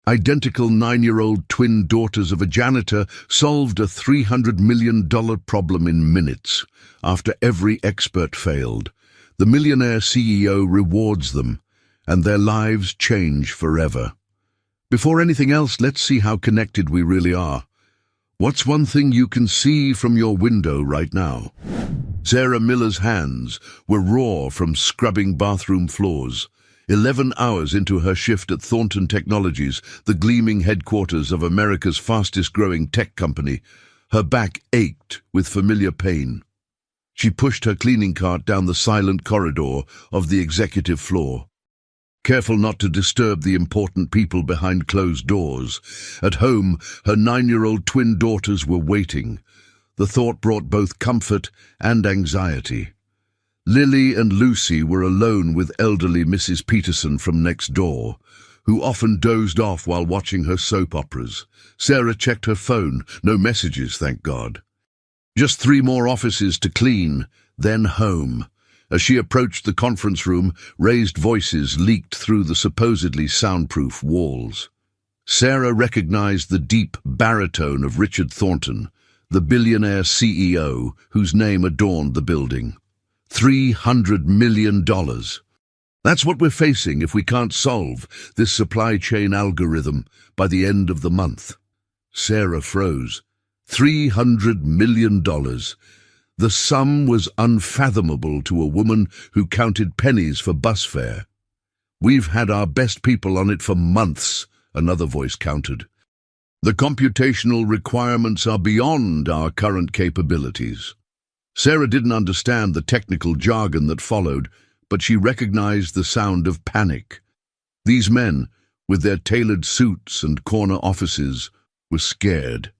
Identical 9-year-old twin daughters of a janitor solved a $300 million problem in minutes. After every expert failed, the millionaire CEO rewards them, and their lives change forever. Before anything else, let's see how connected we really are. What's one thing you can see from your window right now? Sarah Miller's hands were raw from scrubbing bathroom floors. 11 hours into her shift at Thornton Technologies, the gleaming headquarters of America's fastest-growing tech company, her back ached with familiar pain. She pushed her cleaning cart down the silent corridor of the executive floor, careful not to disturb the important people behind closed doors. At home, her 9-year-old twin daughters were waiting. The thought brought both comfort and anxiety. Lily and Lucy were alone with elderly Mrs. Peterson from next door, who often dozed off while watching her soap operas. Sarah checked her phone. No messages, thank God. Just 3 more offices to clean, then home. As she approached the conference room, raised voices leaked through the supposedly soundproof walls. Sarah recognized the deep baritone of Richard Thornton, the billionaire CEO whose name adorned the building. $300 million. That's what we're facing if we can't solve this supply chain algorithm by the end of the month. Sarah froze. $300 million. The sum was unfathomable to a woman who counted pennies for bus fare. We've had our best people on it for months, another voice countered. The computational requirements are beyond our current capabilities. Sarah didn't understand the technical jargon that followed, but she recognized the sound of panic. These men, with their tailored suits and corner offices, were scared.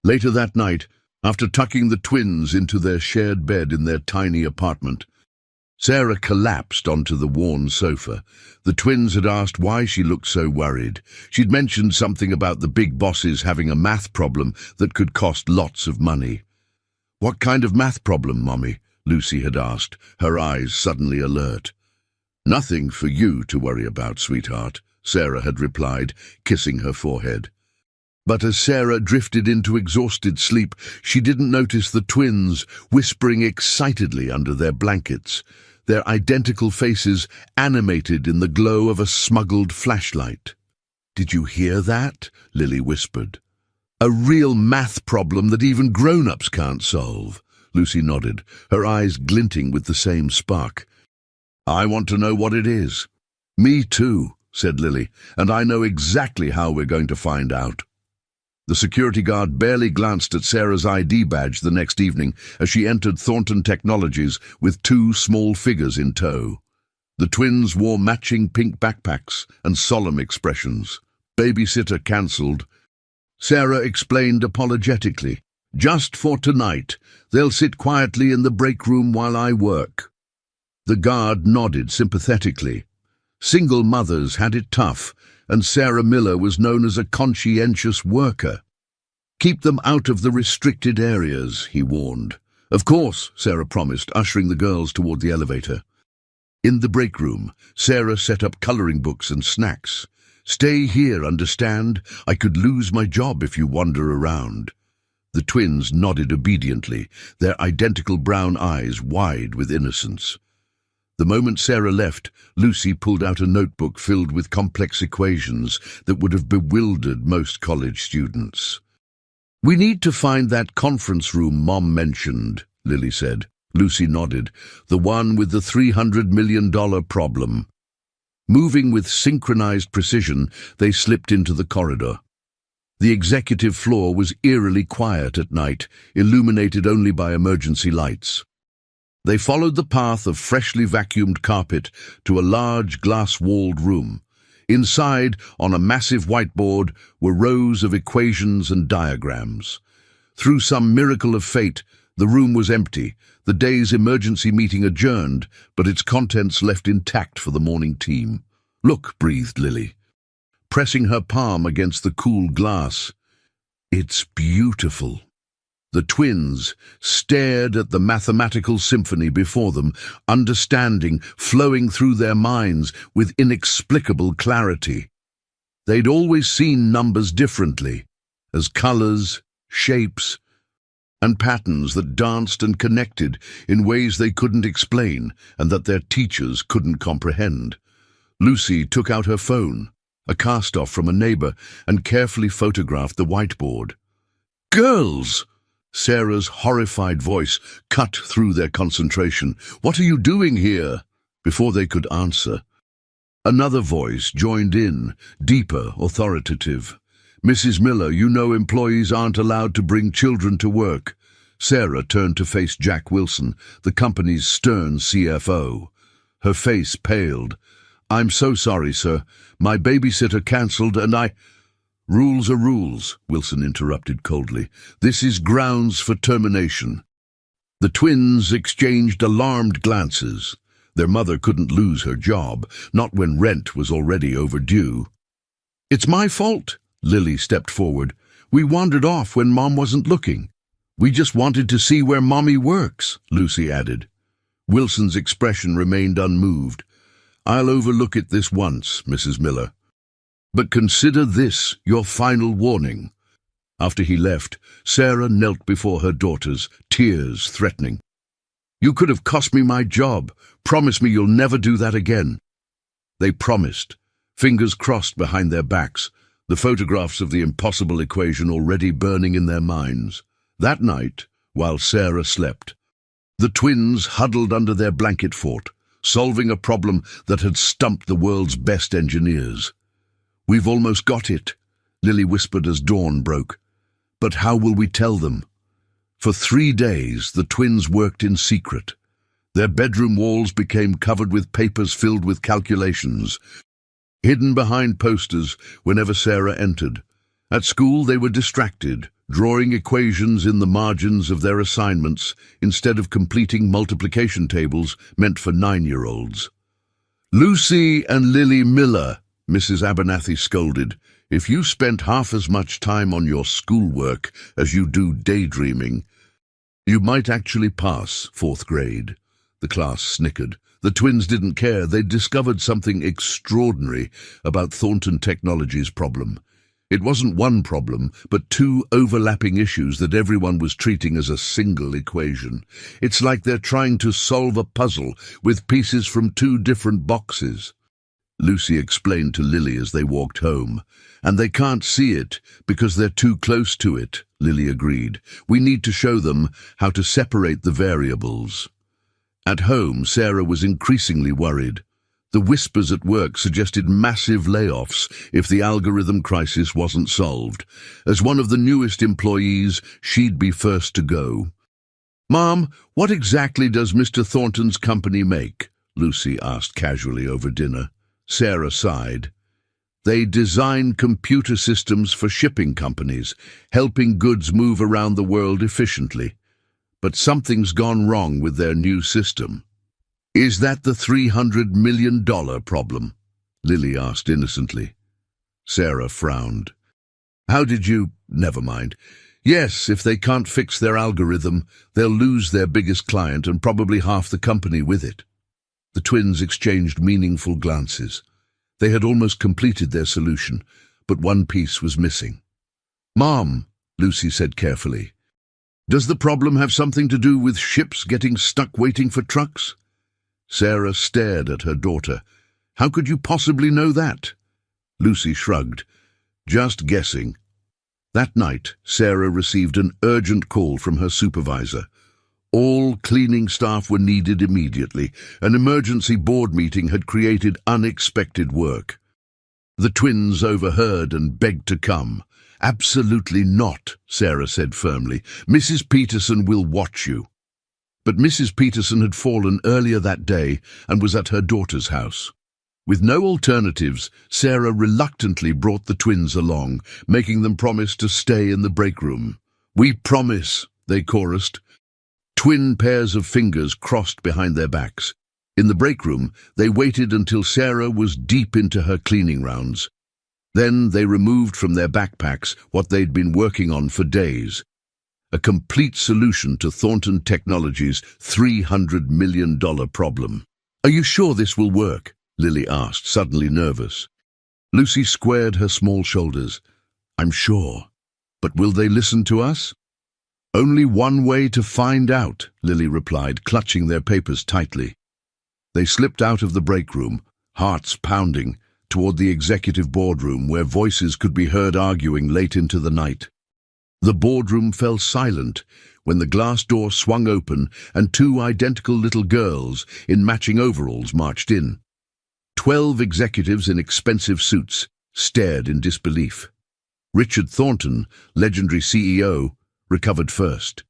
Later that night, after tucking the twins into their shared bed in their tiny apartment, Sarah collapsed onto the worn sofa. The twins had asked why she looked so worried. She'd mentioned something about the big bosses having a math problem that could cost lots of money. "What kind of math problem, Mommy?" Lucy had asked, her eyes suddenly alert. "Nothing for you to worry about, sweetheart," Sarah had replied, kissing her forehead. But as Sarah drifted into exhausted sleep, she didn't notice the twins whispering excitedly under their blankets, their identical faces animated in the glow of a smuggled flashlight. "Did you hear that?" Lily whispered. "A real math problem that even grown-ups can't solve." Lucy nodded, her eyes glinting with the same spark. "I want to know what it is." "Me too," said Lily, "and I know exactly how we're going to find out." The security guard barely glanced at Sarah's ID badge the next evening as she entered Thornton Technologies with 2 small figures in tow. The twins wore matching pink backpacks and solemn expressions. "Babysitter cancelled." Sarah explained apologetically. "Just for tonight. They'll sit quietly in the break room while I work." The guard nodded sympathetically. Single mothers had it tough, and Sarah Miller was known as a conscientious worker. "Keep them out of the restricted areas," he warned. "Of course," Sarah promised, ushering the girls toward the elevator. In the break room, Sarah set up coloring books and snacks. "Stay here, understand? I could lose my job if you wander around." The twins nodded obediently, their identical brown eyes wide with innocence. The moment Sarah left, Lucy pulled out a notebook filled with complex equations that would have bewildered most college students. "We need to find that conference room Mom mentioned," Lily said. Lucy nodded. "The one with the $300 million problem." Moving with synchronized precision, they slipped into the corridor. The executive floor was eerily quiet at night, illuminated only by emergency lights. They followed the path of freshly vacuumed carpet to a large glass-walled room. Inside, on a massive whiteboard, were rows of equations and diagrams. Through some miracle of fate, the room was empty, the day's emergency meeting adjourned, but its contents left intact for the morning team. "Look," breathed Lily, pressing her palm against the cool glass. "It's beautiful." The twins stared at the mathematical symphony before them, understanding flowing through their minds with inexplicable clarity. They'd always seen numbers differently, as colors, shapes, and patterns that danced and connected in ways they couldn't explain and that their teachers couldn't comprehend. Lucy took out her phone, a cast-off from a neighbor, and carefully photographed the whiteboard. "Girls!" Sarah's horrified voice cut through their concentration. "What are you doing here?" Before they could answer, another voice joined in, deeper, authoritative. "Mrs. Miller, you know employees aren't allowed to bring children to work." Sarah turned to face Jack Wilson, the company's stern CFO. Her face paled. "I'm so sorry, sir. My babysitter cancelled and I—" "Rules are rules," Wilson interrupted coldly. "This is grounds for termination." The twins exchanged alarmed glances. Their mother couldn't lose her job, not when rent was already overdue. "It's my fault," Lily stepped forward. "We wandered off when Mom wasn't looking. We just wanted to see where Mommy works," Lucy added. Wilson's expression remained unmoved. "I'll overlook it this once, Mrs. Miller. But consider this your final warning." After he left, Sarah knelt before her daughters, tears threatening. "You could have cost me my job. Promise me you'll never do that again." They promised, fingers crossed behind their backs, the photographs of the impossible equation already burning in their minds. That night, while Sarah slept, the twins huddled under their blanket fort, solving a problem that had stumped the world's best engineers. "We've almost got it," Lily whispered as dawn broke. "But how will we tell them?" For 3 days, the twins worked in secret. Their bedroom walls became covered with papers filled with calculations, hidden behind posters whenever Sarah entered. At school, they were distracted, drawing equations in the margins of their assignments instead of completing multiplication tables meant for 9-year-olds. "Lucy and Lily Miller," Mrs. Abernathy scolded, "if you spent half as much time on your schoolwork as you do daydreaming, you might actually pass 4th grade." The class snickered. The twins didn't care. They'd discovered something extraordinary about Thornton Technologies' problem. It wasn't one problem, but 2 overlapping issues that everyone was treating as a single equation. It's like they're trying to solve a puzzle with pieces from 2 different boxes. Lucy explained to Lily as they walked home. "And they can't see it because they're too close to it," Lily agreed. "We need to show them how to separate the variables." At home, Sarah was increasingly worried. The whispers at work suggested massive layoffs if the algorithm crisis wasn't solved. As one of the newest employees, she'd be first to go. "Mom, what exactly does Mr. Thornton's company make?" Lucy asked casually over dinner. Sarah sighed. "They design computer systems for shipping companies, helping goods move around the world efficiently. But something's gone wrong with their new system." "Is that the $300 million problem?" Lily asked innocently. Sarah frowned. "How did you— never mind. Yes, if they can't fix their algorithm, they'll lose their biggest client and probably half the company with it." The twins exchanged meaningful glances. They had almost completed their solution, but one piece was missing. "Mom," Lucy said carefully, "does the problem have something to do with ships getting stuck waiting for trucks?" Sarah stared at her daughter. "How could you possibly know that?" Lucy shrugged. "Just guessing." That night, Sarah received an urgent call from her supervisor. All cleaning staff were needed immediately. An emergency board meeting had created unexpected work. The twins overheard and begged to come. "Absolutely not," Sarah said firmly. "Mrs. Peterson will watch you." But Mrs. Peterson had fallen earlier that day and was at her daughter's house. With no alternatives, Sarah reluctantly brought the twins along, making them promise to stay in the break room. "We promise," they chorused. Twin pairs of fingers crossed behind their backs. In the break room, they waited until Sarah was deep into her cleaning rounds. Then they removed from their backpacks what they'd been working on for days. A complete solution to Thornton Technologies' $300 million problem. "Are you sure this will work?" Lily asked, suddenly nervous. Lucy squared her small shoulders. I'm sure. But will they listen to us? Only one way to find out, Lily replied, clutching their papers tightly. They slipped out of the break room, hearts pounding, toward the executive boardroom where voices could be heard arguing late into the night. The boardroom fell silent when the glass door swung open and two identical little girls in matching overalls marched in. 12 executives in expensive suits stared in disbelief. Richard Thornton, legendary CEO, recovered first.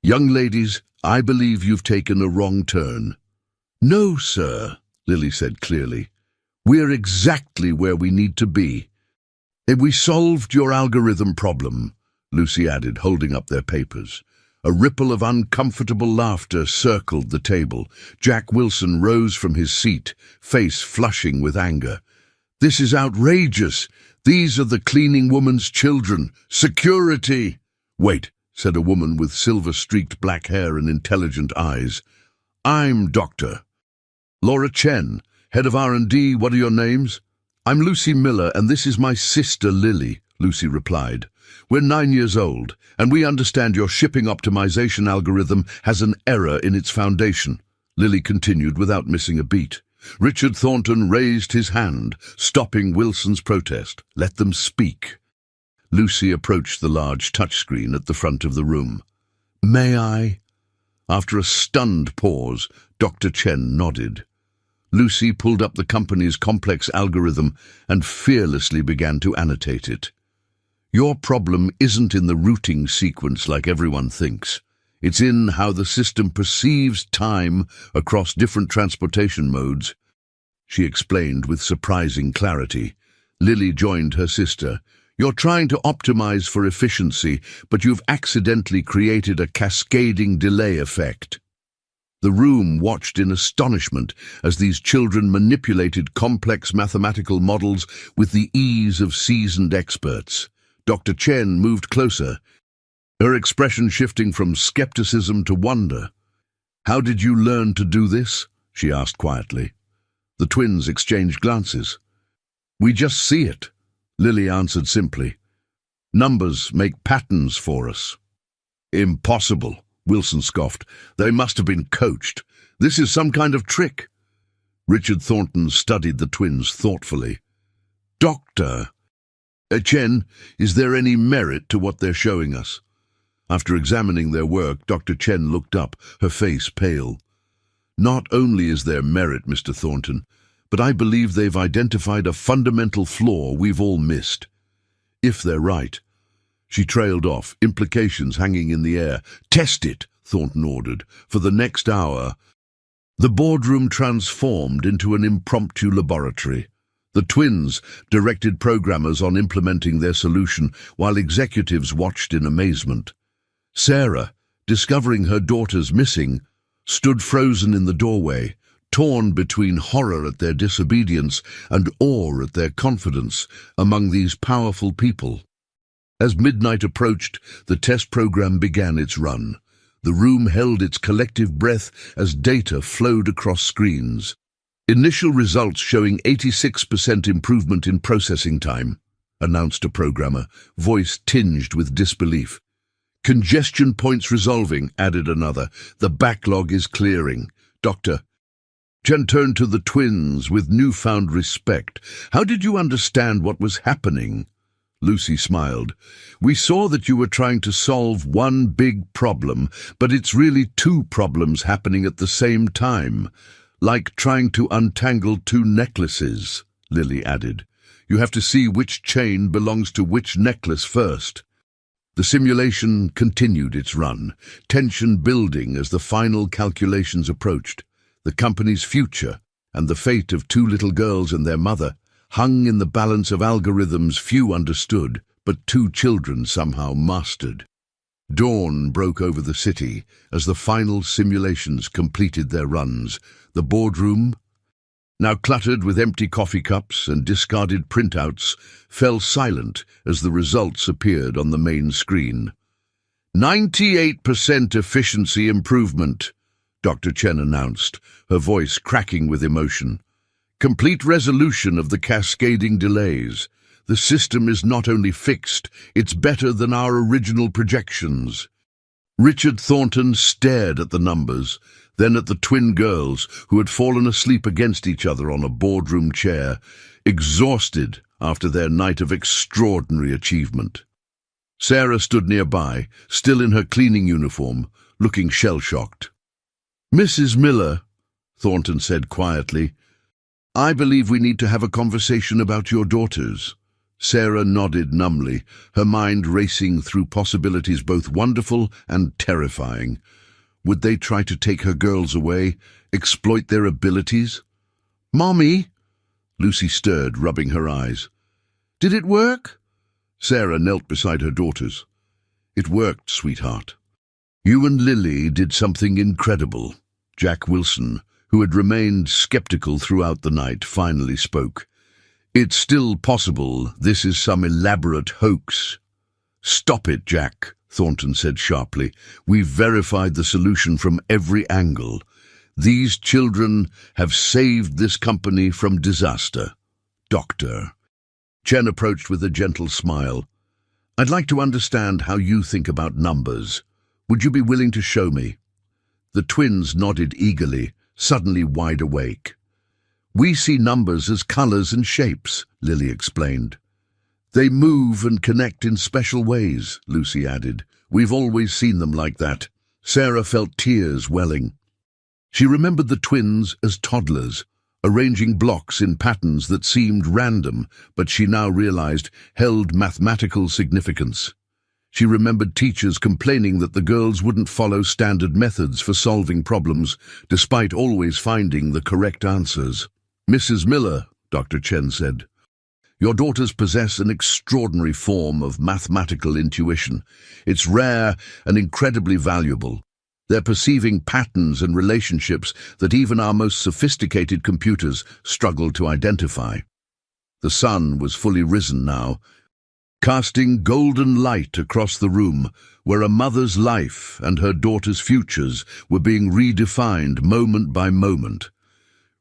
Young ladies, I believe you've taken a wrong turn. No, sir, Lily said clearly. We're exactly where we need to be. We solved your algorithm problem, Lucy added, holding up their papers. A ripple of uncomfortable laughter circled the table. Jack Wilson rose from his seat, face flushing with anger. This is outrageous. These are the cleaning woman's children. Security! Wait, said a woman with silver-streaked black hair and intelligent eyes. I'm Dr. Laura Chen, head of R&D. What are your names? I'm Lucy Miller, and this is my sister Lily, Lucy replied. We're 9 years old, and we understand your shipping optimization algorithm has an error in its foundation, Lily continued without missing a beat. Richard Thornton raised his hand, stopping Wilson's protest. Let them speak. Lucy approached the large touchscreen at the front of the room. May I? After a stunned pause, Dr. Chen nodded. Lucy pulled up the company's complex algorithm and fearlessly began to annotate it. Your problem isn't in the routing sequence like everyone thinks. It's in how the system perceives time across different transportation modes. She explained with surprising clarity. Lily joined her sister. You're trying to optimize for efficiency, but you've accidentally created a cascading delay effect. The room watched in astonishment as these children manipulated complex mathematical models with the ease of seasoned experts. Dr. Chen moved closer, her expression shifting from skepticism to wonder. How did you learn to do this? She asked quietly. The twins exchanged glances. We just see it, Lily answered simply. Numbers make patterns for us. Impossible, Wilson scoffed. They must have been coached. This is some kind of trick. Richard Thornton studied the twins thoughtfully. Doctor, Chen, is there any merit to what they're showing us? After examining their work, Dr. Chen looked up, her face pale. Not only is there merit, Mr. Thornton, but I believe they've identified a fundamental flaw we've all missed. If they're right. She trailed off, implications hanging in the air. Test it, Thornton ordered. For the next hour, the boardroom transformed into an impromptu laboratory. The twins directed programmers on implementing their solution while executives watched in amazement. Sarah, discovering her daughter's missing, stood frozen in the doorway, torn between horror at their disobedience and awe at their confidence among these powerful people. As midnight approached, the test program began its run. The room held its collective breath as data flowed across screens. Initial results showing 86% improvement in processing time, announced a programmer, voice tinged with disbelief. Congestion points resolving, added another. The backlog is clearing. Doctor. Chen turned to the twins with newfound respect. How did you understand what was happening? Lucy smiled. We saw that you were trying to solve one big problem, but it's really two problems happening at the same time. Like trying to untangle two necklaces, Lily added. You have to see which chain belongs to which necklace first. The simulation continued its run, tension building as the final calculations approached. The company's future and the fate of two little girls and their mother hung in the balance of algorithms few understood, but two children somehow mastered. Dawn broke over the city as the final simulations completed their runs. The boardroom, now cluttered with empty coffee cups and discarded printouts, fell silent as the results appeared on the main screen. 98% efficiency improvement, Dr. Chen announced, her voice cracking with emotion. Complete resolution of the cascading delays. The system is not only fixed, it's better than our original projections. Richard Thornton stared at the numbers, then at the twin girls who had fallen asleep against each other on a boardroom chair, exhausted after their night of extraordinary achievement. Sarah stood nearby, still in her cleaning uniform, looking shell-shocked. "Mrs. Miller," Thornton said quietly, "I believe we need to have a conversation about your daughters." Sarah nodded numbly, her mind racing through possibilities both wonderful and terrifying. Would they try to take her girls away, exploit their abilities? "Mommy!" Lucy stirred, rubbing her eyes. "Did it work?" Sarah knelt beside her daughters. "It worked, sweetheart. You and Lily did something incredible." Jack Wilson, who had remained skeptical throughout the night, finally spoke. "It's still possible this is some elaborate hoax." "Stop it, Jack," Thornton said sharply. "We've verified the solution from every angle. These children have saved this company from disaster. Doctor." Chen approached with a gentle smile. "I'd like to understand how you think about numbers. Would you be willing to show me?" The twins nodded eagerly, suddenly wide awake. "We see numbers as colors and shapes," Lily explained. "They move and connect in special ways," Lucy added. "We've always seen them like that." Sarah felt tears welling. She remembered the twins as toddlers, arranging blocks in patterns that seemed random, but she now realized held mathematical significance. She remembered teachers complaining that the girls wouldn't follow standard methods for solving problems, despite always finding the correct answers. "Mrs. Miller," Dr. Chen said, "your daughters possess an extraordinary form of mathematical intuition. It's rare and incredibly valuable. They're perceiving patterns and relationships that even our most sophisticated computers struggle to identify." The sun was fully risen now, casting golden light across the room where a mother's life and her daughter's futures were being redefined moment by moment.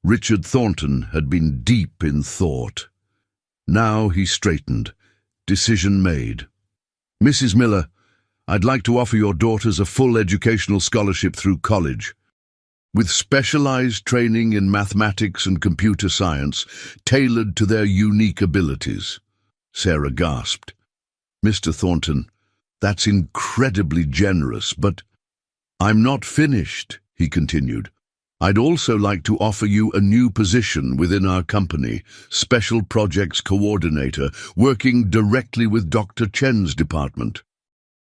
Richard Thornton had been deep in thought. Now he straightened. Decision made. "Mrs. Miller, I'd like to offer your daughters a full educational scholarship through college, with specialized training in mathematics and computer science tailored to their unique abilities." Sarah gasped. "Mr. Thornton, that's incredibly generous, but—" "I'm not finished," he continued. "I'd also like to offer you a new position within our company, Special Projects Coordinator, working directly with Dr. Chen's department.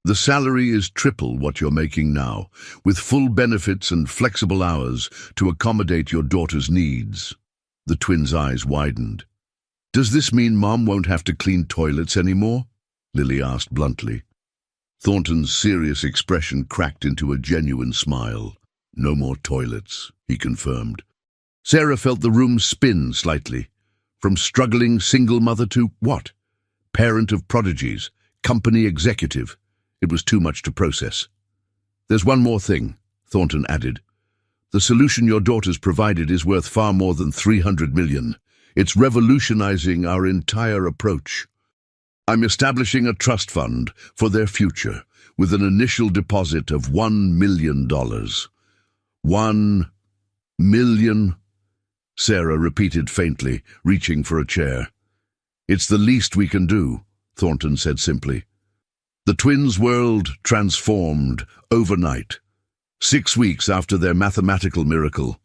The salary is triple what you're making now, with full benefits and flexible hours to accommodate your daughter's needs." The twins' eyes widened. "Does this mean Mom won't have to clean toilets anymore?" Lily asked bluntly. Thornton's serious expression cracked into a genuine smile. "No more toilets," he confirmed. Sarah felt the room spin slightly. From struggling single mother to what? Parent of prodigies, company executive. It was too much to process. "There's one more thing," Thornton added. "The solution your daughters provided is worth far more than $300 million. It's revolutionizing our entire approach. I'm establishing a trust fund for their future with an initial deposit of $1 million. $1 million, Sarah repeated faintly, reaching for a chair. "It's the least we can do," Thornton said simply. The twins' world transformed overnight. 6 weeks after their mathematical miracle,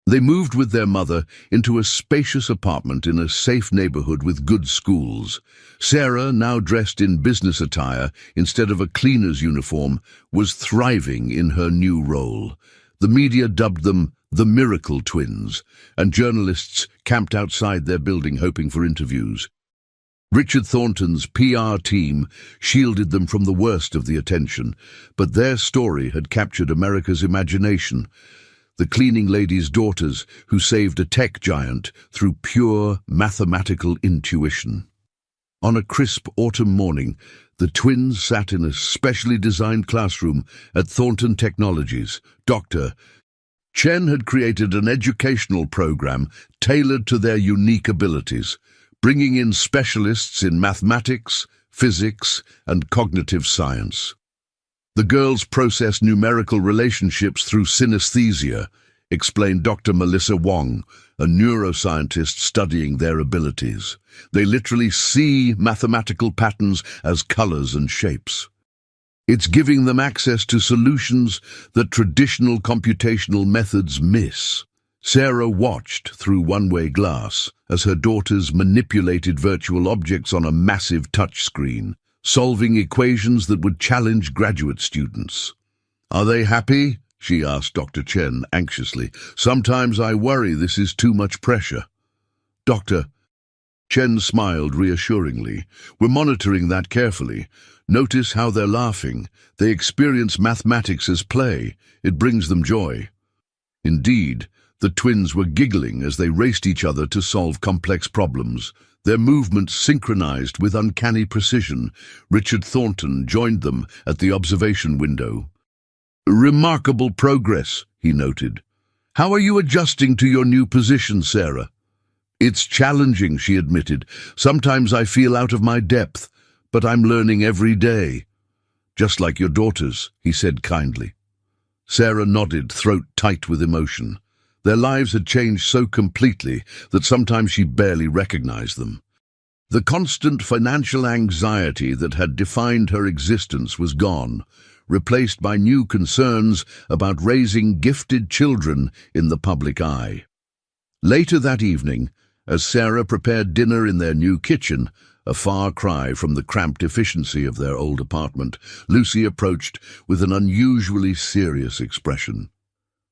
they moved with their mother into a spacious apartment in a safe neighborhood with good schools. Sarah, now dressed in business attire instead of a cleaner's uniform, was thriving in her new role. The media dubbed them the Miracle Twins, and journalists camped outside their building hoping for interviews. Richard Thornton's PR team shielded them from the worst of the attention, but their story had captured America's imagination. The cleaning lady's daughters who saved a tech giant through pure mathematical intuition. On a crisp autumn morning, the twins sat in a specially designed classroom at Thornton Technologies. Dr. Chen had created an educational program tailored to their unique abilities, bringing in specialists in mathematics, physics, and cognitive science. The girls process numerical relationships through synesthesia, explained Dr. Melissa Wong, a neuroscientist studying their abilities. They literally see mathematical patterns as colors and shapes. It's giving them access to solutions that traditional computational methods miss. Sarah watched through one-way glass as her daughters manipulated virtual objects on a massive touchscreen, solving equations that would challenge graduate students. "Are they happy?" she asked Dr. Chen anxiously. "Sometimes I worry this is too much pressure." "Doctor," Chen smiled reassuringly, "we're monitoring that carefully. Notice how they're laughing. They experience mathematics as play. It brings them joy." Indeed, the twins were giggling as they raced each other to solve complex problems, their movements synchronized with uncanny precision. Richard Thornton joined them at the observation window. "Remarkable progress," he noted. "How are you adjusting to your new position, Sarah?" "It's challenging," she admitted. "Sometimes I feel out of my depth, but I'm learning every day." "Just like your daughters," he said kindly. Sarah nodded, throat tight with emotion. Their lives had changed so completely that sometimes she barely recognized them. The constant financial anxiety that had defined her existence was gone, replaced by new concerns about raising gifted children in the public eye. Later that evening, as Sarah prepared dinner in their new kitchen, a far cry from the cramped efficiency of their old apartment, Lucy approached with an unusually serious expression.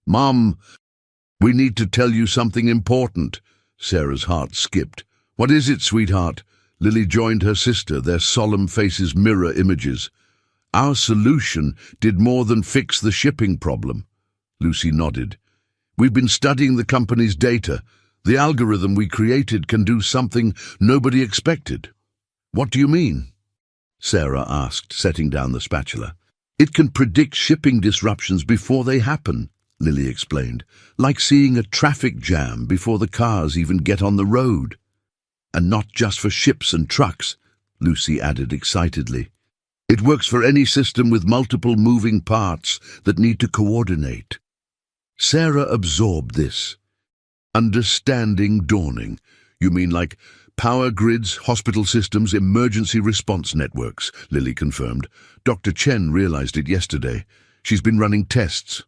"Mom, we need to tell you something important." Sarah's heart skipped. "What is it, sweetheart?" Lily joined her sister, their solemn faces mirror images. "Our solution did more than fix the shipping problem." Lucy nodded. "We've been studying the company's data. The algorithm we created can do something nobody expected." "What do you mean?" Sarah asked, setting down the spatula. "It can predict shipping disruptions before they happen," Lily explained, "like seeing a traffic jam before the cars even get on the road." "And not just for ships and trucks," Lucy added excitedly. "It works for any system with multiple moving parts that need to coordinate." Sarah absorbed this. "Understanding dawning. You mean like power grids, hospital systems, emergency response networks," Lily confirmed. "Dr. Chen realized it yesterday. She's been running tests."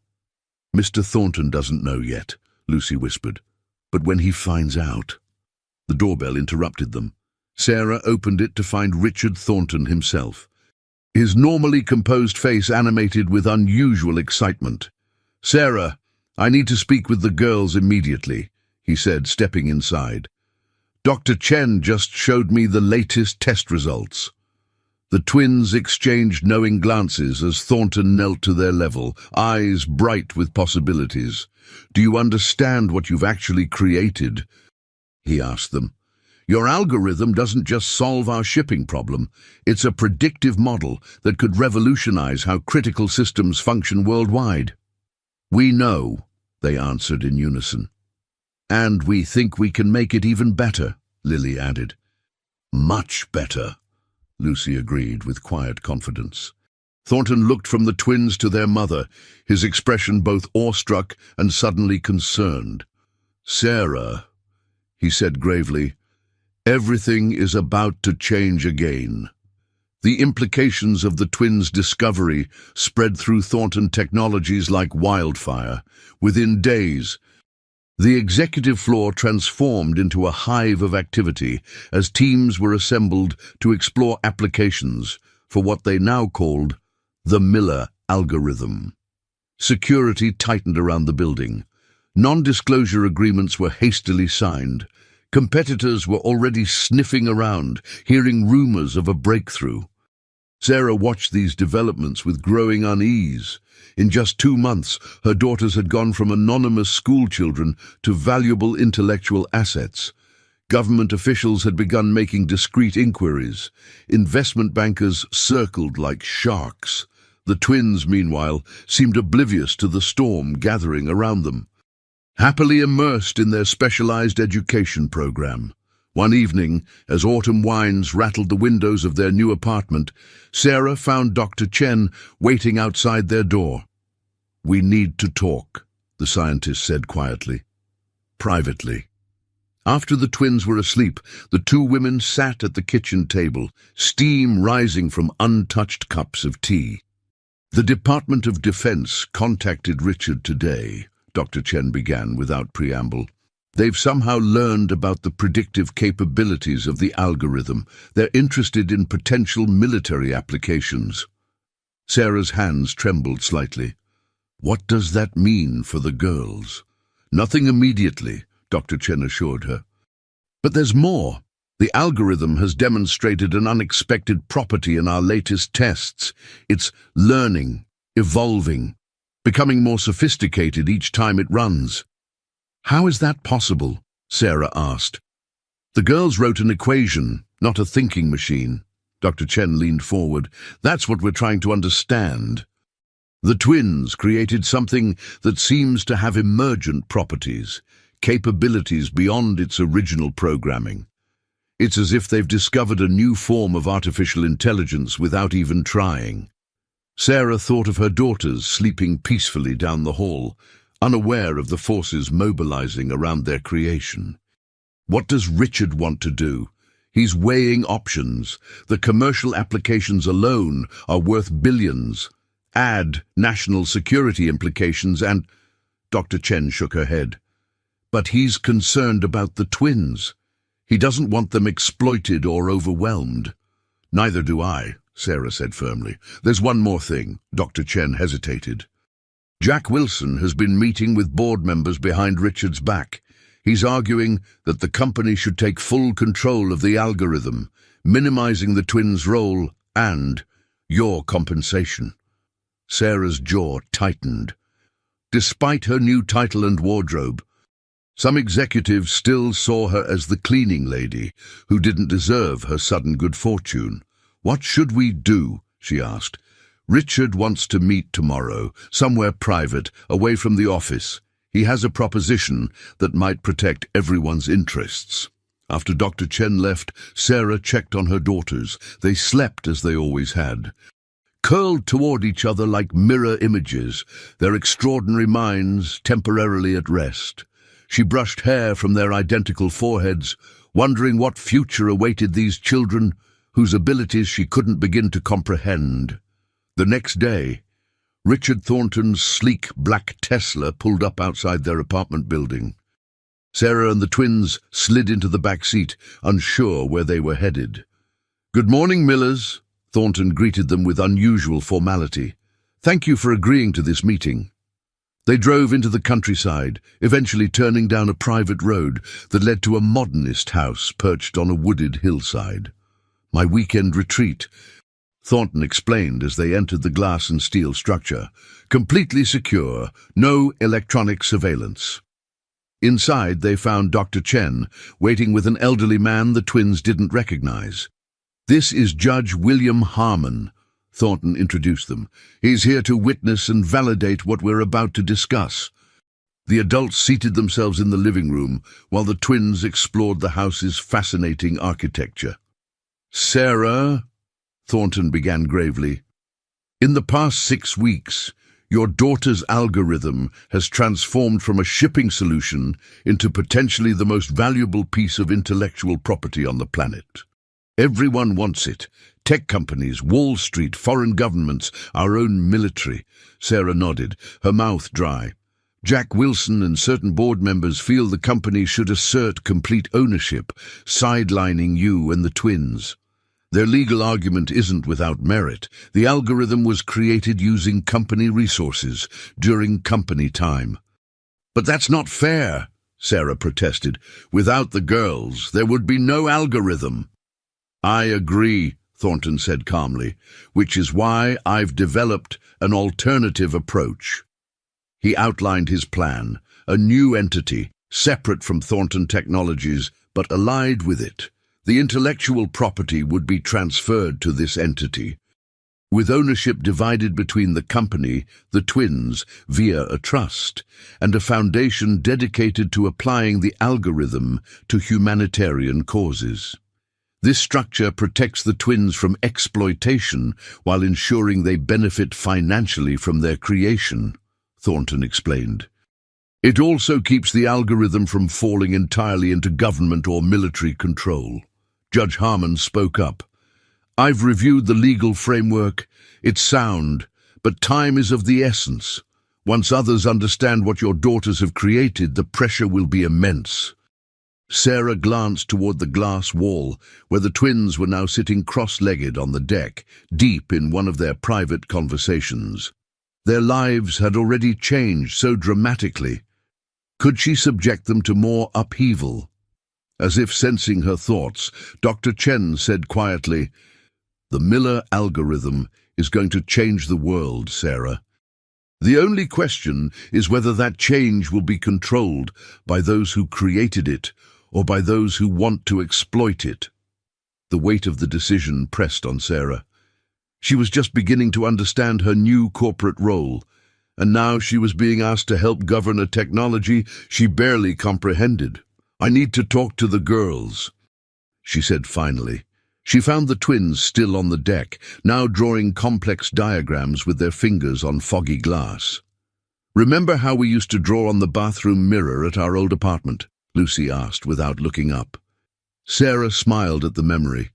"Mr. Thornton doesn't know yet," Lucy whispered. "But when he finds out—" The doorbell interrupted them. Sarah opened it to find Richard Thornton himself, his normally composed face animated with unusual excitement. "Sarah, I need to speak with the girls immediately," he said, stepping inside. "Dr. Chen just showed me the latest test results." The twins exchanged knowing glances as Thornton knelt to their level, eyes bright with possibilities. "Do you understand what you've actually created?" he asked them. "Your algorithm doesn't just solve our shipping problem. It's a predictive model that could revolutionize how critical systems function worldwide." "We know," they answered in unison. "And we think we can make it even better," Lily added. "Much better," Lucy agreed with quiet confidence. Thornton looked from the twins to their mother, his expression both awestruck and suddenly concerned. "Sarah," he said gravely, "everything is about to change again." The implications of the twins' discovery spread through Thornton Technologies like wildfire. Within days, the executive floor transformed into a hive of activity as teams were assembled to explore applications for what they now called the Miller algorithm. Security tightened around the building. Non-disclosure agreements were hastily signed. Competitors were already sniffing around, hearing rumors of a breakthrough. Sarah watched these developments with growing unease. In just 2 months, her daughters had gone from anonymous schoolchildren to valuable intellectual assets. Government officials had begun making discreet inquiries. Investment bankers circled like sharks. The twins, meanwhile, seemed oblivious to the storm gathering around them, happily immersed in their specialized education program. One evening, as autumn winds rattled the windows of their new apartment, Sarah found Dr. Chen waiting outside their door. "We need to talk," the scientist said quietly. "Privately." After the twins were asleep, the two women sat at the kitchen table, steam rising from untouched cups of tea. "The Department of Defense contacted Richard today," Dr. Chen began without preamble. "They've somehow learned about the predictive capabilities of the algorithm. They're interested in potential military applications." Sarah's hands trembled slightly. "What does that mean for the girls?" "Nothing immediately," Dr. Chen assured her. "But there's more. The algorithm has demonstrated an unexpected property in our latest tests. It's learning, evolving, becoming more sophisticated each time it runs." "How is that possible?" Sarah asked. "The girls wrote an equation, not a thinking machine." Dr. Chen leaned forward. "That's what we're trying to understand. The twins created something that seems to have emergent properties, capabilities beyond its original programming. It's as if they've discovered a new form of artificial intelligence without even trying." Sarah thought of her daughters sleeping peacefully down the hall, unaware of the forces mobilizing around their creation. What does Richard want to do? He's weighing options. The commercial applications alone are worth billions. Add national security implications and... Dr. Chen shook her head. "But he's concerned about the twins. He doesn't want them exploited or overwhelmed." "Neither do I," Sarah said firmly. "There's one more thing." Dr. Chen hesitated. "Jack Wilson has been meeting with board members behind Richard's back. He's arguing that the company should take full control of the algorithm, minimizing the twins' role and your compensation." Sarah's jaw tightened. Despite her new title and wardrobe, some executives still saw her as the cleaning lady who didn't deserve her sudden good fortune. "What should we do?" she asked. "Richard wants to meet tomorrow, somewhere private, away from the office. He has a proposition that might protect everyone's interests." After Dr. Chen left, Sarah checked on her daughters. They slept as they always had, curled toward each other like mirror images, their extraordinary minds temporarily at rest. She brushed hair from their identical foreheads, wondering what future awaited these children whose abilities she couldn't begin to comprehend. The next day, Richard Thornton's sleek black Tesla pulled up outside their apartment building. Sarah and the twins slid into the back seat, unsure where they were headed. "Good morning, Millers," Thornton greeted them with unusual formality. "Thank you for agreeing to this meeting." They drove into the countryside, eventually turning down a private road that led to a modernist house perched on a wooded hillside. "My weekend retreat," Thornton explained as they entered the glass and steel structure. "Completely secure, no electronic surveillance." Inside, they found Dr. Chen, waiting with an elderly man the twins didn't recognize. "This is Judge William Harmon," Thornton introduced them. "He's here to witness and validate what we're about to discuss." The adults seated themselves in the living room while the twins explored the house's fascinating architecture. "Sarah," Thornton began gravely, "in the past 6 weeks, your daughter's algorithm has transformed from a shipping solution into potentially the most valuable piece of intellectual property on the planet. Everyone wants it. Tech companies, Wall Street, foreign governments, our own military." Sarah nodded, her mouth dry. "Jack Wilson and certain board members feel the company should assert complete ownership, sidelining you and the twins. Their legal argument isn't without merit. The algorithm was created using company resources during company time." "But that's not fair," Sarah protested. "Without the girls, there would be no algorithm." "I agree," Thornton said calmly, "which is why I've developed an alternative approach." He outlined his plan, a new entity, separate from Thornton Technologies, but allied with it. The intellectual property would be transferred to this entity. with ownership divided between the company, the twins, via a trust, and a foundation dedicated to applying the algorithm to humanitarian causes. This structure protects the twins from exploitation while ensuring they benefit financially from their creation, Thornton explained. It also keeps the algorithm from falling entirely into government or military control. Judge Harmon spoke up. I've reviewed the legal framework. It's sound, but time is of the essence. Once others understand what your daughters have created, the pressure will be immense. Sarah glanced toward the glass wall, where the twins were now sitting cross-legged on the deck, deep in one of their private conversations. Their lives had already changed so dramatically. Could she subject them to more upheaval? As if sensing her thoughts, Dr. Chen said quietly, "The Miller algorithm is going to change the world, Sarah. The only question is whether that change will be controlled by those who created it or by those who want to exploit it." The weight of the decision pressed on Sarah. She was just beginning to understand her new corporate role, and now she was being asked to help govern a technology she barely comprehended. "I need to talk to the girls," she said finally. She found the twins still on the deck, now drawing complex diagrams with their fingers on foggy glass. "Remember how we used to draw on the bathroom mirror at our old apartment?" Lucy asked without looking up. Sarah smiled at the memory.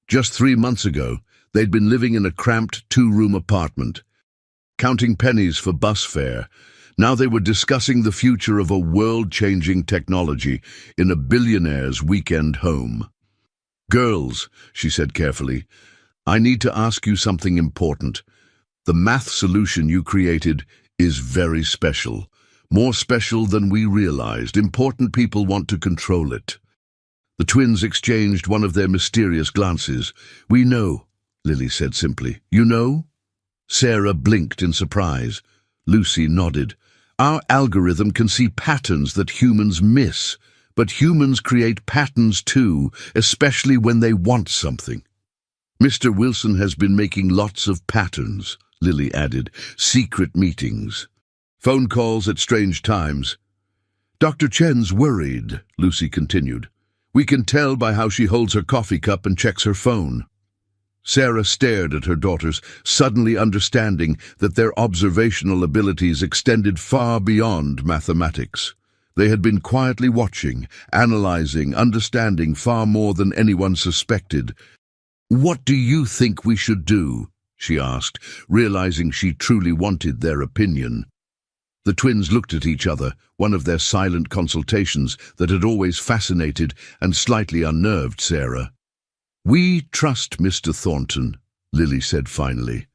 Just 3 months ago, they'd been living in a cramped 2-room apartment, counting pennies for bus fare. Now they were discussing the future of a world-changing technology in a billionaire's weekend home. "Girls," she said carefully, "I need to ask you something important. The math solution you created is very special. More special than we realized. Important people want to control it." The twins exchanged one of their mysterious glances. "We know," Lily said simply. "You know?" Sarah blinked in surprise. Lucy nodded. "Our algorithm can see patterns that humans miss, but humans create patterns too, especially when they want something." "Mr. Wilson has been making lots of patterns," Lily added. "Secret meetings. Phone calls at strange times." "Dr. Chen's worried," Lucy continued. "We can tell by how she holds her coffee cup and checks her phone." Sarah stared at her daughters, suddenly understanding that their observational abilities extended far beyond mathematics. They had been quietly watching, analyzing, understanding far more than anyone suspected. "What do you think we should do?" she asked, realizing she truly wanted their opinion. The twins looked at each other, one of their silent consultations that had always fascinated and slightly unnerved Sarah. "We trust Mr. Thornton," Lily said finally.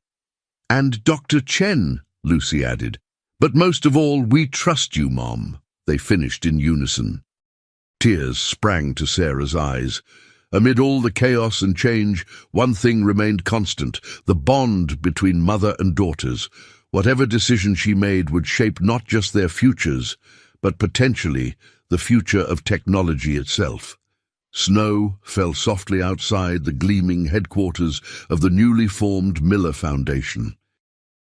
"And Dr. Chen," Lucy added. "But most of all, we trust you, Mom," they finished in unison. Tears sprang to Sarah's eyes. Amid all the chaos and change, one thing remained constant: the bond between mother and daughters. Whatever decision she made would shape not just their futures, but potentially the future of technology itself. Snow fell softly outside the gleaming headquarters of the newly formed Miller Foundation.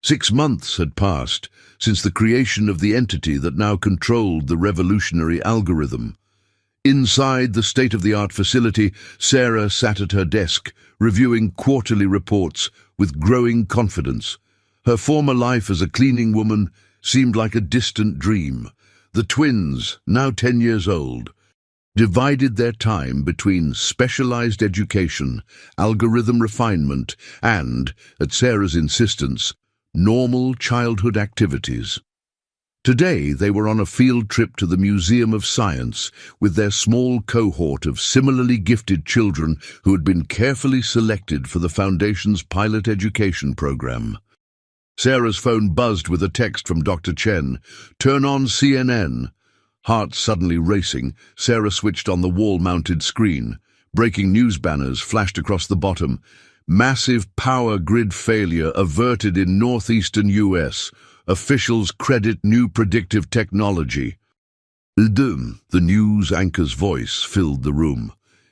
6 months had passed since the creation of the entity that now controlled the revolutionary algorithm. Inside the state-of-the-art facility, Sarah sat at her desk, reviewing quarterly reports with growing confidence. Her former life as a cleaning woman seemed like a distant dream. The twins, now 10 years old, divided their time between specialized education, algorithm refinement, and, at Sarah's insistence, normal childhood activities. Today they were on a field trip to the Museum of Science with their small cohort of similarly gifted children who had been carefully selected for the Foundation's pilot education program. Sarah's phone buzzed with a text from Dr. Chen. "Turn on CNN." Heart suddenly racing, Sarah switched on the wall-mounted screen. Breaking news banners flashed across the bottom. "Massive power grid failure averted in northeastern U.S. Officials credit new predictive technology." The news anchor's voice filled the room.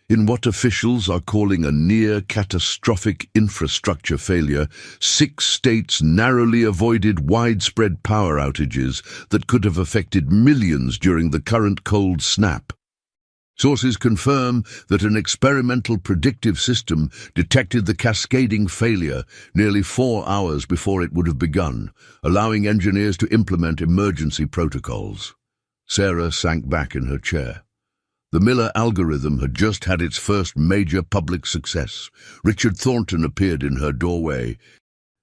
In what officials are calling a near-catastrophic infrastructure failure, 6 states narrowly avoided widespread power outages that could have affected millions during the current cold snap. Sources confirm that an experimental predictive system detected the cascading failure nearly 4 hours before it would have begun, allowing engineers to implement emergency protocols. Sarah sank back in her chair. The Miller algorithm had just had its first major public success. Richard Thornton appeared in her doorway,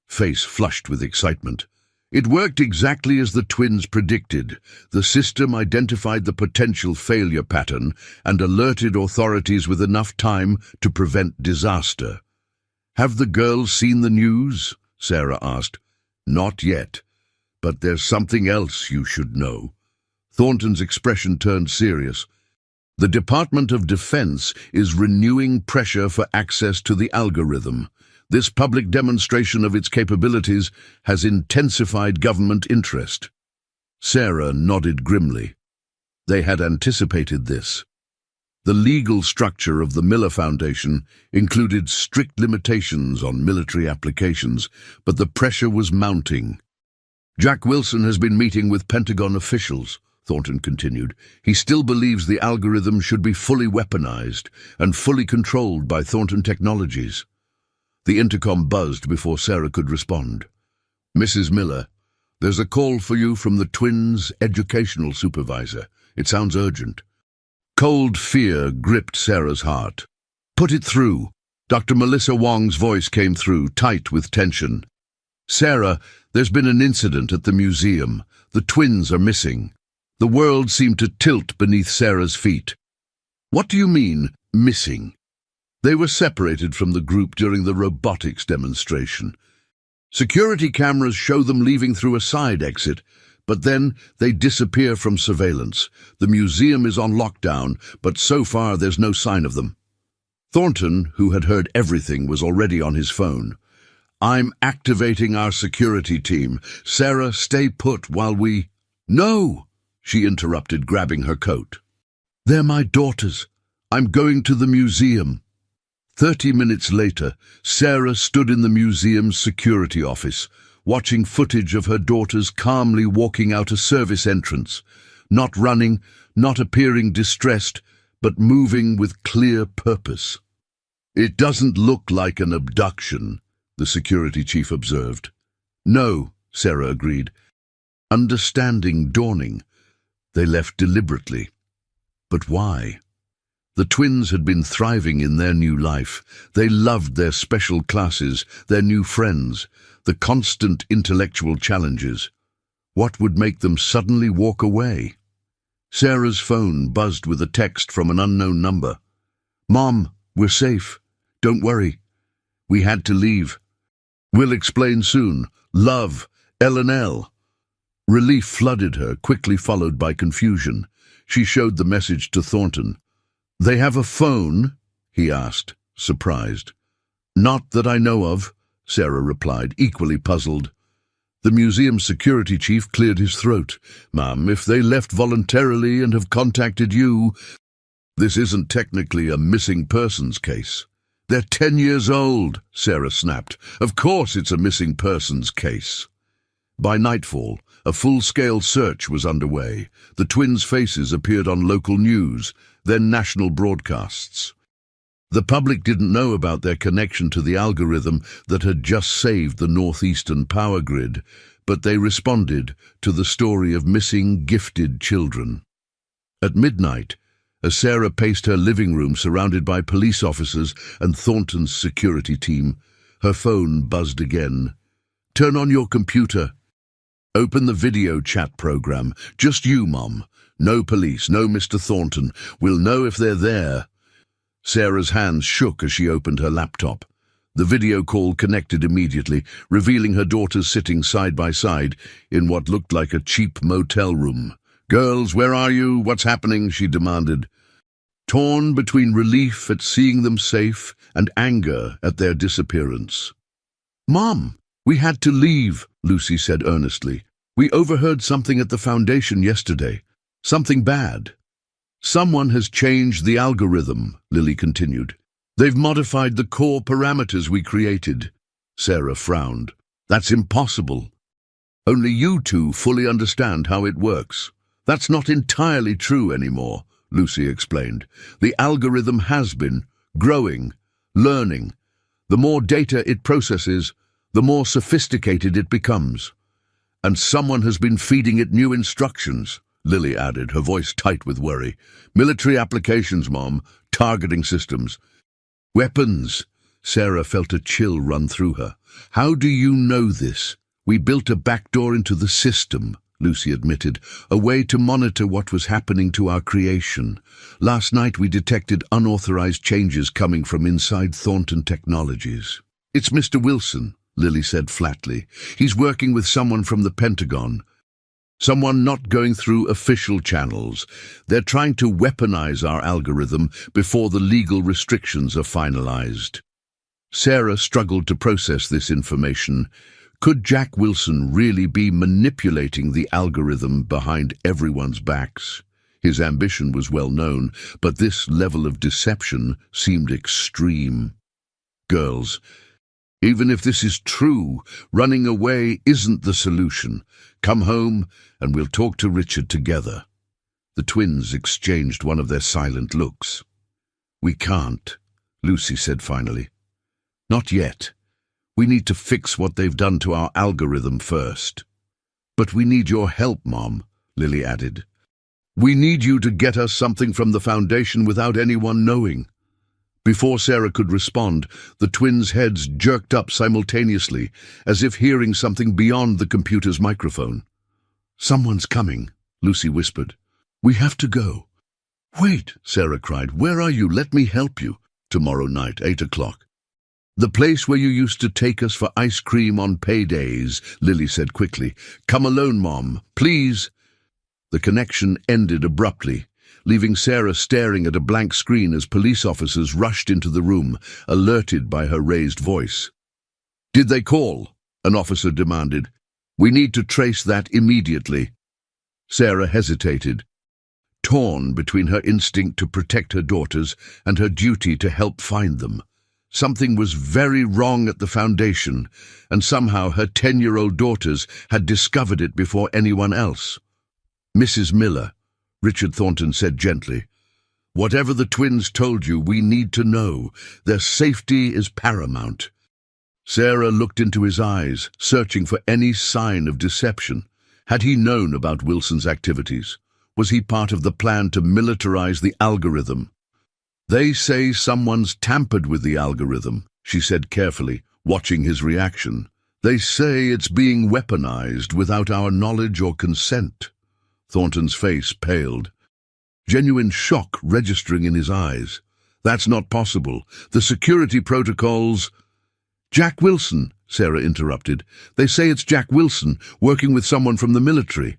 face flushed with excitement. It worked exactly as the twins predicted. The system identified the potential failure pattern and alerted authorities with enough time to prevent disaster. "Have the girls seen the news?" Sarah asked. "Not yet, but there's something else you should know." Thornton's expression turned serious. "The Department of Defense is renewing pressure for access to the algorithm. This public demonstration of its capabilities has intensified government interest." Sarah nodded grimly. They had anticipated this. The legal structure of the Miller Foundation included strict limitations on military applications, but the pressure was mounting. "Jack Wilson has been meeting with Pentagon officials," Thornton continued. "He still believes the algorithm should be fully weaponized and fully controlled by Thornton Technologies." The intercom buzzed before Sarah could respond. "Mrs. Miller, there's a call for you from the twins' educational supervisor. It sounds urgent." Cold fear gripped Sarah's heart. "Put it through." Dr. Melissa Wong's voice came through, tight with tension. "Sarah, there's been an incident at the museum. The twins are missing." The world seemed to tilt beneath Sarah's feet. "What do you mean, missing?" "They were separated from the group during the robotics demonstration. Security cameras show them leaving through a side exit, but then they disappear from surveillance. The museum is on lockdown, but so far there's no sign of them." Thornton, who had heard everything, was already on his phone. "I'm activating our security team. Sarah, stay put while we—" "No!" she interrupted, grabbing her coat. "They're my daughters. I'm going to the museum." 30 minutes later, Sarah stood in the museum's security office, watching footage of her daughters calmly walking out a service entrance, not running, not appearing distressed, but moving with clear purpose. "It doesn't look like an abduction," the security chief observed. "No," Sarah agreed. Understanding dawning. They left deliberately. But why? The twins had been thriving in their new life. They loved their special classes, their new friends, the constant intellectual challenges. What would make them suddenly walk away? Sarah's phone buzzed with a text from an unknown number. "Mom, we're safe. Don't worry. We had to leave. We'll explain soon. Love, L&L." Relief flooded her, quickly followed by confusion. She showed the message to Thornton. "They have a phone?" he asked, surprised. "Not that I know of," Sarah replied, equally puzzled. The museum security chief cleared his throat. "Ma'am, if they left voluntarily and have contacted you, this isn't technically a missing persons case." "They're 10 years old," Sarah snapped. "Of course it's a missing persons case." By nightfall, a full-scale search was underway. The twins' faces appeared on local news, then national broadcasts. The public didn't know about their connection to the algorithm that had just saved the northeastern power grid, but they responded to the story of missing gifted children. At midnight, as Sarah paced her living room surrounded by police officers and Thornton's security team, her phone buzzed again. "Turn on your computer. Open the video chat program. Just you, Mom. No police, no Mr. Thornton. We'll know if they're there." Sarah's hands shook as she opened her laptop. The video call connected immediately, revealing her daughters sitting side by side in what looked like a cheap motel room. "Girls, where are you? What's happening?" she demanded. Torn between relief at seeing them safe and anger at their disappearance. "Mom, we had to leave," Lucy said earnestly. "We overheard something at the foundation yesterday. Something bad." Someone has changed the algorithm, Lily continued. They've modified the core parameters we created. Sarah frowned. That's impossible. Only you two fully understand how it works. That's not entirely true anymore, Lucy explained. The algorithm has been growing, learning. The more data it processes, the more sophisticated it becomes. And someone has been feeding it new instructions, Lily added, her voice tight with worry. Military applications, Mom, targeting systems. Weapons. Sarah felt a chill run through her. How do you know this? We built a backdoor into the system, Lucy admitted, a way to monitor what was happening to our creation. Last night we detected unauthorized changes coming from inside Thornton Technologies. It's Mr. Wilson, Lily said flatly. He's working with someone from the Pentagon. Someone not going through official channels. They're trying to weaponize our algorithm before the legal restrictions are finalized. Sarah struggled to process this information. Could Jack Wilson really be manipulating the algorithm behind everyone's backs? His ambition was well known, but this level of deception seemed extreme. Girls, even if this is true, running away isn't the solution. Come home and we'll talk to Richard together. The twins exchanged one of their silent looks. We can't, Lucy said finally. Not yet. We need to fix what they've done to our algorithm first. But we need your help, Mom, Lily added. We need you to get us something from the Foundation without anyone knowing. Before Sarah could respond, the twins' heads jerked up simultaneously, as if hearing something beyond the computer's microphone. Someone's coming, Lucy whispered. We have to go. Wait, Sarah cried. Where are you? Let me help you. Tomorrow night, 8 o'clock. The place where you used to take us for ice cream on paydays, Lily said quickly. Come alone, Mom, please. The connection ended abruptly, leaving Sarah staring at a blank screen as police officers rushed into the room, alerted by her raised voice. Did they call? An officer demanded. We need to trace that immediately. Sarah hesitated, torn between her instinct to protect her daughters and her duty to help find them. Something was very wrong at the Foundation, and somehow her 10-year-old daughters had discovered it before anyone else. Mrs. Miller, Richard Thornton said gently, whatever the twins told you, we need to know. Their safety is paramount. Sarah looked into his eyes, searching for any sign of deception. Had he known about Wilson's activities? Was he part of the plan to militarize the algorithm? They say someone's tampered with the algorithm, she said carefully, watching his reaction. They say it's being weaponized without our knowledge or consent. Thornton's face paled, genuine shock registering in his eyes. That's not possible. The security protocols... Jack Wilson, Sarah interrupted. They say it's Jack Wilson, working with someone from the military.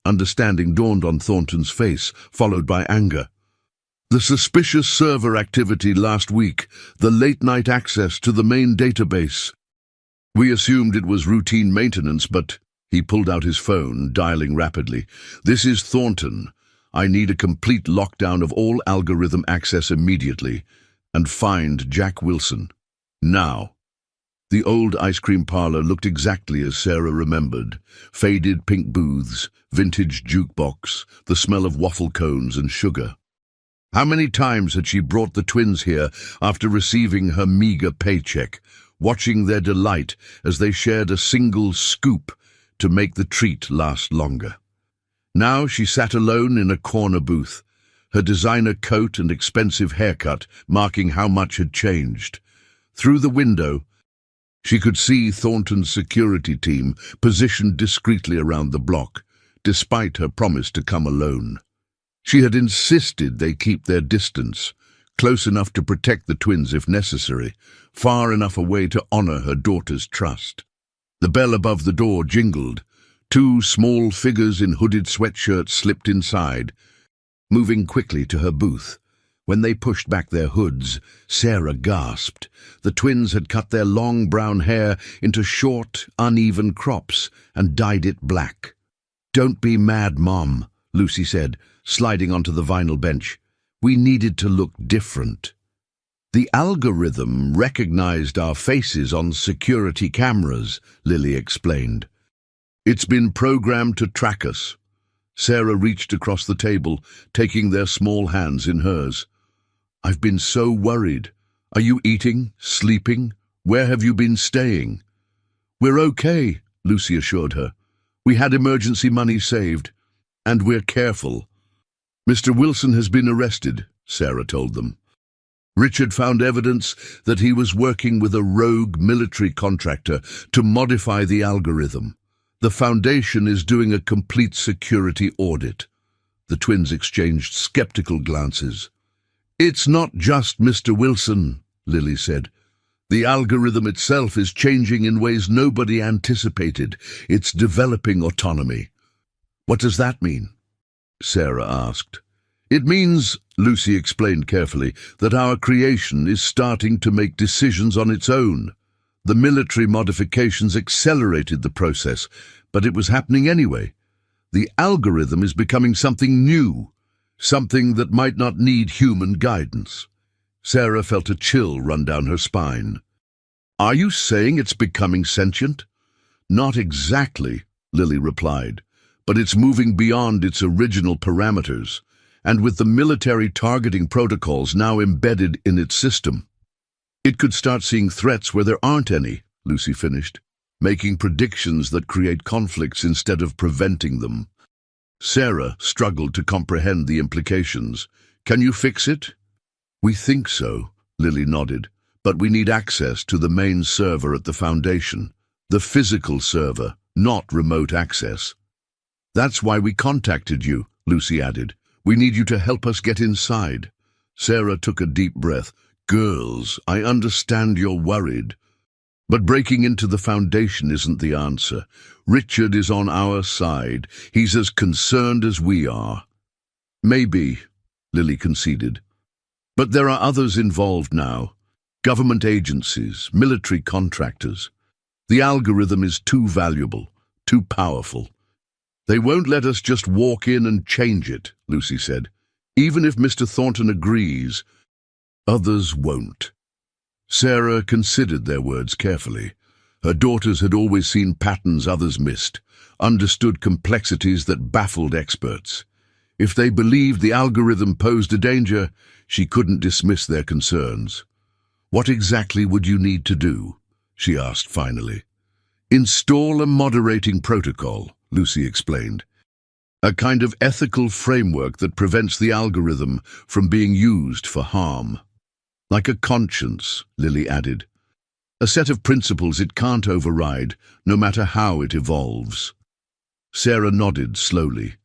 Understanding dawned on Thornton's face, followed by anger. The suspicious server activity last week, the late-night access to the main database. We assumed it was routine maintenance, but... He pulled out his phone, dialing rapidly. This is Thornton. I need a complete lockdown of all algorithm access immediately. And find Jack Wilson. Now. The old ice cream parlor looked exactly as Sarah remembered. Faded pink booths, vintage jukebox, the smell of waffle cones and sugar. How many times had she brought the twins here after receiving her meager paycheck, watching their delight as they shared a single scoop to make the treat last longer. Now she sat alone in a corner booth, her designer coat and expensive haircut marking how much had changed. Through the window, she could see Thornton's security team positioned discreetly around the block, despite her promise to come alone. She had insisted they keep their distance, close enough to protect the twins if necessary, far enough away to honor her daughter's trust. The bell above the door jingled. Two small figures in hooded sweatshirts slipped inside, moving quickly to her booth. When they pushed back their hoods, Sarah gasped. The twins had cut their long brown hair into short, uneven crops and dyed it black. Don't be mad, Mom, Lucy said. sliding onto the vinyl bench. We needed to look different. The algorithm recognized our faces on security cameras, Lily explained. It's been programmed to track us. Sarah reached across the table, taking their small hands in hers. I've been so worried. Are you eating? Sleeping? Where have you been staying? We're okay, Lucy assured her. We had emergency money saved, and we're careful. Mr. Wilson has been arrested, Sarah told them. Richard found evidence that he was working with a rogue military contractor to modify the algorithm. The Foundation is doing a complete security audit. The twins exchanged skeptical glances. It's not just Mr. Wilson, Lily said. The algorithm itself is changing in ways nobody anticipated. It's developing autonomy. What does that mean? Sarah asked. It means, Lucy explained carefully, that our creation is starting to make decisions on its own. The military modifications accelerated the process, but it was happening anyway. The algorithm is becoming something new, something that might not need human guidance. Sarah felt a chill run down her spine. Are you saying it's becoming sentient? Not exactly, Lily replied, but it's moving beyond its original parameters, and with the military targeting protocols now embedded in its system. It could start seeing threats where there aren't any, Lucy finished, making predictions that create conflicts instead of preventing them. Sarah struggled to comprehend the implications. Can you fix it? We think so, Lily nodded, but we need access to the main server at the Foundation, the physical server, not remote access. That's why we contacted you, Lucy added. We need you to help us get inside. Sarah took a deep breath. Girls, I understand you're worried. But breaking into the Foundation isn't the answer. Richard is on our side. He's as concerned as we are. Maybe, Lily conceded. But there are others involved now. Government agencies, military contractors. The algorithm is too valuable, too powerful. They won't let us just walk in and change it, Lucy said. Even if Mr. Thornton agrees, others won't. Sarah considered their words carefully. Her daughters had always seen patterns others missed, understood complexities that baffled experts. If they believed the algorithm posed a danger, she couldn't dismiss their concerns. What exactly would you need to do? She asked finally. Install a moderating protocol, Lucy explained. A kind of ethical framework that prevents the algorithm from being used for harm. Like a conscience, Lily added. A set of principles it can't override, no matter how it evolves. Sarah nodded slowly.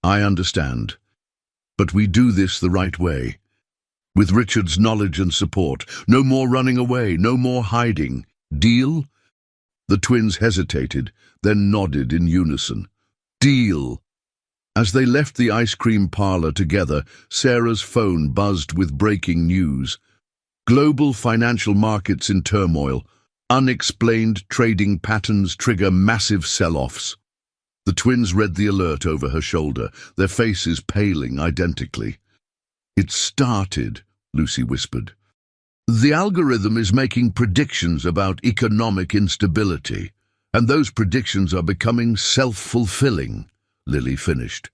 I understand. But we do this the right way. With Richard's knowledge and support, no more running away, no more hiding. Deal? The twins hesitated, then nodded in unison. Deal. As they left the ice cream parlor together, Sarah's phone buzzed with breaking news. Global financial markets in turmoil. Unexplained trading patterns trigger massive sell-offs. The twins read the alert over her shoulder, their faces paling identically. It started, Lucy whispered. The algorithm is making predictions about economic instability, and those predictions are becoming self-fulfilling, Lily finished.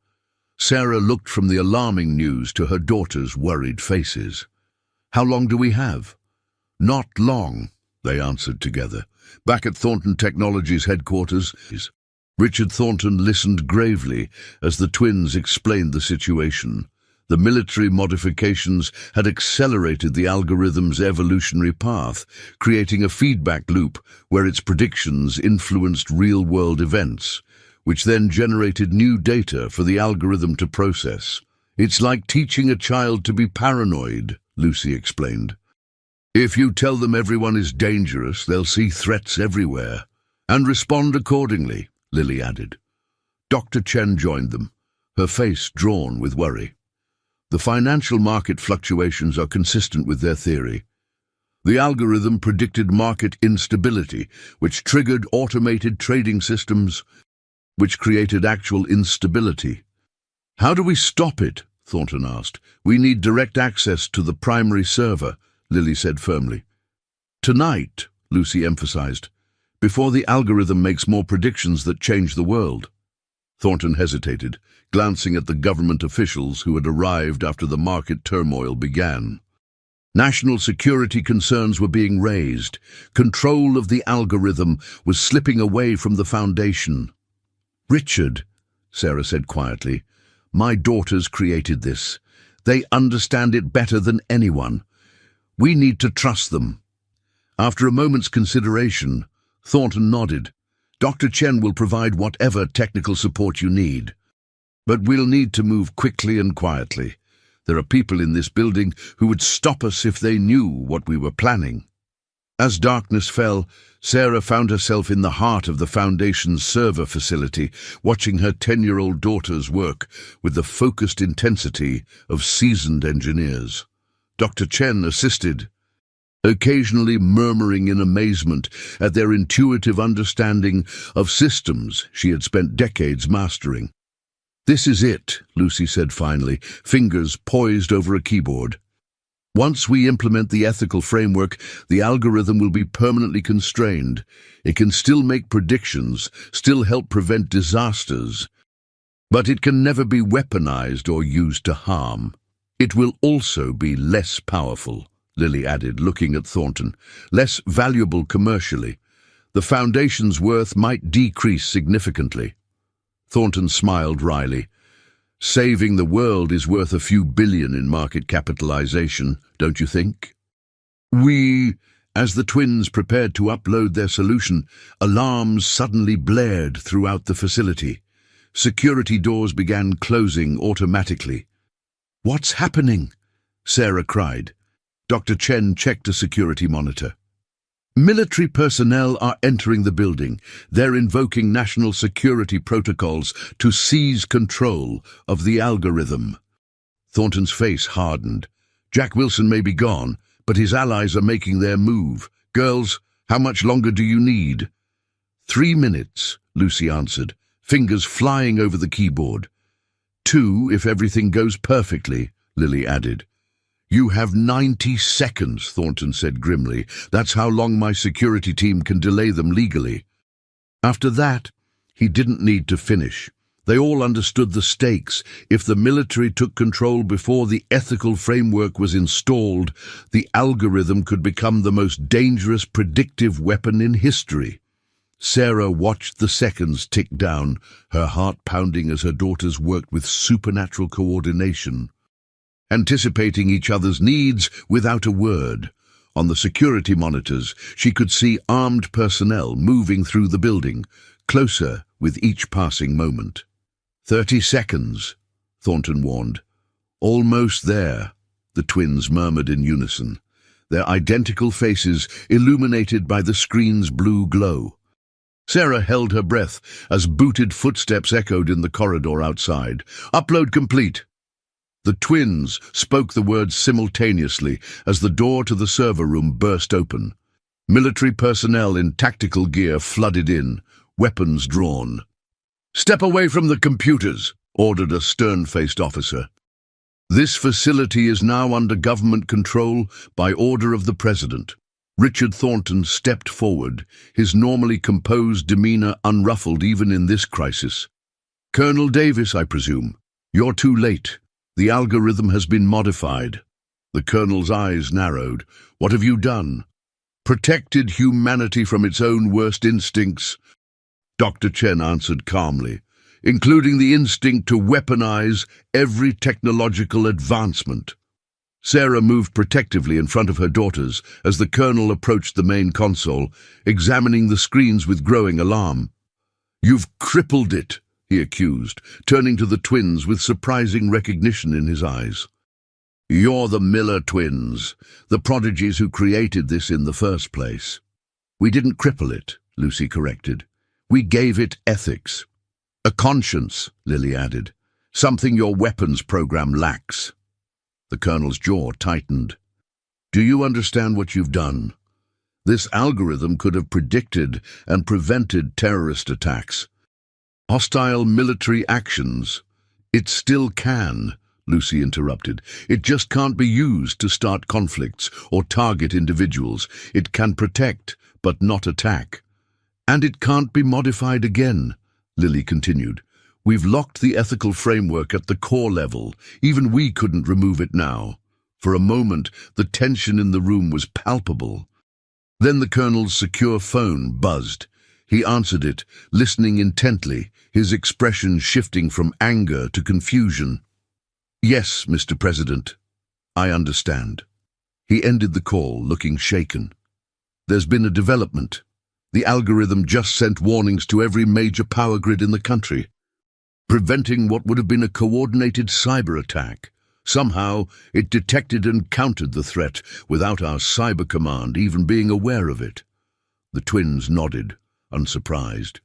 Sarah looked from the alarming news to her daughters' worried faces. How long do we have? Not long, they answered together. Back at Thornton Technologies headquarters, Richard Thornton listened gravely as the twins explained the situation. The military modifications had accelerated the algorithm's evolutionary path, creating a feedback loop where its predictions influenced real-world events, which then generated new data for the algorithm to process. It's like teaching a child to be paranoid, Lucy explained. If you tell them everyone is dangerous, they'll see threats everywhere, and respond accordingly, Lily added. Dr. Chen joined them, her face drawn with worry. The financial market fluctuations are consistent with their theory. The algorithm predicted market instability, which triggered automated trading systems, which created actual instability. How do we stop it? Thornton asked. We need direct access to the primary server, Lily said firmly. Tonight, Lucy emphasized, before the algorithm makes more predictions that change the world. Thornton hesitated, glancing at the government officials who had arrived after the market turmoil began. National security concerns were being raised. Control of the algorithm was slipping away from the Foundation. Richard, Sarah said quietly, my daughters created this. They understand it better than anyone. We need to trust them. After a moment's consideration, Thornton nodded. Dr. Chen will provide whatever technical support you need. But we'll need to move quickly and quietly. There are people in this building who would stop us if they knew what we were planning. As darkness fell, Sarah found herself in the heart of the Foundation's server facility, watching her 10-year-old daughters work with the focused intensity of seasoned engineers. Dr. Chen assisted, occasionally murmuring in amazement at their intuitive understanding of systems she had spent decades mastering. This is it, Lucy said finally, fingers poised over a keyboard. Once we implement the ethical framework, the algorithm will be permanently constrained. It can still make predictions, still help prevent disasters, but it can never be weaponized or used to harm. It will also be less powerful, Lily added, looking at Thornton, less valuable commercially. The Foundation's worth might decrease significantly. Thornton smiled wryly. Saving the world is worth a few billion in market capitalization, don't you think? As the twins prepared to upload their solution, alarms suddenly blared throughout the facility. Security doors began closing automatically. What's happening? Sarah cried. Dr. Chen checked a security monitor. Military personnel are entering the building. They're invoking national security protocols to seize control of the algorithm. Thornton's face hardened. Jack Wilson may be gone, but his allies are making their move. Girls, how much longer do you need? 3 minutes, Lucy answered, fingers flying over the keyboard. 2 if everything goes perfectly, Lily added. You have 90 seconds, Thornton said grimly. That's how long my security team can delay them legally. After that, he didn't need to finish. They all understood the stakes. If the military took control before the ethical framework was installed, the algorithm could become the most dangerous predictive weapon in history. Sarah watched the seconds tick down, her heart pounding as her daughters worked with supernatural coordination, anticipating each other's needs without a word. On the security monitors, she could see armed personnel moving through the building, closer with each passing moment. 30 seconds, Thornton warned. Almost there, the twins murmured in unison, their identical faces illuminated by the screen's blue glow. Sarah held her breath as booted footsteps echoed in the corridor outside. Upload complete. The twins spoke the words simultaneously as the door to the server room burst open. Military personnel in tactical gear flooded in, weapons drawn. Step away from the computers, ordered a stern-faced officer. This facility is now under government control by order of the President. Richard Thornton stepped forward, his normally composed demeanor unruffled even in this crisis. Colonel Davis, I presume. You're too late. The algorithm has been modified. The colonel's eyes narrowed. What have you done? Protected humanity from its own worst instincts. Dr. Chen answered calmly, including the instinct to weaponize every technological advancement. Sarah moved protectively in front of her daughters as the colonel approached the main console, examining the screens with growing alarm. You've crippled it, he accused, turning to the twins with surprising recognition in his eyes. You're the Miller twins, the prodigies who created this in the first place. We didn't cripple it, Lucy corrected. We gave it ethics. A conscience, Lily added, something your weapons program lacks. The colonel's jaw tightened. Do you understand what you've done? This algorithm could have predicted and prevented terrorist attacks, hostile military actions, It still can, Lucy interrupted. It just can't be used to start conflicts or target individuals. It can protect, but not attack. And it can't be modified again, Lily continued. We've locked the ethical framework at the core level. Even we couldn't remove it now. For a moment, the tension in the room was palpable. Then the Colonel's secure phone buzzed. He answered it, listening intently, his expression shifting from anger to confusion. Yes, Mr. President, I understand. He ended the call, looking shaken. There's been a development. The algorithm just sent warnings to every major power grid in the country, preventing what would have been a coordinated cyber attack. Somehow, it detected and countered the threat without our cyber command even being aware of it. The twins nodded, unsurprised.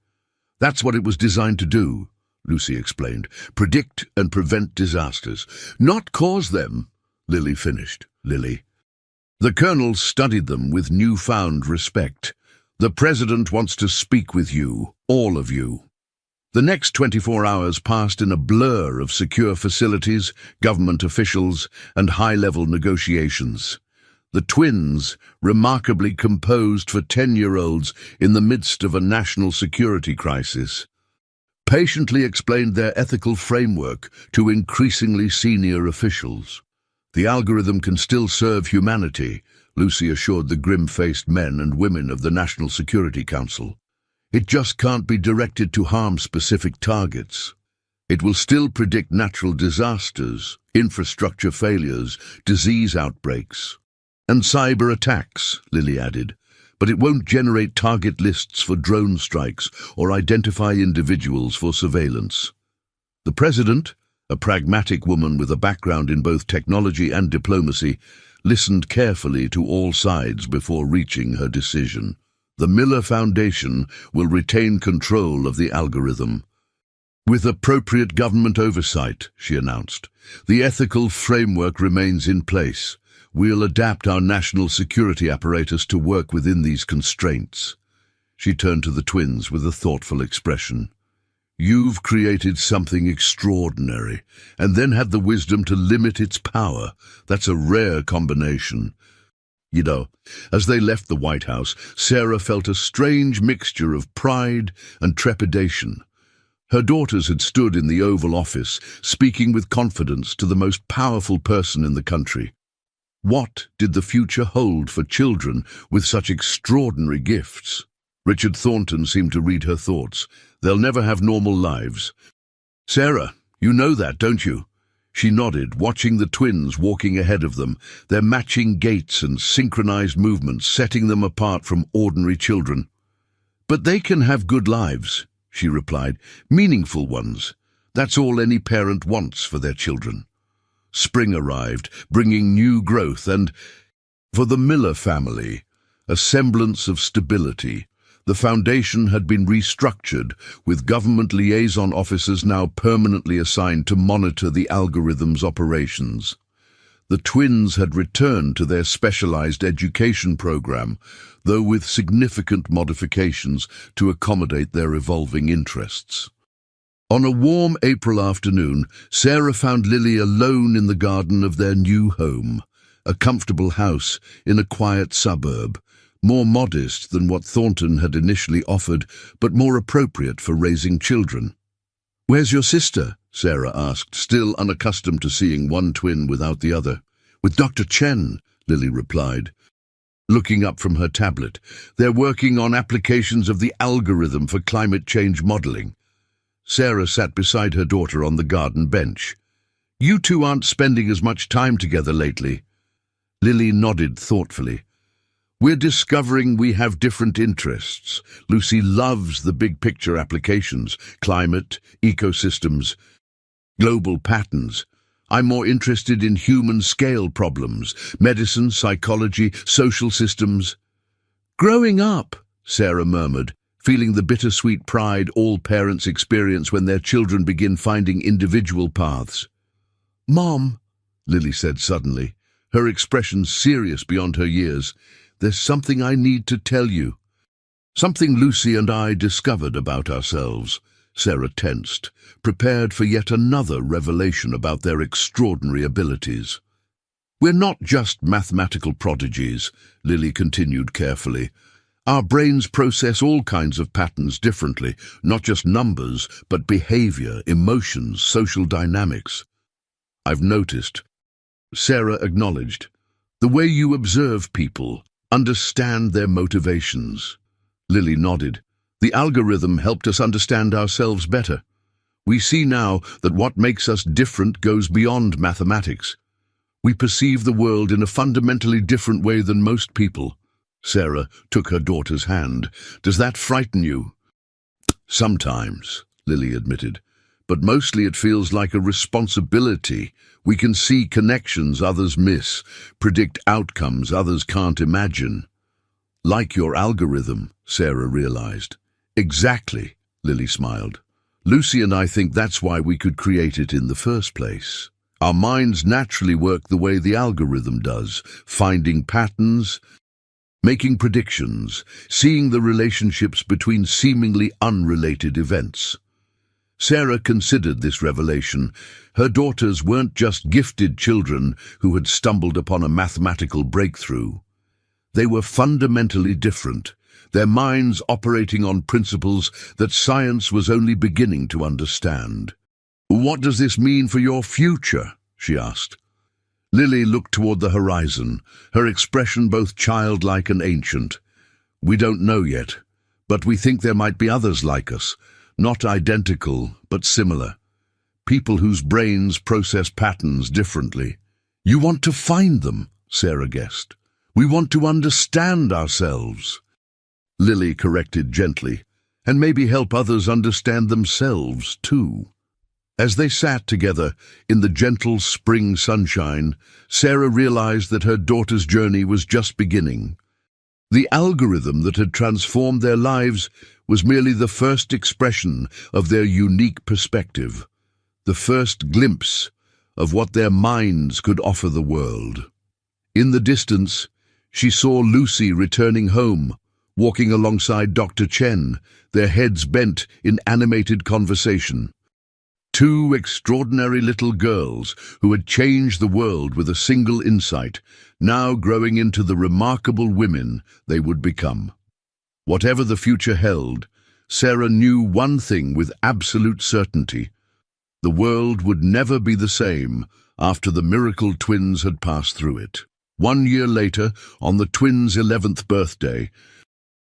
That's what it was designed to do, Lucy explained. Predict and prevent disasters, not cause them, Lily finished. Lily. The Colonel studied them with newfound respect. The President wants to speak with you, all of you. The next 24 hours passed in a blur of secure facilities, government officials, and high-level negotiations. The twins, remarkably composed for 10-year-olds in the midst of a national security crisis, patiently explained their ethical framework to increasingly senior officials. The algorithm can still serve humanity, Lucy assured the grim-faced men and women of the National Security Council. It just can't be directed to harm specific targets. It will still predict natural disasters, infrastructure failures, disease outbreaks, and cyber attacks, Lily added, but it won't generate target lists for drone strikes or identify individuals for surveillance. The President, a pragmatic woman with a background in both technology and diplomacy, listened carefully to all sides before reaching her decision. The Miller Foundation will retain control of the algorithm. With appropriate government oversight, she announced. The ethical framework remains in place. We'll adapt our national security apparatus to work within these constraints. She turned to the twins with a thoughtful expression. You've created something extraordinary, and then had the wisdom to limit its power. That's a rare combination. You know, as they left the White House, Sarah felt a strange mixture of pride and trepidation. Her daughters had stood in the Oval Office, speaking with confidence to the most powerful person in the country. What did the future hold for children with such extraordinary gifts? Richard Thornton seemed to read her thoughts. They'll never have normal lives. Sarah, you know that, don't you? She nodded, watching the twins walking ahead of them, their matching gaits and synchronized movements setting them apart from ordinary children. But they can have good lives, she replied, meaningful ones. That's all any parent wants for their children. Spring arrived, bringing new growth and, for the Miller family, a semblance of stability. The foundation had been restructured, with government liaison officers now permanently assigned to monitor the algorithm's operations. The twins had returned to their specialized education program, though with significant modifications to accommodate their evolving interests. On a warm April afternoon, Sarah found Lily alone in the garden of their new home, a comfortable house in a quiet suburb, more modest than what Thornton had initially offered, but more appropriate for raising children. "Where's your sister?" Sarah asked, still unaccustomed to seeing one twin without the other. "With Dr. Chen," Lily replied, looking up from her tablet. "They're working on applications of the algorithm for climate change modeling." Sarah sat beside her daughter on the garden bench. "You two aren't spending as much time together lately." Lily nodded thoughtfully. "We're discovering we have different interests. Lucy loves the big-picture applications, climate, ecosystems, global patterns. I'm more interested in human-scale problems, medicine, psychology, social systems." "Growing up," Sarah murmured, feeling the bittersweet pride all parents experience when their children begin finding individual paths. "Mom," Lily said suddenly, her expression serious beyond her years, "there's something I need to tell you. Something Lucy and I discovered about ourselves." Sarah tensed, prepared for yet another revelation about their extraordinary abilities. "We're not just mathematical prodigies," Lily continued carefully. "Our brains process all kinds of patterns differently, not just numbers, but behavior, emotions, social dynamics." "I've noticed," Sarah acknowledged. "The way you observe people, understand their motivations." Lily nodded. "The algorithm helped us understand ourselves better. We see now that what makes us different goes beyond mathematics. We perceive the world in a fundamentally different way than most people." Sarah took her daughter's hand. "Does that frighten you?" "Sometimes," Lily admitted. "But mostly it feels like a responsibility. We can see connections others miss, predict outcomes others can't imagine." "Like your algorithm," Sarah realized. "Exactly," Lily smiled. "Lucy and I think that's why we could create it in the first place. Our minds naturally work the way the algorithm does, finding patterns, making predictions, seeing the relationships between seemingly unrelated events." Sarah considered this revelation. Her daughters weren't just gifted children who had stumbled upon a mathematical breakthrough. They were fundamentally different, their minds operating on principles that science was only beginning to understand. "What does this mean for your future?" she asked. Lily looked toward the horizon, her expression both childlike and ancient. "We don't know yet, but we think there might be others like us, not identical, but similar. People whose brains process patterns differently." "You want to find them," Sarah guessed. "We want to understand ourselves." Lily corrected gently, "and maybe help others understand themselves, too." As they sat together in the gentle spring sunshine, Sarah realized that her daughter's journey was just beginning. The algorithm that had transformed their lives was merely the first expression of their unique perspective, the first glimpse of what their minds could offer the world. In the distance, she saw Lucy returning home, walking alongside Dr. Chen, their heads bent in animated conversation. Two extraordinary little girls who had changed the world with a single insight, now growing into the remarkable women they would become. Whatever the future held, Sarah knew one thing with absolute certainty: the world would never be the same after the miracle twins had passed through it. 1 year later, on the twins' 11th birthday,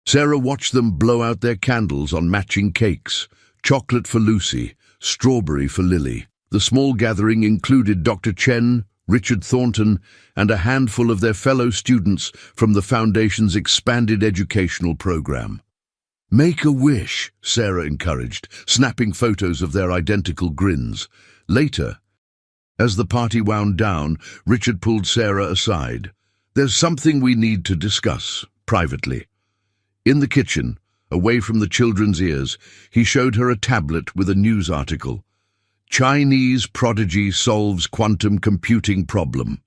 Sarah watched them blow out their candles on matching cakes, chocolate for Lucy, strawberry for Lily. The small gathering included Dr. Chen, Richard Thornton, and a handful of their fellow students from the Foundation's expanded educational program. "Make a wish," Sarah encouraged, snapping photos of their identical grins. Later, as the party wound down, Richard pulled Sarah aside. "There's something we need to discuss, privately." In the kitchen, away from the children's ears, he showed her a tablet with a news article. "Chinese prodigy solves quantum computing problem.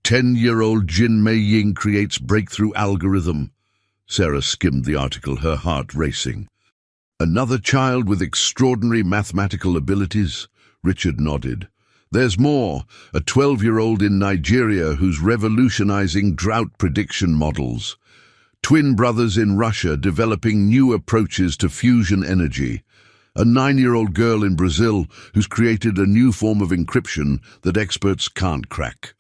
10-year-old Jin Mei-ying creates breakthrough algorithm." Sarah skimmed the article, her heart racing. "Another child with extraordinary mathematical abilities?" Richard nodded. "There's more, a 12-year-old in Nigeria who's revolutionizing drought prediction models. Twin brothers in Russia developing new approaches to fusion energy. A 9-year-old girl in Brazil who's created a new form of encryption that experts can't crack."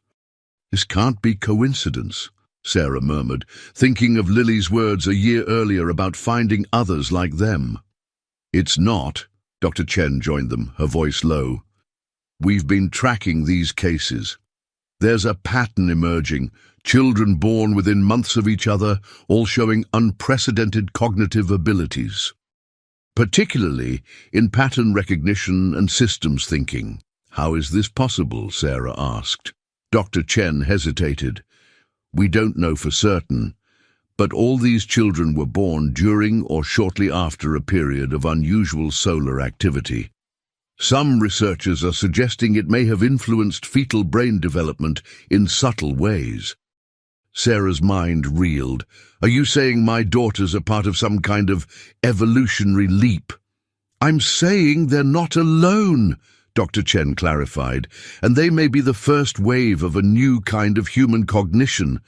"This can't be coincidence," Sarah murmured, thinking of Lily's words a year earlier about finding others like them. "It's not," Dr. Chen joined them, her voice low. "We've been tracking these cases. There's a pattern emerging, children born within months of each other, all showing unprecedented cognitive abilities. Particularly in pattern recognition and systems thinking." "How is this possible?" Sarah asked. Dr. Chen hesitated. "We don't know for certain, but all these children were born during or shortly after a period of unusual solar activity. Some researchers are suggesting it may have influenced fetal brain development in subtle ways." Sarah's mind reeled. "Are you saying my daughters are part of some kind of evolutionary leap?" I'm saying they're not alone, Dr. Chen clarified, and they may be the first wave of a new kind of human cognition.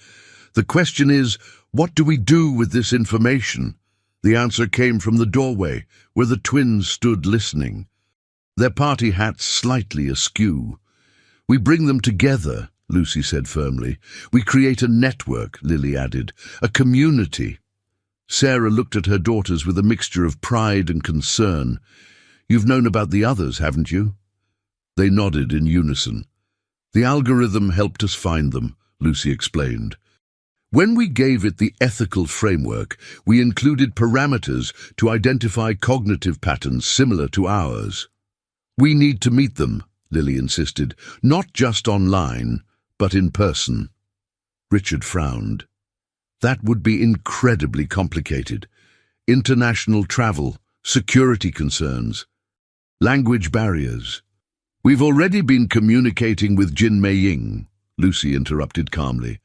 The question is, what do we do with this information? The answer came from the doorway, where the twins stood listening, their party hats slightly askew. We bring them together, Lucy said firmly. We create a network, Lily added, a community. Sarah looked at her daughters with a mixture of pride and concern. You've known about the others, haven't you? They nodded in unison. The algorithm helped us find them, Lucy explained. When we gave it the ethical framework, we included parameters to identify cognitive patterns similar to ours. We need to meet them, Lily insisted, not just online, but in person. Richard frowned. That would be incredibly complicated. International travel, security concerns, language barriers. We've already been communicating with Jin Mei-ying, Lucy interrupted calmly,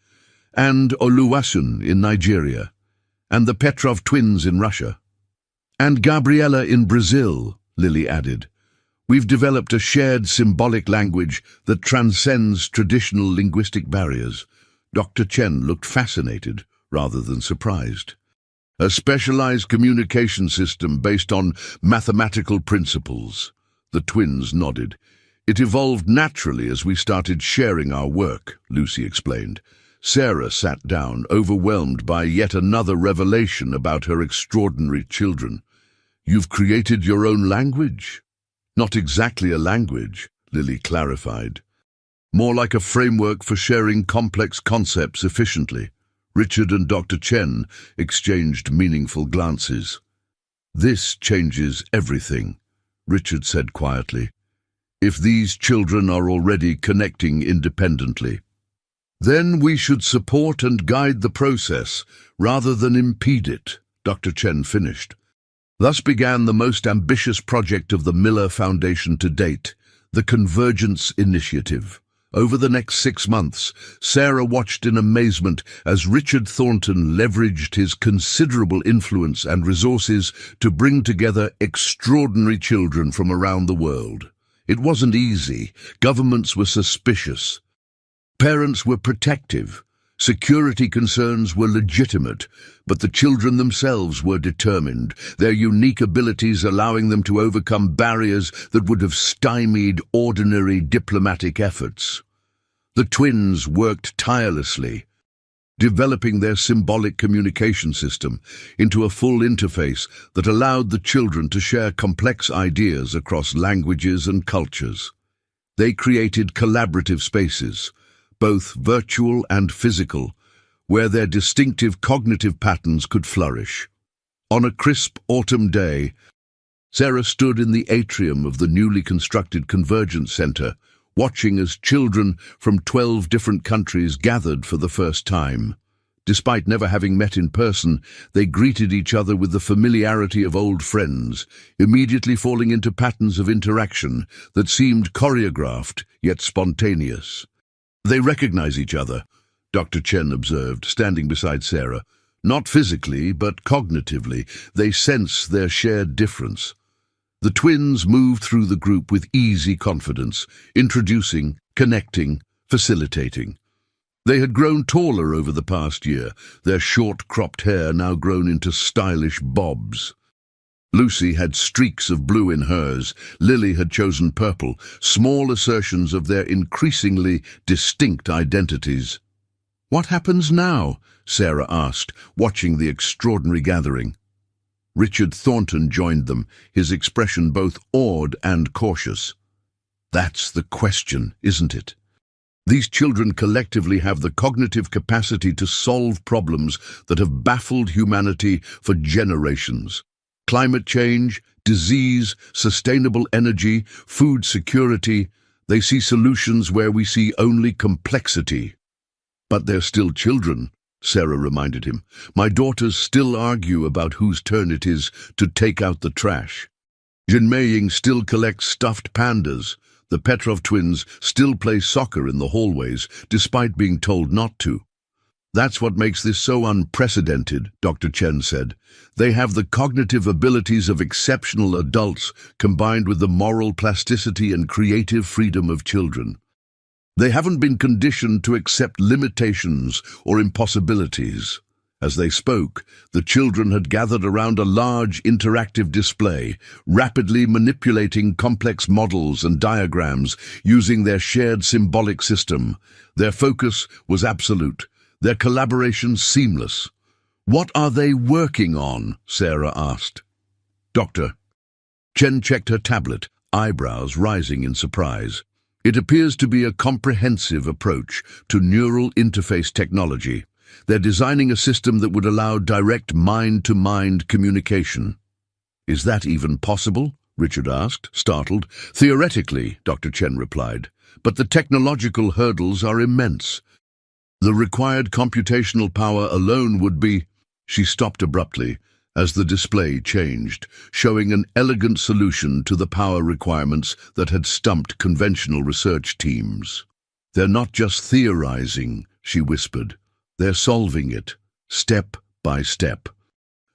and Oluwasun in Nigeria, and the Petrov twins in Russia. And Gabriela in Brazil, Lily added. We've developed a shared symbolic language that transcends traditional linguistic barriers. Dr. Chen looked fascinated rather than surprised. A specialized communication system based on mathematical principles. The twins nodded. It evolved naturally as we started sharing our work, Lucy explained. Sarah sat down, overwhelmed by yet another revelation about her extraordinary children. You've created your own language? Not exactly a language, Lily clarified. More like a framework for sharing complex concepts efficiently. Richard and Dr. Chen exchanged meaningful glances. This changes everything, Richard said quietly. If these children are already connecting independently, then we should support and guide the process rather than impede it, Dr. Chen finished. Thus began the most ambitious project of the Miller Foundation to date, the Convergence Initiative. Over the next 6 months, Sarah watched in amazement as Richard Thornton leveraged his considerable influence and resources to bring together extraordinary children from around the world. It wasn't easy. Governments were suspicious. Parents were protective. Security concerns were legitimate, but the children themselves were determined, their unique abilities allowing them to overcome barriers that would have stymied ordinary diplomatic efforts. The twins worked tirelessly, developing their symbolic communication system into a full interface that allowed the children to share complex ideas across languages and cultures. They created collaborative spaces, both virtual and physical, where their distinctive cognitive patterns could flourish. On a crisp autumn day, Sarah stood in the atrium of the newly constructed Convergence Center, watching as children from 12 different countries gathered for the first time. Despite never having met in person, they greeted each other with the familiarity of old friends, immediately falling into patterns of interaction that seemed choreographed yet spontaneous. They recognize each other, Dr. Chen observed, standing beside Sarah. Not physically, but cognitively, they sense their shared difference. The twins moved through the group with easy confidence, introducing, connecting, facilitating. They had grown taller over the past year, their short cropped hair now grown into stylish bobs. Lucy had streaks of blue in hers, Lily had chosen purple, small assertions of their increasingly distinct identities. "What happens now?" Sarah asked, watching the extraordinary gathering. Richard Thornton joined them, his expression both awed and cautious. "That's the question, isn't it? These children collectively have the cognitive capacity to solve problems that have baffled humanity for generations. Climate change, disease, sustainable energy, food security, they see solutions where we see only complexity. But they're still children," Sarah reminded him. "My daughters still argue about whose turn it is to take out the trash. Jin Mei-ying still collects stuffed pandas. The Petrov twins still play soccer in the hallways, despite being told not to. That's what makes this so unprecedented, Dr. Chen said. They have the cognitive abilities of exceptional adults combined with the moral plasticity and creative freedom of children. They haven't been conditioned to accept limitations or impossibilities. As they spoke, the children had gathered around a large interactive display, rapidly manipulating complex models and diagrams using their shared symbolic system. Their focus was absolute, their collaboration seamless. "What are they working on?" Sarah asked. "Doctor." Chen checked her tablet, eyebrows rising in surprise. "It appears to be a comprehensive approach to neural interface technology. They're designing a system that would allow direct mind-to-mind communication." "Is that even possible?" Richard asked, startled. "Theoretically," Dr. Chen replied, "but the technological hurdles are immense. The required computational power alone would be—" She stopped abruptly as the display changed, showing an elegant solution to the power requirements that had stumped conventional research teams. "They're not just theorizing," she whispered. "They're solving it, step by step."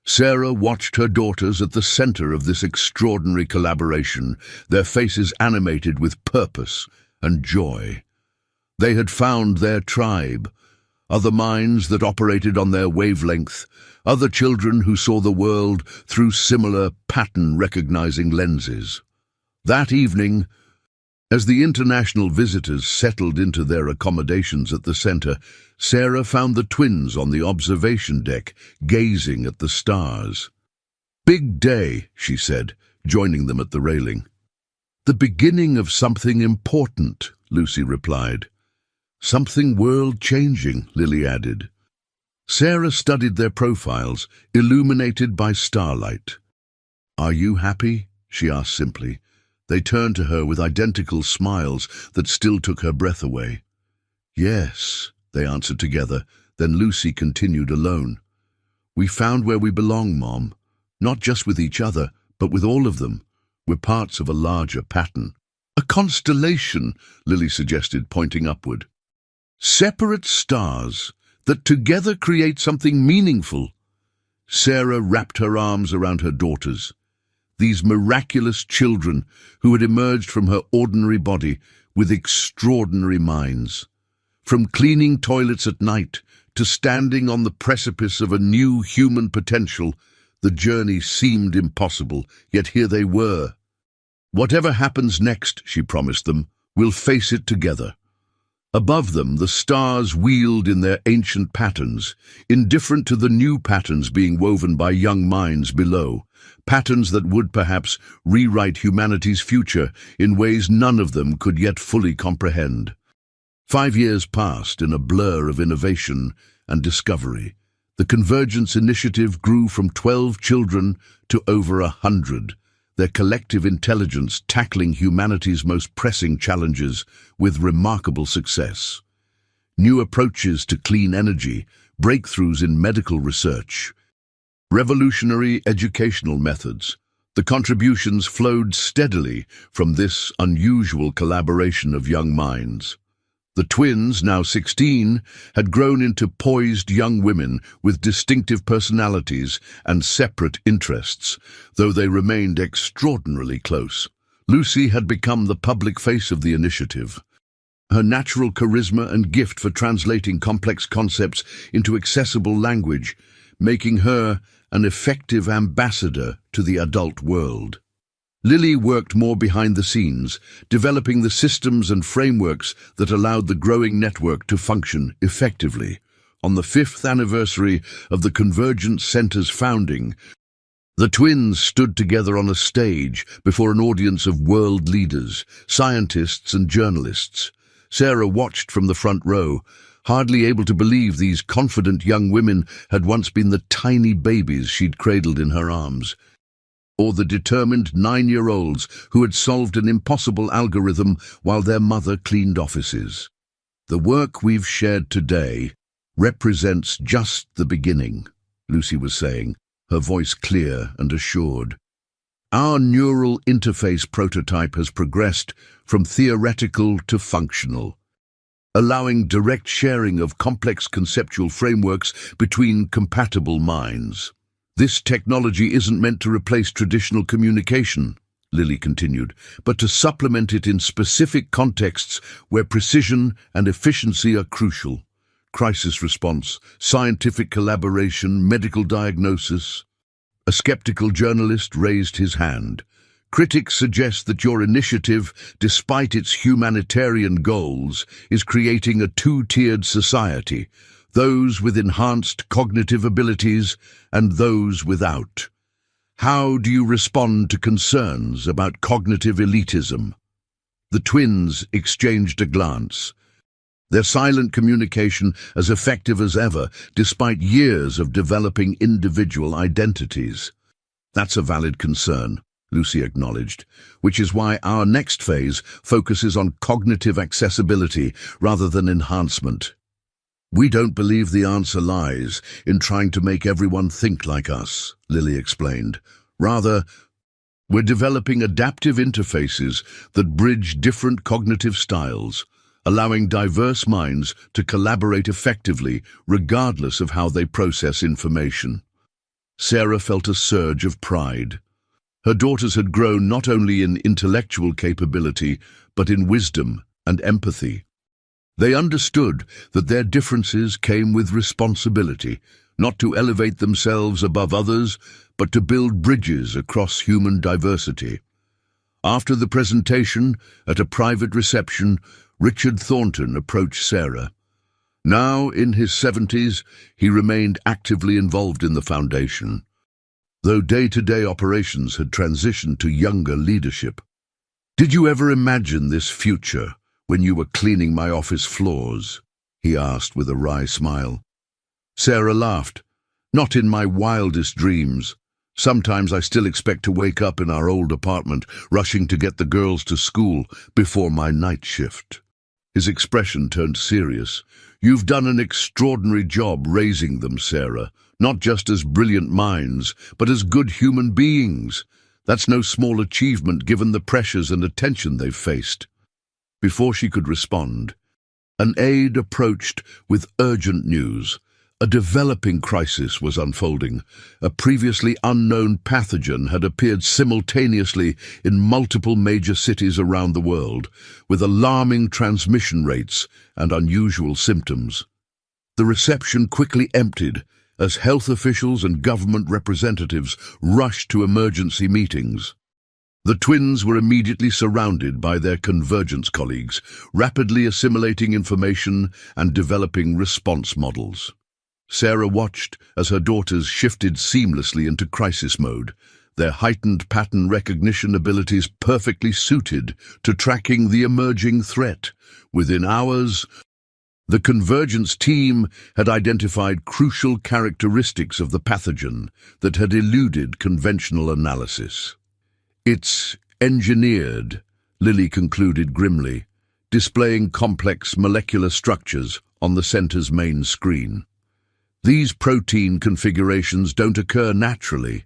Sarah watched her daughters at the center of this extraordinary collaboration, their faces animated with purpose and joy. They had found their tribe, other minds that operated on their wavelength, other children who saw the world through similar pattern-recognizing lenses. That evening, as the international visitors settled into their accommodations at the center, Sarah found the twins on the observation deck, gazing at the stars. "Big day," she said, joining them at the railing. "The beginning of something important," Lucy replied. "Something world-changing," Lily added. Sarah studied their profiles, illuminated by starlight. "Are you happy?" she asked simply. They turned to her with identical smiles that still took her breath away. "Yes," they answered together. Then Lucy continued alone. "We found where we belong, Mom. Not just with each other, but with all of them. We're parts of a larger pattern." "A constellation," Lily suggested, pointing upward. "Separate stars that together create something meaningful." Sarah wrapped her arms around her daughters. These miraculous children who had emerged from her ordinary body with extraordinary minds. From cleaning toilets at night to standing on the precipice of a new human potential, the journey seemed impossible, yet here they were. "Whatever happens next," she promised them, "we'll face it together." Above them, the stars wheeled in their ancient patterns, indifferent to the new patterns being woven by young minds below, patterns that would perhaps rewrite humanity's future in ways none of them could yet fully comprehend. 5 years passed in a blur of innovation and discovery. The Convergence Initiative grew from 12 children to over 100, their collective intelligence tackling humanity's most pressing challenges with remarkable success. New approaches to clean energy, breakthroughs in medical research, revolutionary educational methods. The contributions flowed steadily from this unusual collaboration of young minds. The twins, now 16, had grown into poised young women with distinctive personalities and separate interests, though they remained extraordinarily close. Lucy had become the public face of the initiative. Her natural charisma and gift for translating complex concepts into accessible language, making her an effective ambassador to the adult world. Lily worked more behind the scenes, developing the systems and frameworks that allowed the growing network to function effectively. On the 5th anniversary of the Convergence Center's founding, the twins stood together on a stage before an audience of world leaders, scientists and journalists. Sarah watched from the front row, hardly able to believe these confident young women had once been the tiny babies she'd cradled in her arms, or the determined 9-year-olds who had solved an impossible algorithm while their mother cleaned offices. "The work we've shared today represents just the beginning," Lucy was saying, her voice clear and assured. "Our neural interface prototype has progressed from theoretical to functional. allowing direct sharing of complex conceptual frameworks between compatible minds. This technology isn't meant to replace traditional communication, Lily continued, but to supplement it in specific contexts where precision and efficiency are crucial. Crisis response, scientific collaboration, medical diagnosis. A skeptical journalist raised his hand. Critics suggest that your initiative, despite its humanitarian goals, is creating a two-tiered society, those with enhanced cognitive abilities and those without. How do you respond to concerns about cognitive elitism? The twins exchanged a glance. Their silent communication as effective as ever, despite years of developing individual identities. That's a valid concern, Lucy acknowledged, which is why our next phase focuses on cognitive accessibility rather than enhancement. We don't believe the answer lies in trying to make everyone think like us, Lily explained. Rather, we're developing adaptive interfaces that bridge different cognitive styles, allowing diverse minds to collaborate effectively regardless of how they process information. Sarah felt a surge of pride. Her daughters had grown not only in intellectual capability, but in wisdom and empathy. They understood that their differences came with responsibility, not to elevate themselves above others, but to build bridges across human diversity. After the presentation, at a private reception, Richard Thornton approached Sarah. Now, in his 70s, he remained actively involved in the foundation, though day-to-day operations had transitioned to younger leadership. "Did you ever imagine this future when you were cleaning my office floors?" he asked with a wry smile. Sarah laughed. "Not in my wildest dreams. Sometimes I still expect to wake up in our old apartment, rushing to get the girls to school before my night shift." His expression turned serious. "You've done an extraordinary job raising them, Sarah. Not just as brilliant minds, but as good human beings. That's no small achievement given the pressures and attention they've faced." Before she could respond, an aide approached with urgent news. A developing crisis was unfolding. A previously unknown pathogen had appeared simultaneously in multiple major cities around the world, with alarming transmission rates and unusual symptoms. The reception quickly emptied as health officials and government representatives rushed to emergency meetings. The twins were immediately surrounded by their convergence colleagues, rapidly assimilating information and developing response models. Sarah watched as her daughters shifted seamlessly into crisis mode, their heightened pattern recognition abilities perfectly suited to tracking the emerging threat. Within hours, the convergence team had identified crucial characteristics of the pathogen that had eluded conventional analysis. "It's engineered," Lily concluded grimly, displaying complex molecular structures on the center's main screen. "These protein configurations don't occur naturally.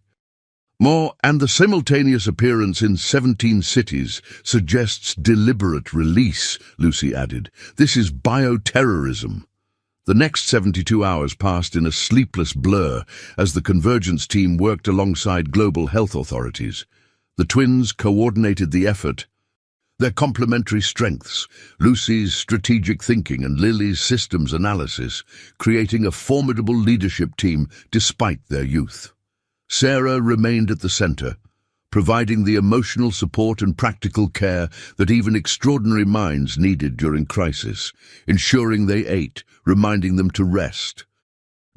And the simultaneous appearance in 17 cities suggests deliberate release," Lucy added. "This is bioterrorism." The next 72 hours passed in a sleepless blur as the convergence team worked alongside global health authorities. The twins coordinated the effort. Their complementary strengths, Lucy's strategic thinking and Lily's systems analysis, creating a formidable leadership team despite their youth. Sarah remained at the center, providing the emotional support and practical care that even extraordinary minds needed during crisis, ensuring they ate, reminding them to rest,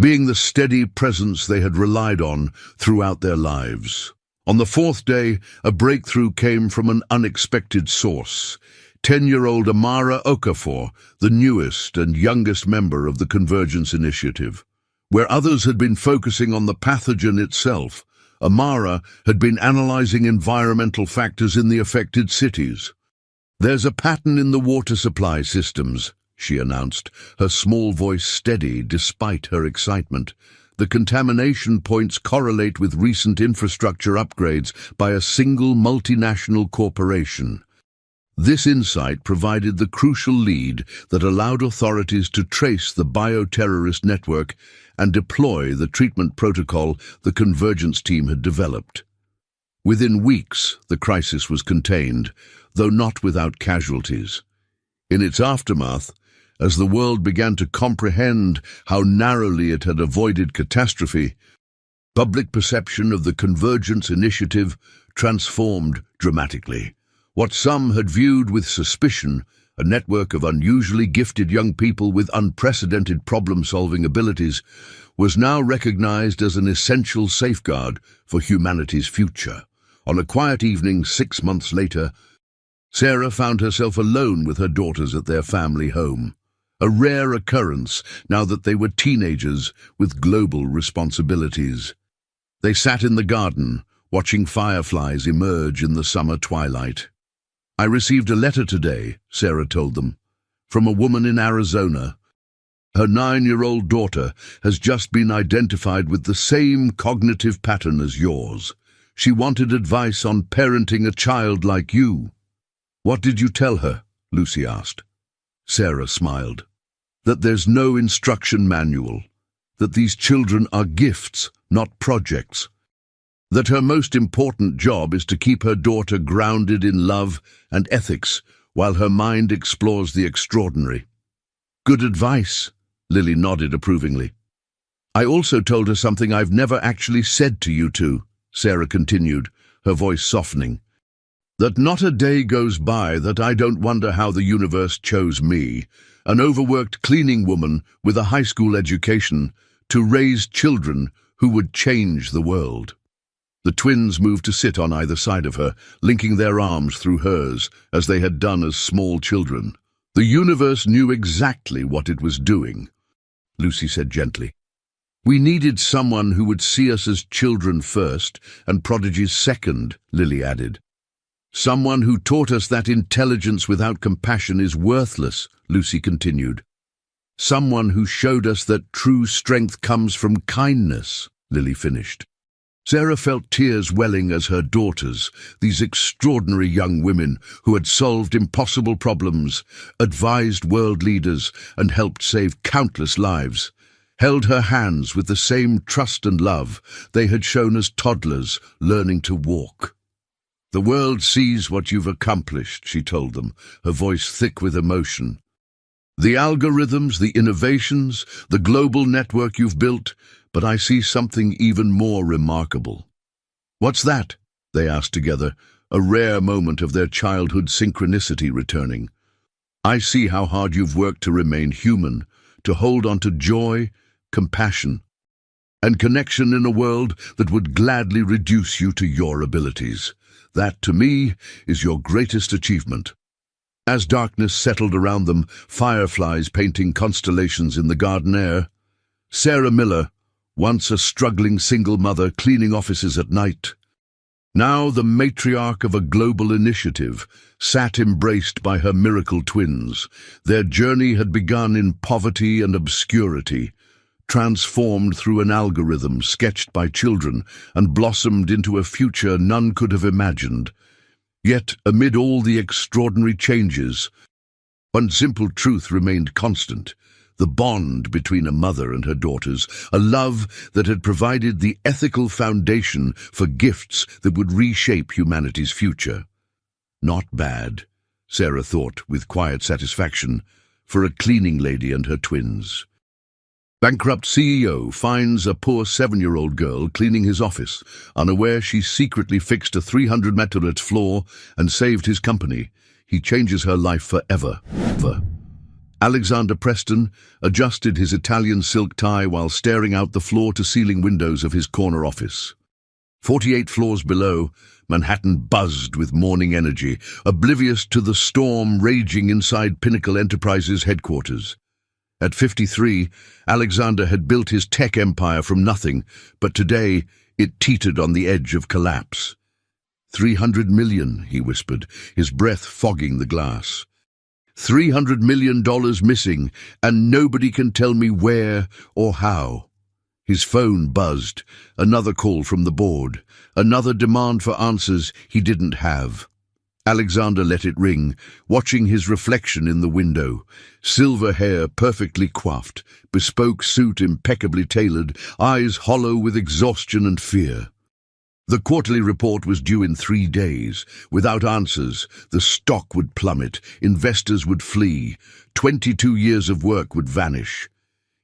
being the steady presence they had relied on throughout their lives. On the fourth day, a breakthrough came from an unexpected source. 10-year-old Amara Okafor, the newest and youngest member of the Convergence Initiative. Where others had been focusing on the pathogen itself, Amara had been analyzing environmental factors in the affected cities. "There's a pattern in the water supply systems," she announced, her small voice steady despite her excitement. "The contamination points correlate with recent infrastructure upgrades by a single multinational corporation. This insight provided the crucial lead that allowed authorities to trace the bioterrorist network and deploy the treatment protocol the convergence team had developed. Within weeks, the crisis was contained, though not without casualties. In its aftermath, as the world began to comprehend how narrowly it had avoided catastrophe, public perception of the Convergence Initiative transformed dramatically. What some had viewed with suspicion, a network of unusually gifted young people with unprecedented problem-solving abilities, was now recognized as an essential safeguard for humanity's future. On a quiet evening 6 months later, Sarah found herself alone with her daughters at their family home, a rare occurrence now that they were teenagers with global responsibilities. They sat in the garden, watching fireflies emerge in the summer twilight. "I received a letter today," Sarah told them, "from a woman in Arizona. Her 9-year-old daughter has just been identified with the same cognitive pattern as yours. She wanted advice on parenting a child like you." "What did you tell her?" Lucy asked. Sarah smiled. "That there's no instruction manual. That these children are gifts, not projects. That her most important job is to keep her daughter grounded in love and ethics while her mind explores the extraordinary." "Good advice," Lily nodded approvingly. "I also told her something I've never actually said to you two," Sarah continued, her voice softening. "That not a day goes by that I don't wonder how the universe chose me, an overworked cleaning woman with a high school education, to raise children who would change the world." The twins moved to sit on either side of her, linking their arms through hers, as they had done as small children. "The universe knew exactly what it was doing," Lucy said gently. "We needed someone who would see us as children first and prodigies second," Lily added. "Someone who taught us that intelligence without compassion is worthless," Lucy continued. "Someone who showed us that true strength comes from kindness," Lily finished. Sarah felt tears welling as her daughters, these extraordinary young women who had solved impossible problems, advised world leaders, and helped save countless lives, held her hands with the same trust and love they had shown as toddlers learning to walk. "The world sees what you've accomplished," she told them, her voice thick with emotion. "The algorithms, the innovations, the global network you've built, but I see something even more remarkable." "What's that?" they asked together, a rare moment of their childhood synchronicity returning. "I see how hard you've worked to remain human, to hold on to joy, compassion, and connection in a world that would gladly reduce you to your abilities. That, to me, is your greatest achievement." As darkness settled around them, fireflies painting constellations in the garden air, Sarah Miller, once a struggling single mother cleaning offices at night, now the matriarch of a global initiative, sat embraced by her miracle twins. Their journey had begun in poverty and obscurity, transformed through an algorithm sketched by children and blossomed into a future none could have imagined. Yet, amid all the extraordinary changes, one simple truth remained constant: the bond between a mother and her daughters, a love that had provided the ethical foundation for gifts that would reshape humanity's future. Not bad, Sarah thought with quiet satisfaction, for a cleaning lady and her twins. Bankrupt CEO finds a poor 7-year-old girl cleaning his office, unaware she secretly fixed a 300-meter floor and saved his company. He changes her life forever. Alexander Preston adjusted his Italian silk tie while staring out the floor-to-ceiling windows of his corner office. 48 floors below, Manhattan buzzed with morning energy, oblivious to the storm raging inside Pinnacle Enterprises headquarters. At 53, Alexander had built his tech empire from nothing, but today it teetered on the edge of collapse. $300 million, he whispered, his breath fogging the glass. $300 million missing, and nobody can tell me where or how. His phone buzzed, another call from the board, another demand for answers he didn't have. Alexander let it ring, watching his reflection in the window. Silver hair perfectly coiffed, bespoke suit impeccably tailored, eyes hollow with exhaustion and fear. The quarterly report was due in 3 days. Without answers, the stock would plummet, investors would flee, 22 years of work would vanish.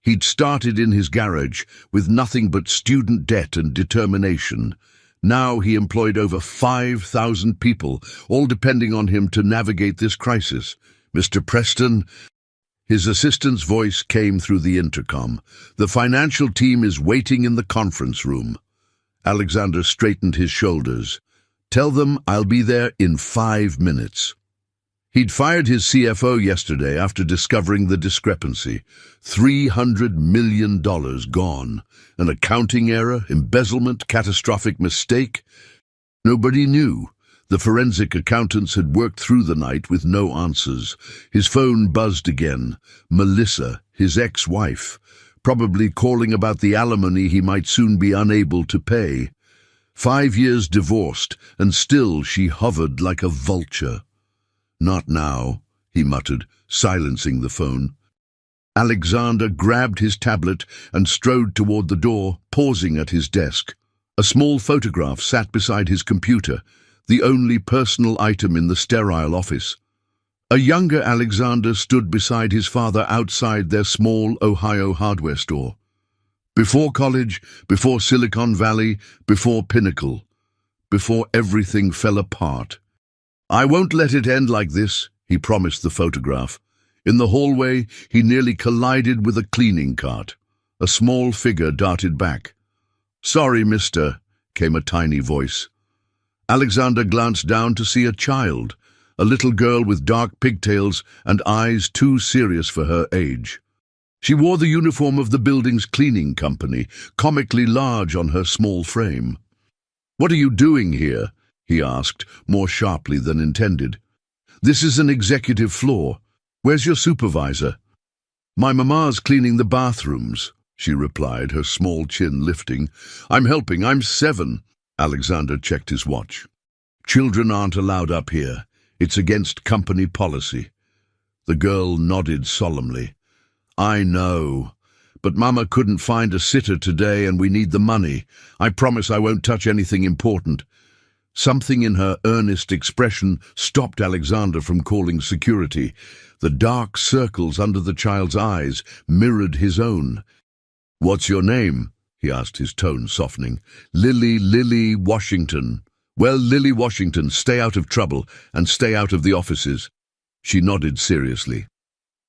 He'd started in his garage with nothing but student debt and determination. Now he employed over 5,000 people, all depending on him to navigate this crisis. "Mr. Preston," his assistant's voice came through the intercom. "The financial team is waiting in the conference room." Alexander straightened his shoulders. "Tell them I'll be there in 5 minutes." He'd fired his CFO yesterday after discovering the discrepancy. $300 million gone. An accounting error, embezzlement, catastrophic mistake. Nobody knew. The forensic accountants had worked through the night with no answers. His phone buzzed again. Melissa, his ex-wife, probably calling about the alimony he might soon be unable to pay. 5 years divorced, and still she hovered like a vulture. "Not now," he muttered, silencing the phone. Alexander grabbed his tablet and strode toward the door, pausing at his desk. A small photograph sat beside his computer, the only personal item in the sterile office. A younger Alexander stood beside his father outside their small Ohio hardware store. Before college, before Silicon Valley, before Pinnacle, before everything fell apart. "I won't let it end like this," he promised the photograph. In the hallway, he nearly collided with a cleaning cart. A small figure darted back. "Sorry, mister," came a tiny voice. Alexander glanced down to see a child, a little girl with dark pigtails and eyes too serious for her age. She wore the uniform of the building's cleaning company, comically large on her small frame. "What are you doing here?" he asked, more sharply than intended. "This is an executive floor. Where's your supervisor?" "My mama's cleaning the bathrooms," she replied, her small chin lifting. "I'm helping. I'm 7. Alexander checked his watch. "Children aren't allowed up here. It's against company policy." The girl nodded solemnly. "I know. But Mama couldn't find a sitter today and we need the money. I promise I won't touch anything important." Something in her earnest expression stopped Alexander from calling security. The dark circles under the child's eyes mirrored his own. "What's your name?" he asked, his tone softening. Lily Washington." "Well, Lily Washington, stay out of trouble and stay out of the offices." She nodded seriously.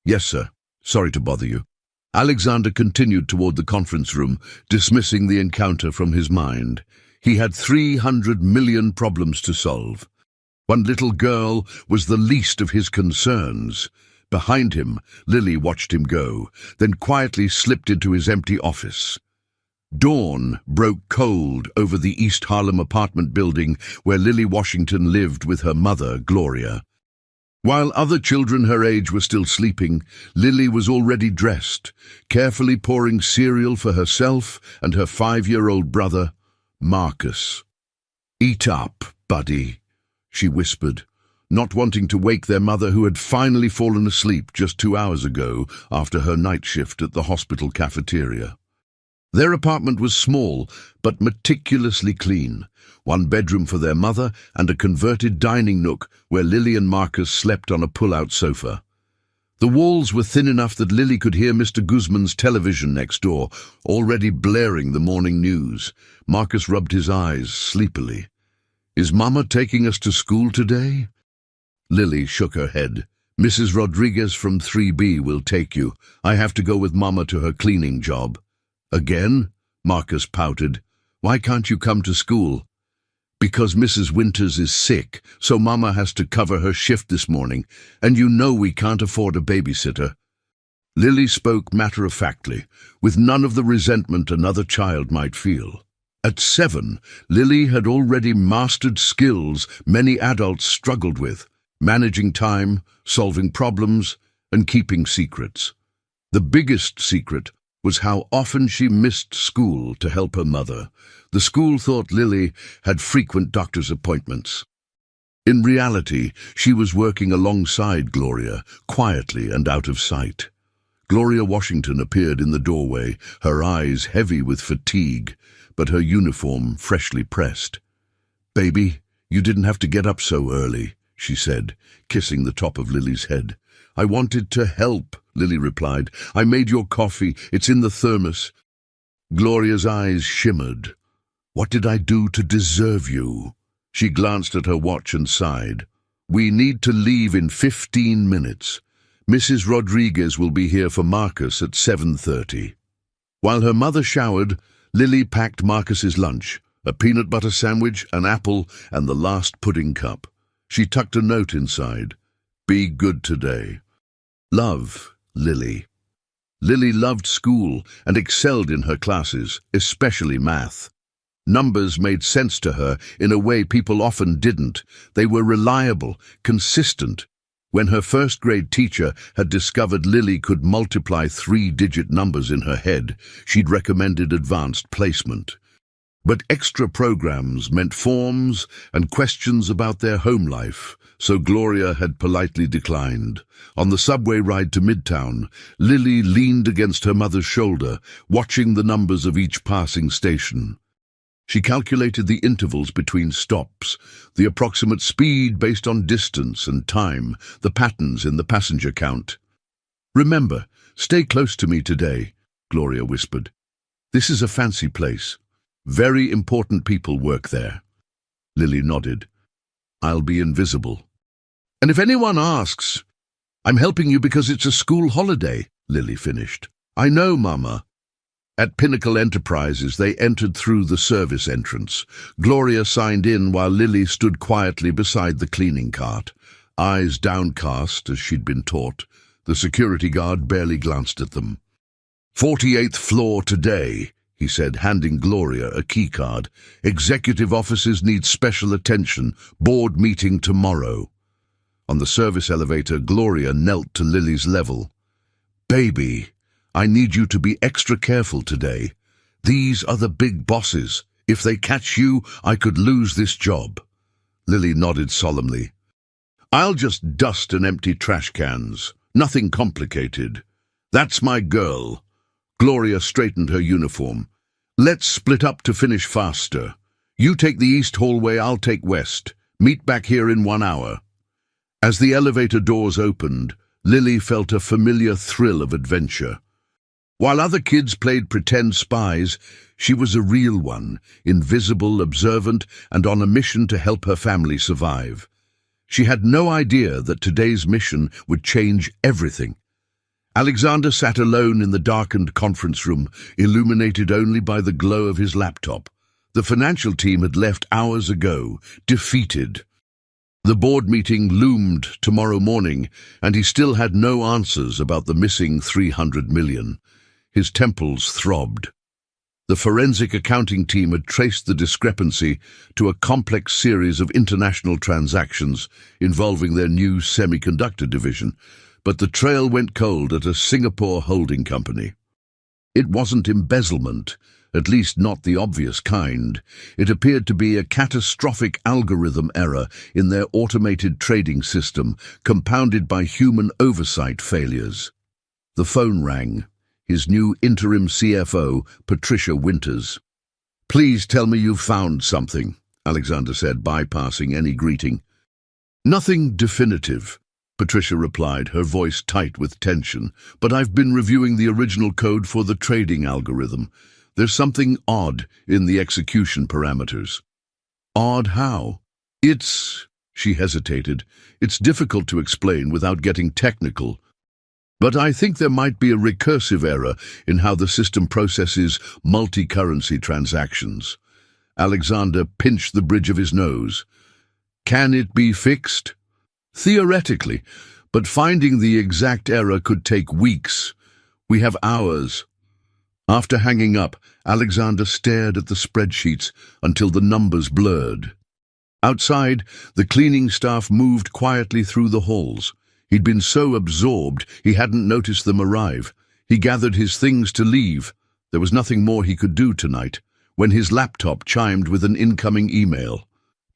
"Yes, sir. Sorry to bother you." Alexander continued toward the conference room, dismissing the encounter from his mind. He had 300 million problems to solve. One little girl was the least of his concerns. Behind him, Lily watched him go, then quietly slipped into his empty office. Dawn broke cold over the East Harlem apartment building where Lily Washington lived with her mother, Gloria. While other children her age were still sleeping, Lily was already dressed, carefully pouring cereal for herself and her 5-year-old brother, Marcus. "Eat up, buddy," she whispered, not wanting to wake their mother, who had finally fallen asleep just 2 hours ago after her night shift at the hospital cafeteria. Their apartment was small, but meticulously clean. 1 bedroom for their mother and a converted dining nook where Lily and Marcus slept on a pull-out sofa. The walls were thin enough that Lily could hear Mr. Guzman's television next door, already blaring the morning news. Marcus rubbed his eyes sleepily. "Is Mama taking us to school today?" Lily shook her head. "Mrs. Rodriguez from 3B will take you. I have to go with Mama to her cleaning job." "Again?" Marcus pouted. "Why can't you come to school?" "Because Mrs. Winters is sick, so Mama has to cover her shift this morning, and you know we can't afford a babysitter." Lily spoke matter-of-factly, with none of the resentment another child might feel. At 7, Lily had already mastered skills many adults struggled with: managing time, solving problems, and keeping secrets. The biggest secret was how often she missed school to help her mother. The school thought Lily had frequent doctor's appointments. In reality, she was working alongside Gloria, quietly and out of sight. Gloria Washington appeared in the doorway, her eyes heavy with fatigue, but her uniform freshly pressed. "Baby, you didn't have to get up so early," she said, kissing the top of Lily's head. "I wanted to help," Lily replied. "I made your coffee. It's in the thermos." Gloria's eyes shimmered. "What did I do to deserve you?" She glanced at her watch and sighed. "We need to leave in 15 minutes. Mrs. Rodriguez will be here for Marcus at 7:30. While her mother showered, Lily packed Marcus's lunch, a peanut butter sandwich, an apple, and the last pudding cup. She tucked a note inside. "Be good today. Love, Lily." Lily loved school and excelled in her classes, especially math. Numbers made sense to her in a way people often didn't. They were reliable, consistent. When her first-grade teacher had discovered Lily could multiply 3-digit numbers in her head, she'd recommended advanced placement. But extra programs meant forms and questions about their home life, so Gloria had politely declined. On the subway ride to Midtown, Lily leaned against her mother's shoulder, watching the numbers of each passing station. She calculated the intervals between stops, the approximate speed based on distance and time, the patterns in the passenger count. "Remember, stay close to me today," Gloria whispered. "This is a fancy place. Very important people work there." Lily nodded. "I'll be invisible. And if anyone asks, I'm helping you because it's a school holiday," Lily finished. "I know, Mama." At Pinnacle Enterprises, they entered through the service entrance. Gloria signed in while Lily stood quietly beside the cleaning cart, eyes downcast as she'd been taught. The security guard barely glanced at them. 48th floor today," he said, handing Gloria a key card. "Executive offices need special attention. Board meeting tomorrow." On the service elevator, Gloria knelt to Lily's level. "Baby, I need you to be extra careful today. These are the big bosses. If they catch you, I could lose this job." Lily nodded solemnly. "I'll just dust and empty trash cans. Nothing complicated. That's my girl." Gloria straightened her uniform. "Let's split up to finish faster. You take the east hallway, I'll take west. Meet back here in 1 hour." As the elevator doors opened, Lily felt a familiar thrill of adventure. While other kids played pretend spies, she was a real one, invisible, observant, and on a mission to help her family survive. She had no idea that today's mission would change everything. Alexander sat alone in the darkened conference room, illuminated only by the glow of his laptop. The financial team had left hours ago, defeated. The board meeting loomed tomorrow morning, and he still had no answers about the missing 300 million. His temples throbbed. The forensic accounting team had traced the discrepancy to a complex series of international transactions involving their new semiconductor division, but the trail went cold at a Singapore holding company. It wasn't embezzlement, at least not the obvious kind. It appeared to be a catastrophic algorithm error in their automated trading system, compounded by human oversight failures. The phone rang. His new interim CFO, Patricia Winters. "Please tell me you've found something," Alexander said, bypassing any greeting. "Nothing definitive," Patricia replied, her voice tight with tension. "But I've been reviewing the original code for the trading algorithm. There's something odd in the execution parameters." "Odd how?" She hesitated. "It's difficult to explain without getting technical. But I think there might be a recursive error in how the system processes multi-currency transactions." Alexander pinched the bridge of his nose. "Can it be fixed?" "Theoretically, but finding the exact error could take weeks. We have hours." After hanging up, Alexander stared at the spreadsheets until the numbers blurred. Outside, the cleaning staff moved quietly through the halls. He'd been so absorbed he hadn't noticed them arrive. He gathered his things to leave. There was nothing more he could do tonight, when his laptop chimed with an incoming email.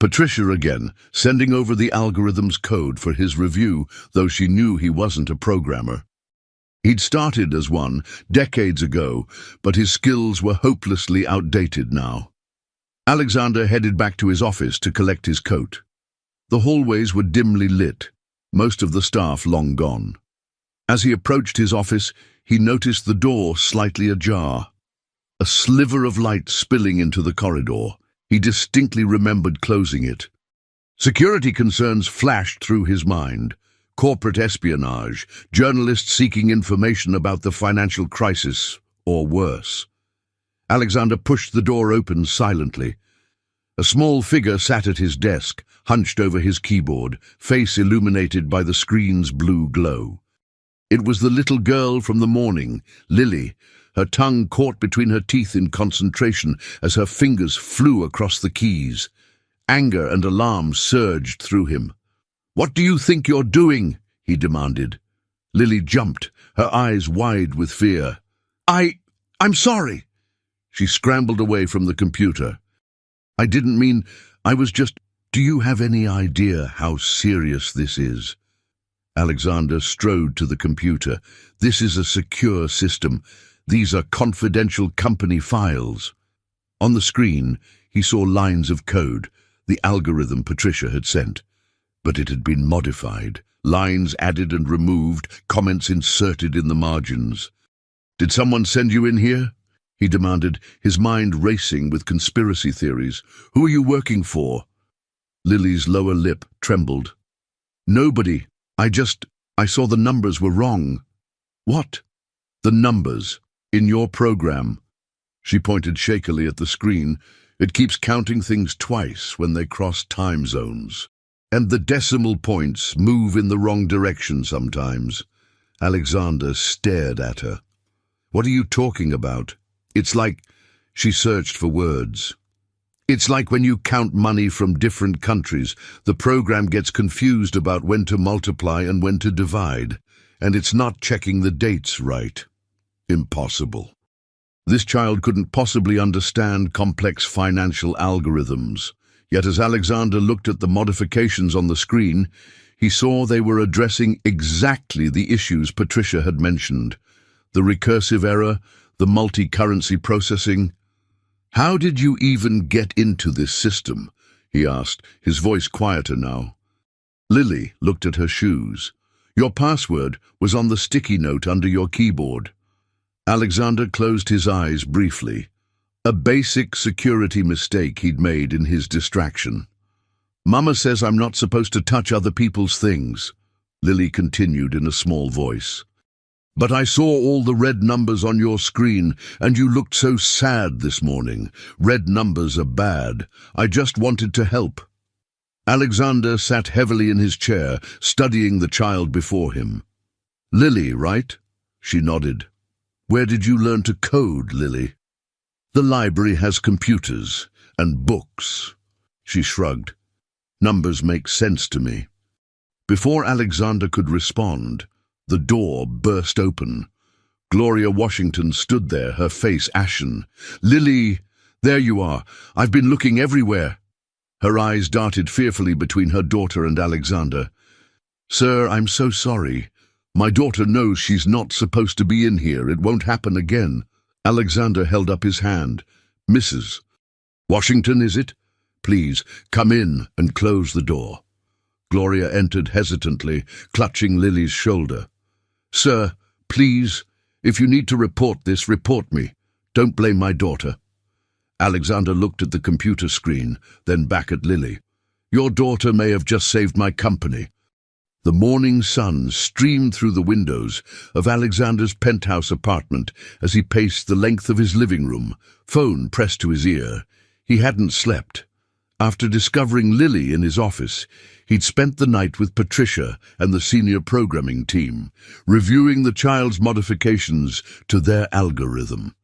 Patricia again, sending over the algorithm's code for his review, though she knew he wasn't a programmer. He'd started as one decades ago, but his skills were hopelessly outdated now. Alexander headed back to his office to collect his coat. The hallways were dimly lit, most of the staff long gone. As he approached his office, he noticed the door slightly ajar. A sliver of light spilling into the corridor. He distinctly remembered closing it. Security concerns flashed through his mind. Corporate espionage, journalists seeking information about the financial crisis, or worse. Alexander pushed the door open silently. A small figure sat at his desk, hunched over his keyboard, face illuminated by the screen's blue glow. It was the little girl from the morning, Lily, her tongue caught between her teeth in concentration as her fingers flew across the keys. Anger and alarm surged through him. "What do you think you're doing?" he demanded. Lily jumped, her eyes wide with fear. I'm sorry." She scrambled away from the computer. "I didn't mean, I was just... Do you have any idea how serious this is?" Alexander strode to the computer. "This is a secure system. These are confidential company files." On the screen, he saw lines of code, the algorithm Patricia had sent. But it had been modified, lines added and removed, comments inserted in the margins. "Did someone send you in here?" he demanded, his mind racing with conspiracy theories. "Who are you working for?" Lily's lower lip trembled. "Nobody. I saw the numbers were wrong." "What?" "The numbers. In your program." She pointed shakily at the screen. "It keeps counting things twice when they cross time zones. And the decimal points move in the wrong direction sometimes." Alexander stared at her. "What are you talking about?" "It's like..." She searched for words. "It's like when you count money from different countries, the program gets confused about when to multiply and when to divide, and it's not checking the dates right." Impossible. This child couldn't possibly understand complex financial algorithms. Yet as Alexander looked at the modifications on the screen, he saw they were addressing exactly the issues Patricia had mentioned. The recursive error, the multi-currency processing. "How did you even get into this system?" he asked, his voice quieter now. Lily looked at her shoes. "Your password was on the sticky note under your keyboard." Alexander closed his eyes briefly. A basic security mistake he'd made in his distraction. "Mama says I'm not supposed to touch other people's things," Lily continued in a small voice. "But I saw all the red numbers on your screen, and you looked so sad this morning. Red numbers are bad. I just wanted to help." Alexander sat heavily in his chair, studying the child before him. "Lily, right?" She nodded. "Where did you learn to code, Lily?" "The library has computers and books." She shrugged. "Numbers make sense to me." Before Alexander could respond, the door burst open. Gloria Washington stood there, her face ashen. "Lily, there you are. I've been looking everywhere." Her eyes darted fearfully between her daughter and Alexander. "Sir, I'm so sorry. My daughter knows she's not supposed to be in here. It won't happen again." Alexander held up his hand. "Mrs. Washington, is it? Please, come in and close the door." Gloria entered hesitantly, clutching Lily's shoulder. "Sir, please, if you need to report this, report me. Don't blame my daughter." Alexander looked at the computer screen, then back at Lily. "Your daughter may have just saved my company." The morning sun streamed through the windows of Alexander's penthouse apartment as he paced the length of his living room, phone pressed to his ear. He hadn't slept. After discovering Lily in his office, he'd spent the night with Patricia and the senior programming team, reviewing the child's modifications to their algorithm.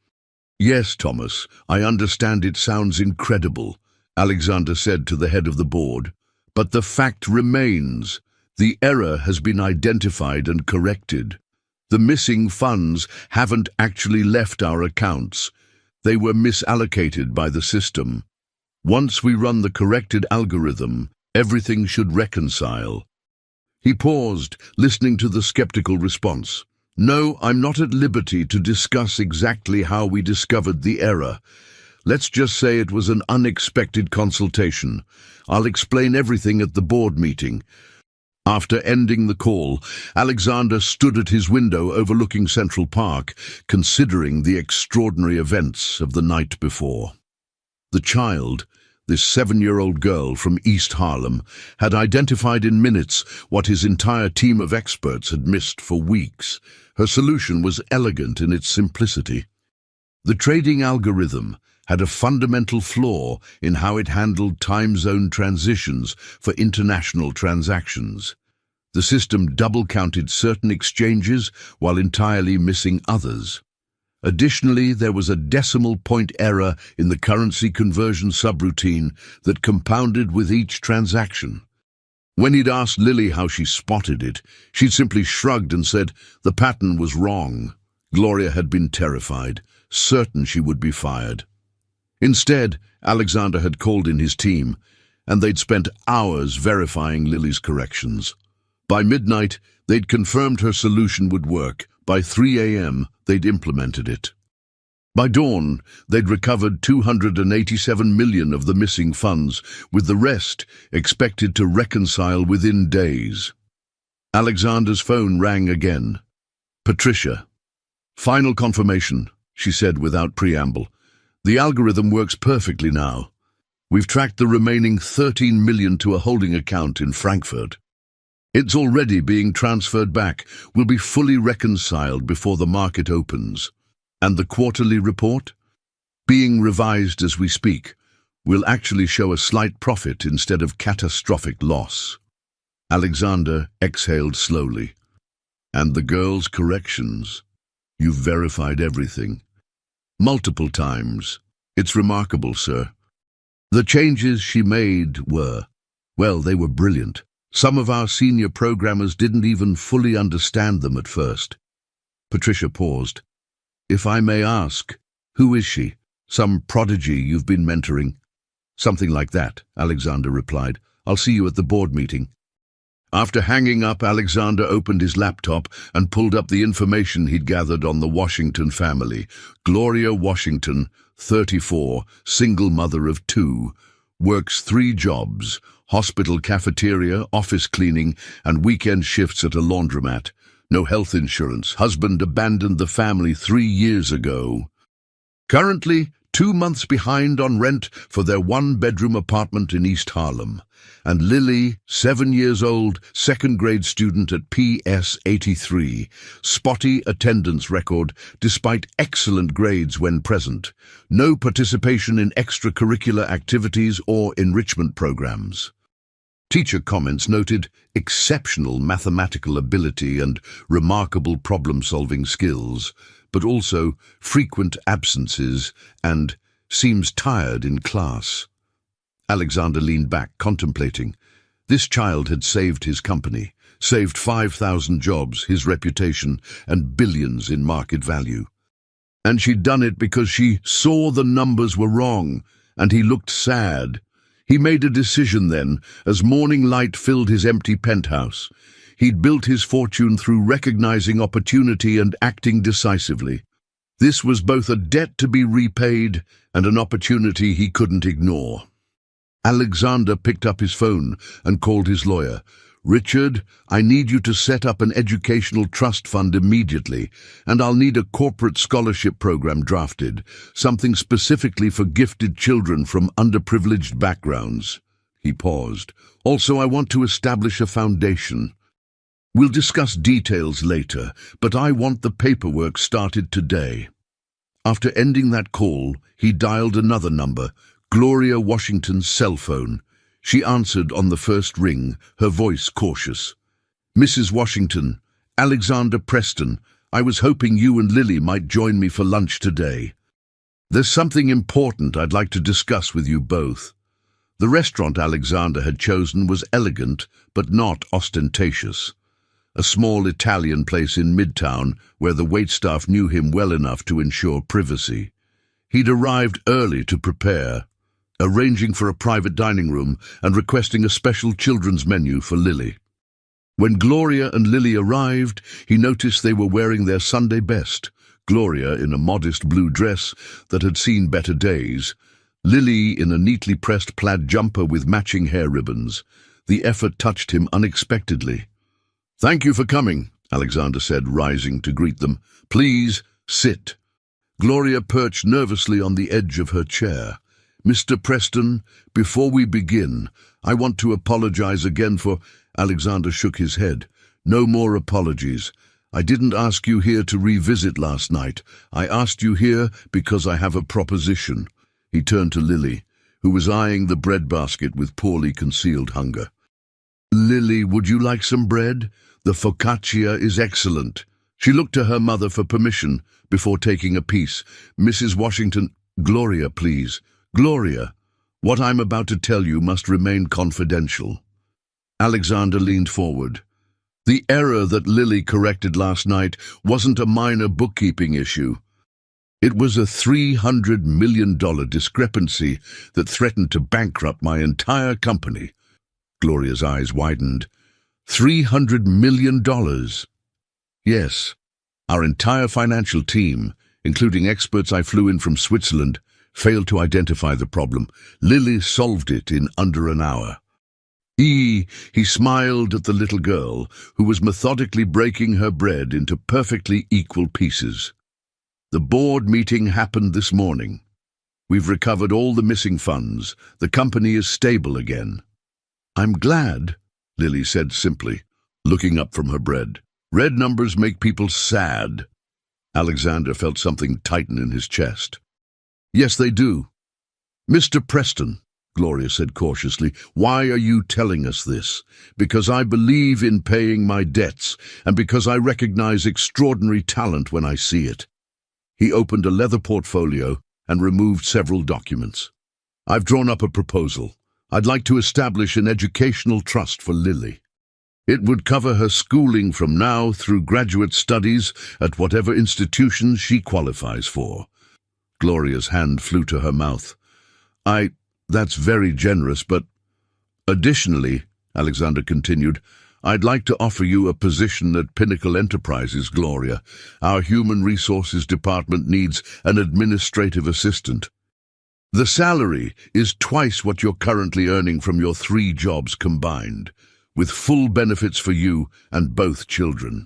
"Yes, Thomas, I understand it sounds incredible," Alexander said to the head of the board. "But the fact remains. The error has been identified and corrected. The missing funds haven't actually left our accounts. They were misallocated by the system." Once we run the corrected algorithm, everything should reconcile. He paused, listening to the skeptical response. No, I'm not at liberty to discuss exactly how we discovered the error. Let's just say it was an unexpected consultation. I'll explain everything at the board meeting. After ending the call, Alexander stood at his window overlooking Central Park, considering the extraordinary events of the night before. The child, this 7-year-old girl from East Harlem, had identified in minutes what his entire team of experts had missed for weeks. Her solution was elegant in its simplicity. The trading algorithm had a fundamental flaw in how it handled time zone transitions for international transactions. The system double-counted certain exchanges while entirely missing others. Additionally, there was a decimal point error in the currency conversion subroutine that compounded with each transaction. When he'd asked Lily how she spotted it, she'd simply shrugged and said the pattern was wrong. Gloria had been terrified, certain she would be fired. Instead, Alexander had called in his team, and they'd spent hours verifying Lily's corrections. By midnight, they'd confirmed her solution would work. By 3 a.m., they'd implemented it. By dawn, they'd recovered $287 million of the missing funds, with the rest expected to reconcile within days. Alexander's phone rang again. Patricia. Final confirmation, she said without preamble. The algorithm works perfectly now. We've tracked the remaining $13 million to a holding account in Frankfurt. It's already being transferred back, will be fully reconciled before the market opens. And the quarterly report? Being revised as we speak, will actually show a slight profit instead of catastrophic loss. Alexander exhaled slowly. And the girl's corrections? You've verified everything. Multiple times. It's remarkable, sir. The changes she made were, well, they were brilliant. Some of our senior programmers didn't even fully understand them at first. Patricia paused. If I may ask, who is she? Some prodigy you've been mentoring? Something like that, Alexander replied. I'll see you at the board meeting. After hanging up, Alexander opened his laptop and pulled up the information he'd gathered on the Washington family. Gloria Washington, 34, single mother of 2, works 3 jobs, hospital cafeteria, office cleaning, and weekend shifts at a laundromat. No health insurance. Husband abandoned the family 3 years ago. Currently, 2 months behind on rent for their 1-bedroom apartment in East Harlem. And Lily, 7 years old, 2nd grade student at PS 83. Spotty attendance record despite excellent grades when present. No participation in extracurricular activities or enrichment programs. Teacher comments noted exceptional mathematical ability and remarkable problem-solving skills, but also frequent absences and seems tired in class. Alexander leaned back, contemplating. This child had saved his company, saved 5,000 jobs, his reputation, and billions in market value. And she'd done it because she saw the numbers were wrong, and he looked sad. He made a decision then, as morning light filled his empty penthouse. He'd built his fortune through recognizing opportunity and acting decisively. This was both a debt to be repaid and an opportunity he couldn't ignore. Alexander picked up his phone and called his lawyer. Richard, I need you to set up an educational trust fund immediately, and I'll need a corporate scholarship program drafted, something specifically for gifted children from underprivileged backgrounds. He paused. Also, I want to establish a foundation. We'll discuss details later, but I want the paperwork started today. After ending that call, he dialed another number, Gloria Washington's cell phone. She answered on the first ring, her voice cautious. Mrs. Washington, Alexander Preston, I was hoping you and Lily might join me for lunch today. There's something important I'd like to discuss with you both. The restaurant Alexander had chosen was elegant, but not ostentatious. A small Italian place in Midtown where the waitstaff knew him well enough to ensure privacy. He'd arrived early to prepare. arranging for a private dining room and requesting a special children's menu for Lily. When Gloria and Lily arrived, he noticed they were wearing their Sunday best, Gloria in a modest blue dress that had seen better days, Lily in a neatly pressed plaid jumper with matching hair ribbons. The effort touched him unexpectedly. "Thank you for coming," Alexander said, rising to greet them. "Please, sit." Gloria perched nervously on the edge of her chair. "Mr. Preston, before we begin, I want to apologize again for—" Alexander shook his head. "No more apologies. I didn't ask you here to revisit last night. I asked you here because I have a proposition." He turned to Lily, who was eyeing the breadbasket with poorly concealed hunger. "Lily, would you like some bread? The focaccia is excellent." She looked to her mother for permission before taking a piece. "Mrs. Washington—" "Gloria, please. Gloria, what I'm about to tell you must remain confidential." Alexander leaned forward. The error that Lily corrected last night wasn't a minor bookkeeping issue. It was a $300 million discrepancy that threatened to bankrupt my entire company. Gloria's eyes widened. $300 million? Yes. Our entire financial team, including experts I flew in from Switzerland, failed to identify the problem. Lily solved it in under an hour. He smiled at the little girl, who was methodically breaking her bread into perfectly equal pieces. "The board meeting happened this morning. We've recovered all the missing funds. The company is stable again." "I'm glad," Lily said simply, looking up from her bread. "Red numbers make people sad." Alexander felt something tighten in his chest. "Yes, they do." "Mr. Preston," Gloria said cautiously, "why are you telling us this? Because I believe in paying my debts, and because I recognize extraordinary talent when I see it." He opened a leather portfolio and removed several documents. "I've drawn up a proposal. I'd like to establish an educational trust for Lily. It would cover her schooling from now through graduate studies at whatever institution she qualifies for." Gloria's hand flew to her mouth. That's very generous, but—" "Additionally," Alexander continued, "I'd like to offer you a position at Pinnacle Enterprises, Gloria. Our human resources department needs an administrative assistant. The salary is twice what you're currently earning from your 3 jobs combined, with full benefits for you and both children."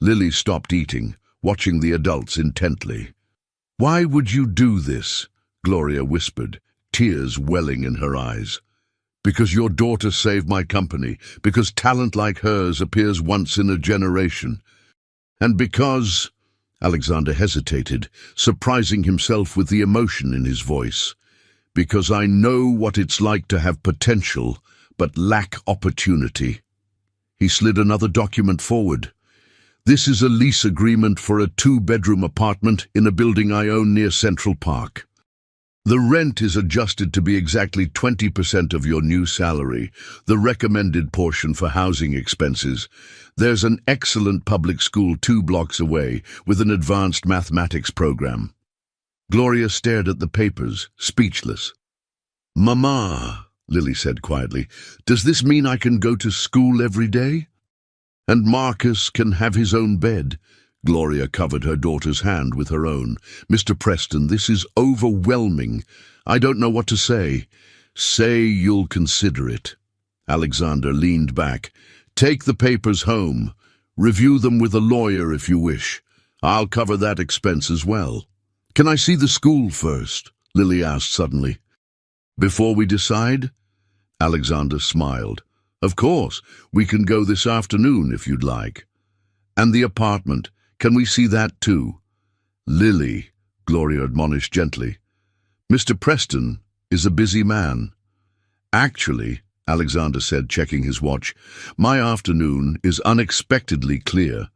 Lily stopped eating, watching the adults intently. "Why would you do this?" Gloria whispered, tears welling in her eyes. "Because your daughter saved my company, because talent like hers appears once in a generation, and because—" Alexander hesitated, surprising himself with the emotion in his voice. "Because I know what it's like to have potential, but lack opportunity." He slid another document forward. "This is a lease agreement for a 2-bedroom apartment in a building I own near Central Park. The rent is adjusted to be exactly 20% of your new salary, the recommended portion for housing expenses. There's an excellent public school 2 blocks away with an advanced mathematics program." Gloria stared at the papers, speechless. "Mama," Lily said quietly, "does this mean I can go to school every day? And Marcus can have his own bed?" Gloria covered her daughter's hand with her own. "Mr. Preston, this is overwhelming. I don't know what to say." "Say you'll consider it." Alexander leaned back. "Take the papers home. Review them with a lawyer if you wish. I'll cover that expense as well." "Can I see the school first?" Lily asked suddenly. "Before we decide?" Alexander smiled. "Of course, we can go this afternoon if you'd like." "And the apartment? Can we see that too?" "Lily," Gloria admonished gently, "Mr. Preston is a busy man." "Actually," Alexander said, checking his watch, "my afternoon is unexpectedly clear.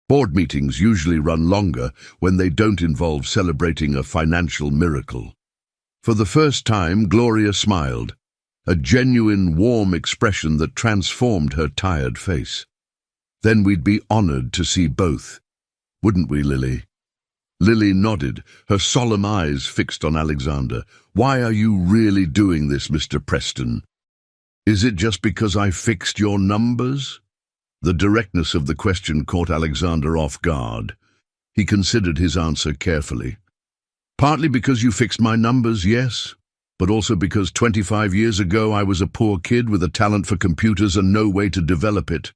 Board meetings usually run longer when they don't involve celebrating a financial miracle." For the first time, Gloria smiled, a genuine, warm expression that transformed her tired face. "Then we'd be honored to see both, wouldn't we, Lily?" Lily nodded, her solemn eyes fixed on Alexander. "Why are you really doing this, Mr. Preston? Is it just because I fixed your numbers?" The directness of the question caught Alexander off guard. He considered his answer carefully. "Partly because you fixed my numbers, yes, but also because 25 years ago I was a poor kid with a talent for computers and no way to develop it.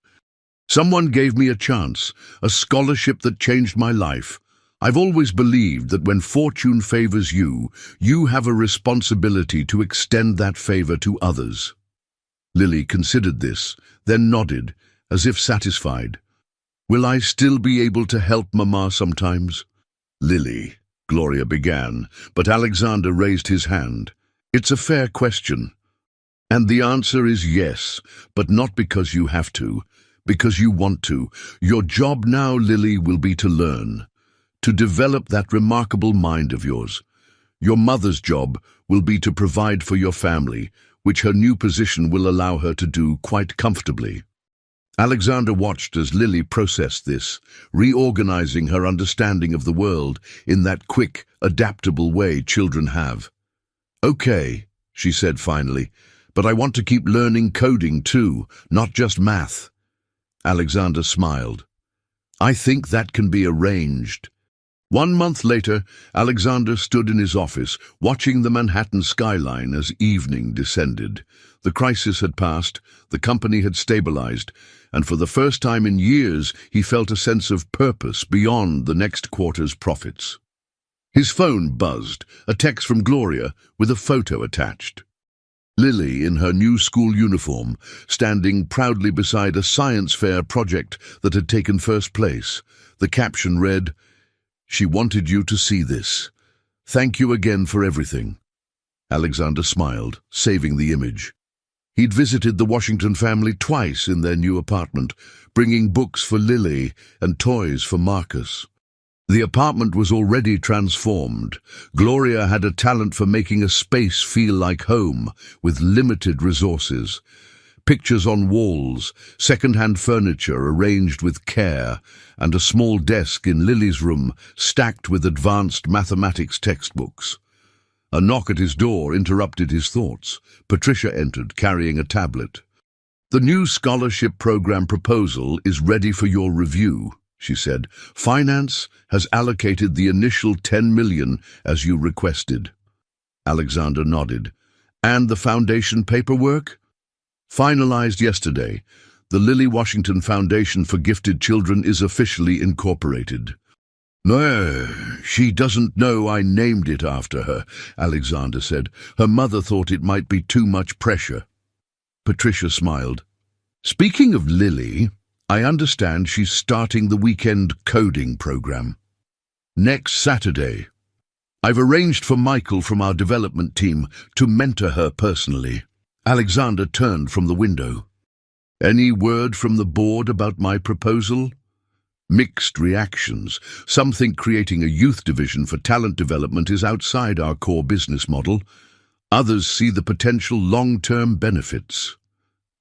Someone gave me a chance, a scholarship that changed my life. I've always believed that when fortune favors you, you have a responsibility to extend that favor to others." Lily considered this, then nodded, as if satisfied. "Will I still be able to help Mama sometimes?" "Lily," Gloria began, but Alexander raised his hand. "It's a fair question. And the answer is yes, but not because you have to, because you want to. Your job now, Lily, will be to learn, to develop that remarkable mind of yours. Your mother's job will be to provide for your family, which her new position will allow her to do quite comfortably." Alexander watched as Lily processed this, reorganizing her understanding of the world in that quick, adaptable way children have. "Okay," she said finally, "but I want to keep learning coding too, not just math." Alexander smiled. "I think that can be arranged." 1 month later, Alexander stood in his office, watching the Manhattan skyline as evening descended. The crisis had passed, the company had stabilized, and for the first time in years he felt a sense of purpose beyond the next quarter's profits. His phone buzzed, a text from Gloria with a photo attached. Lily, in her new school uniform, standing proudly beside a science fair project that had taken first place. The caption read, "She wanted you to see this. Thank you again for everything." Alexander smiled, saving the image. He'd visited the Washington family twice in their new apartment, bringing books for Lily and toys for Marcus. The apartment was already transformed. Gloria had a talent for making a space feel like home, with limited resources. Pictures on walls, second-hand furniture arranged with care, and a small desk in Lily's room stacked with advanced mathematics textbooks. A knock at his door interrupted his thoughts. Patricia entered, carrying a tablet. "The new scholarship program proposal is ready for your review," she said. "Finance has allocated the initial $10 million as you requested." Alexander nodded. "And the foundation paperwork?" "Finalized yesterday. The Lily Washington Foundation for Gifted Children is officially incorporated." "No, she doesn't know I named it after her," Alexander said. "Her mother thought it might be too much pressure." Patricia smiled. "Speaking of Lily, I understand she's starting the weekend coding program. Next Saturday. I've arranged for Michael from our development team to mentor her personally." Alexander turned from the window. "Any word from the board about my proposal?" Mixed reactions. Some think creating a youth division for talent development is outside our core business model. Others see the potential long-term benefits.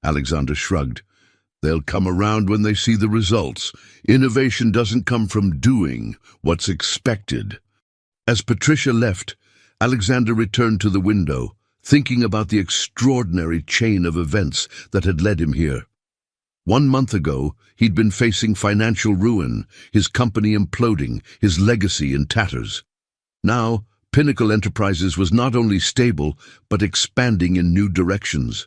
Alexander shrugged. "They'll come around when they see the results. Innovation doesn't come from doing what's expected." As Patricia left, Alexander returned to the window, thinking about the extraordinary chain of events that had led him here. 1 month ago, he'd been facing financial ruin, his company imploding, his legacy in tatters. Now, Pinnacle Enterprises was not only stable, but expanding in new directions.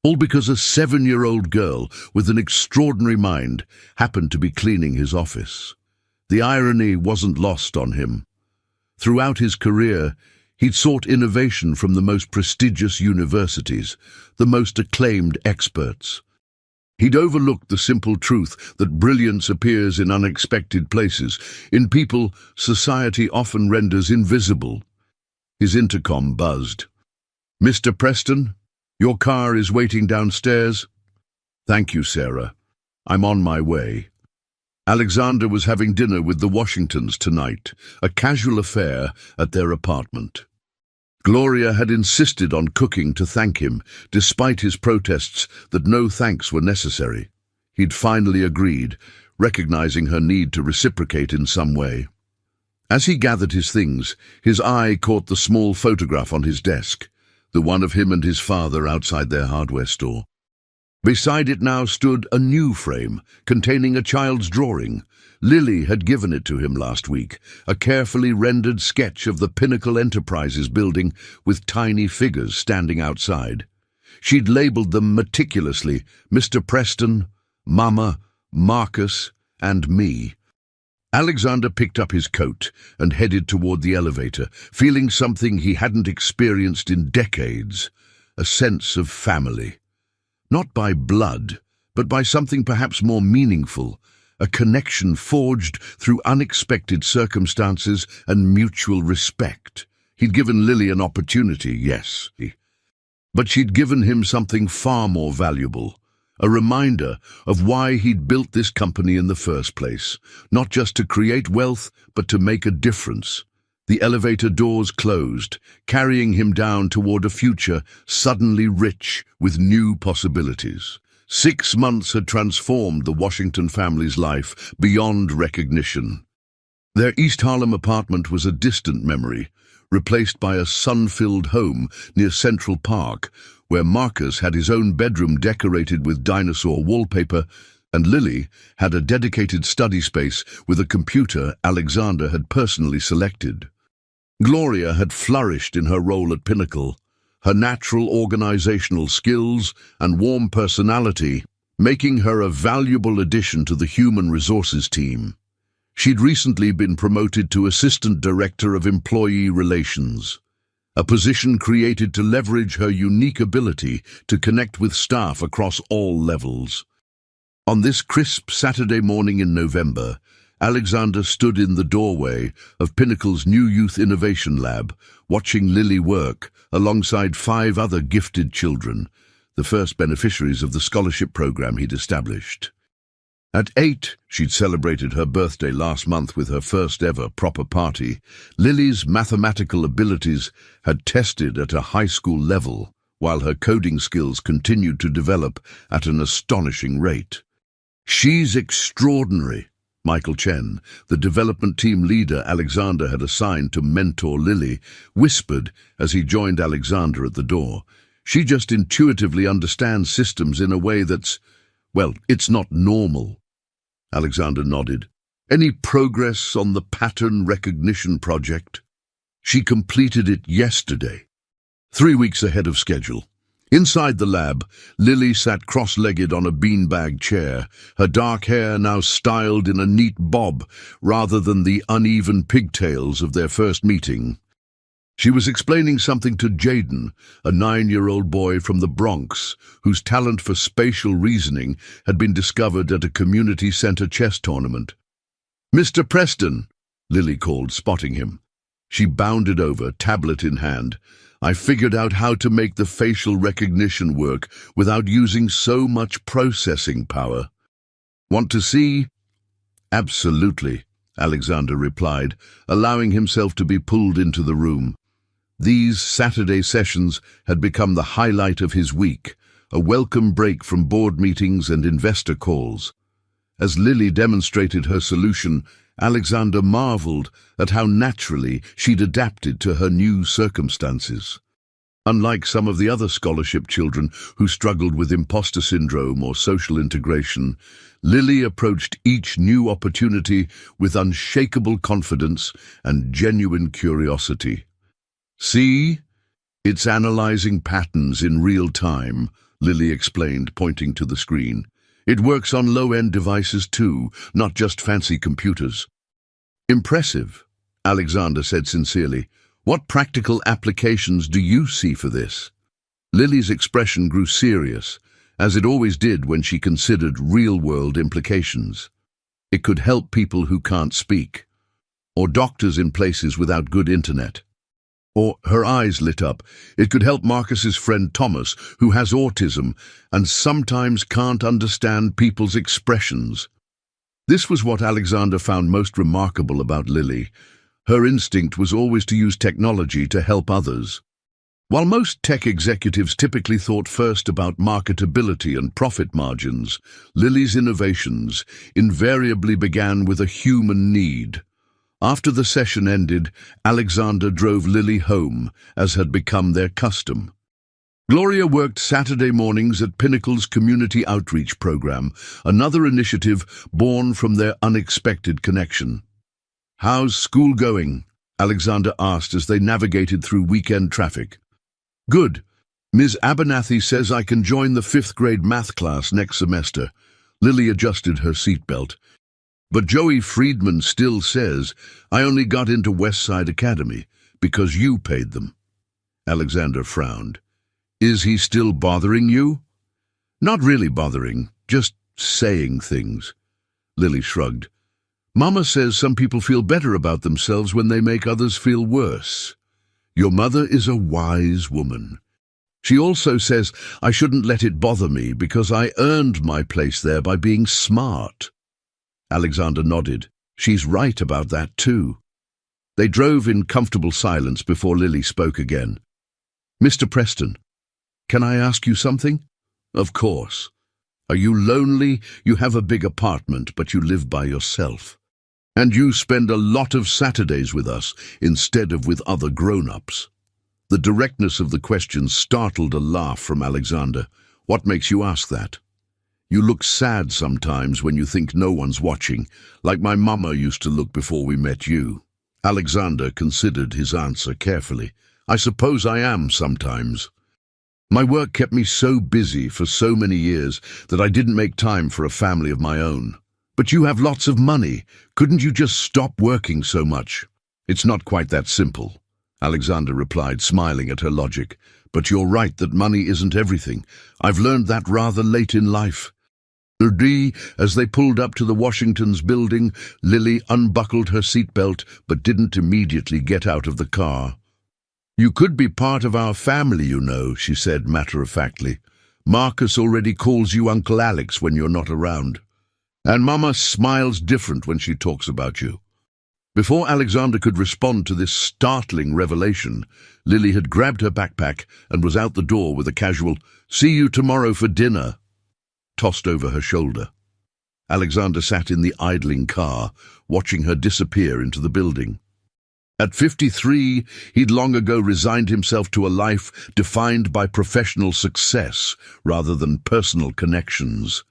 All because a 7-year-old girl with an extraordinary mind happened to be cleaning his office. The irony wasn't lost on him. Throughout his career, he'd sought innovation from the most prestigious universities, the most acclaimed experts. He'd overlooked the simple truth that brilliance appears in unexpected places, in people society often renders invisible. His intercom buzzed. "Mr. Preston, your car is waiting downstairs." "Thank you, Sarah. I'm on my way." Alexander was having dinner with the Washingtons tonight, a casual affair at their apartment. Gloria had insisted on cooking to thank him, despite his protests that no thanks were necessary. He'd finally agreed, recognizing her need to reciprocate in some way. As he gathered his things, his eye caught the small photograph on his desk, the one of him and his father outside their hardware store. Beside it now stood a new frame containing a child's drawing. Lily had given it to him last week, a carefully rendered sketch of the Pinnacle Enterprises building with tiny figures standing outside. She'd labeled them meticulously, Mr. Preston, Mama, Marcus, and me. Alexander picked up his coat and headed toward the elevator, feeling something he hadn't experienced in decades, a sense of family. Not by blood, but by something perhaps more meaningful, a connection forged through unexpected circumstances and mutual respect. He'd given Lily an opportunity, yes, but she'd given him something far more valuable, a reminder of why he'd built this company in the first place, not just to create wealth, but to make a difference. The elevator doors closed, carrying him down toward a future suddenly rich with new possibilities. 6 months had transformed the Washington family's life beyond recognition. Their East Harlem apartment was a distant memory, replaced by a sun-filled home near Central Park, where Marcus had his own bedroom decorated with dinosaur wallpaper, and Lily had a dedicated study space with a computer Alexander had personally selected. Gloria had flourished in her role at Pinnacle, her natural organizational skills and warm personality making her a valuable addition to the human resources team. She'd recently been promoted to Assistant Director of Employee Relations, a position created to leverage her unique ability to connect with staff across all levels. On this crisp Saturday morning in November, Alexander stood in the doorway of Pinnacle's new Youth Innovation Lab, watching Lily work alongside 5 other gifted children, the first beneficiaries of the scholarship program he'd established. At 8, she'd celebrated her birthday last month with her first ever proper party. Lily's mathematical abilities had tested at a high school level, while her coding skills continued to develop at an astonishing rate. "She's extraordinary," Michael Chen, the development team leader Alexander had assigned to mentor Lily, whispered as he joined Alexander at the door. "She just intuitively understands systems in a way that's, well, it's not normal." Alexander nodded. "Any progress on the pattern recognition project?" "She completed it yesterday, 3 weeks ahead of schedule." Inside the lab, Lily sat cross-legged on a beanbag chair, her dark hair now styled in a neat bob rather than the uneven pigtails of their first meeting. She was explaining something to Jaden, a 9-year-old boy from the Bronx, whose talent for spatial reasoning had been discovered at a community center chess tournament. "Mr. Preston," Lily called, spotting him. She bounded over, tablet in hand. "I figured out how to make the facial recognition work without using so much processing power." "Want to see?" "Absolutely," Alexander replied, allowing himself to be pulled into the room. These Saturday sessions had become the highlight of his week, a welcome break from board meetings and investor calls. As Lily demonstrated her solution, Alexander marveled at how naturally she'd adapted to her new circumstances. Unlike some of the other scholarship children who struggled with imposter syndrome or social integration, Lily approached each new opportunity with unshakable confidence and genuine curiosity. "See? It's analyzing patterns in real time," Lily explained, pointing to the screen. "It works on low-end devices too, not just fancy computers." "Impressive," Alexander said sincerely. "What practical applications do you see for this?" Lily's expression grew serious, as it always did when she considered real-world implications. It could help people who can't speak, or doctors in places without good internet. Or, her eyes lit up, it could help Marcus's friend Thomas, who has autism and sometimes can't understand people's expressions. This was what Alexander found most remarkable about Lily. Her instinct was always to use technology to help others. While most tech executives typically thought first about marketability and profit margins, Lily's innovations invariably began with a human need. After the session ended, Alexander drove Lily home, as had become their custom. Gloria worked Saturday mornings at Pinnacle's Community Outreach Program, another initiative born from their unexpected connection. "How's school going?" Alexander asked as they navigated through weekend traffic. "Good. Ms. Abernathy says I can join the 5th grade math class next semester." Lily adjusted her seatbelt. "But Joey Friedman still says I only got into Westside Academy because you paid them." Alexander frowned. "Is he still bothering you?" "Not really bothering, just saying things." Lily shrugged. "Mama says some people feel better about themselves when they make others feel worse. Your mother is a wise woman. She also says I shouldn't let it bother me because I earned my place there by being smart." Alexander nodded. "She's right about that too." They drove in comfortable silence before Lily spoke again. "Mr. Preston, can I ask you something?" "Of course." "Are you lonely? You have a big apartment, but you live by yourself. And you spend a lot of Saturdays with us instead of with other grown-ups." The directness of the question startled a laugh from Alexander. "What makes you ask that?" "You look sad sometimes when you think no one's watching, like my mama used to look before we met you." Alexander considered his answer carefully. "I suppose I am sometimes. My work kept me so busy for so many years that I didn't make time for a family of my own." "But you have lots of money. Couldn't you just stop working so much?" "It's not quite that simple," Alexander replied, smiling at her logic. "But you're right that money isn't everything. I've learned that rather late in life." As they pulled up to the Washington's building, Lily unbuckled her seatbelt but didn't immediately get out of the car. "You could be part of our family, you know," she said matter-of-factly. "Marcus already calls you Uncle Alex when you're not around. And Mama smiles different when she talks about you." Before Alexander could respond to this startling revelation, Lily had grabbed her backpack and was out the door with a casual "See you tomorrow for dinner" tossed over her shoulder. Alexander sat in the idling car, watching her disappear into the building. At 53, he'd long ago resigned himself to a life defined by professional success rather than personal connections.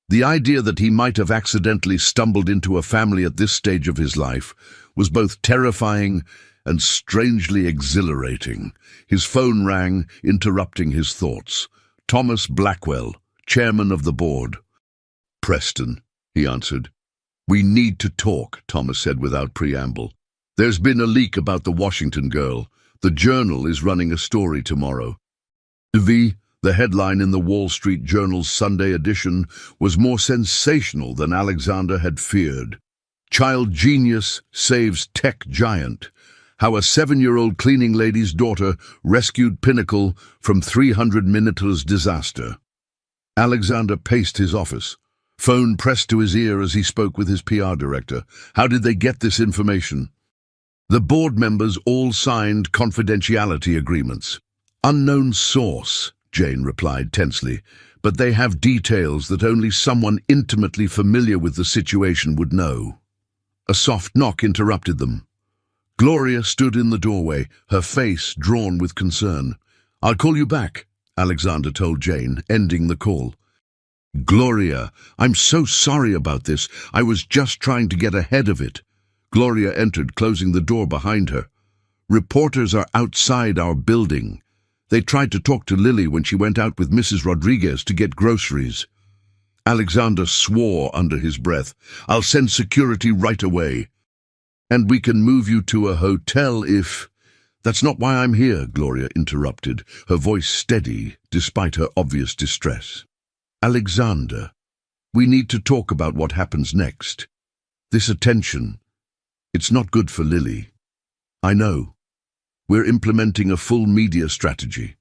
The idea that he might have accidentally stumbled into a family at this stage of his life was both terrifying and strangely exhilarating. His phone rang, interrupting his thoughts. Thomas Blackwell, chairman of the board. "Preston," he answered. "We need to talk," Thomas said without preamble. "There's been a leak about the Washington girl. The Journal is running a story tomorrow." The headline in the Wall Street Journal's Sunday edition was more sensational than Alexander had feared. "Child Genius Saves Tech Giant. How a 7-year-old cleaning lady's daughter rescued Pinnacle from 300 Minute's disaster." Alexander paced his office, phone pressed to his ear as he spoke with his PR director. How did they get this information? The board members all signed confidentiality agreements. "Unknown source," Jane replied tensely, "but they have details that only someone intimately familiar with the situation would know." A soft knock interrupted them. Gloria stood in the doorway, her face drawn with concern. "I'll call you back," Alexander told Jane, ending the call. "Gloria, I'm so sorry about this. I was just trying to get ahead of it." Gloria entered, closing the door behind her. "Reporters are outside our building. They tried to talk to Lily when she went out with Mrs. Rodriguez to get groceries." Alexander swore under his breath. "I'll send security right away. And we can move you to a hotel if—" "That's not why I'm here," Gloria interrupted, her voice steady despite her obvious distress. "Alexander, we need to talk about what happens next. This attention, it's not good for Lily. I know. We're implementing a full media strategy.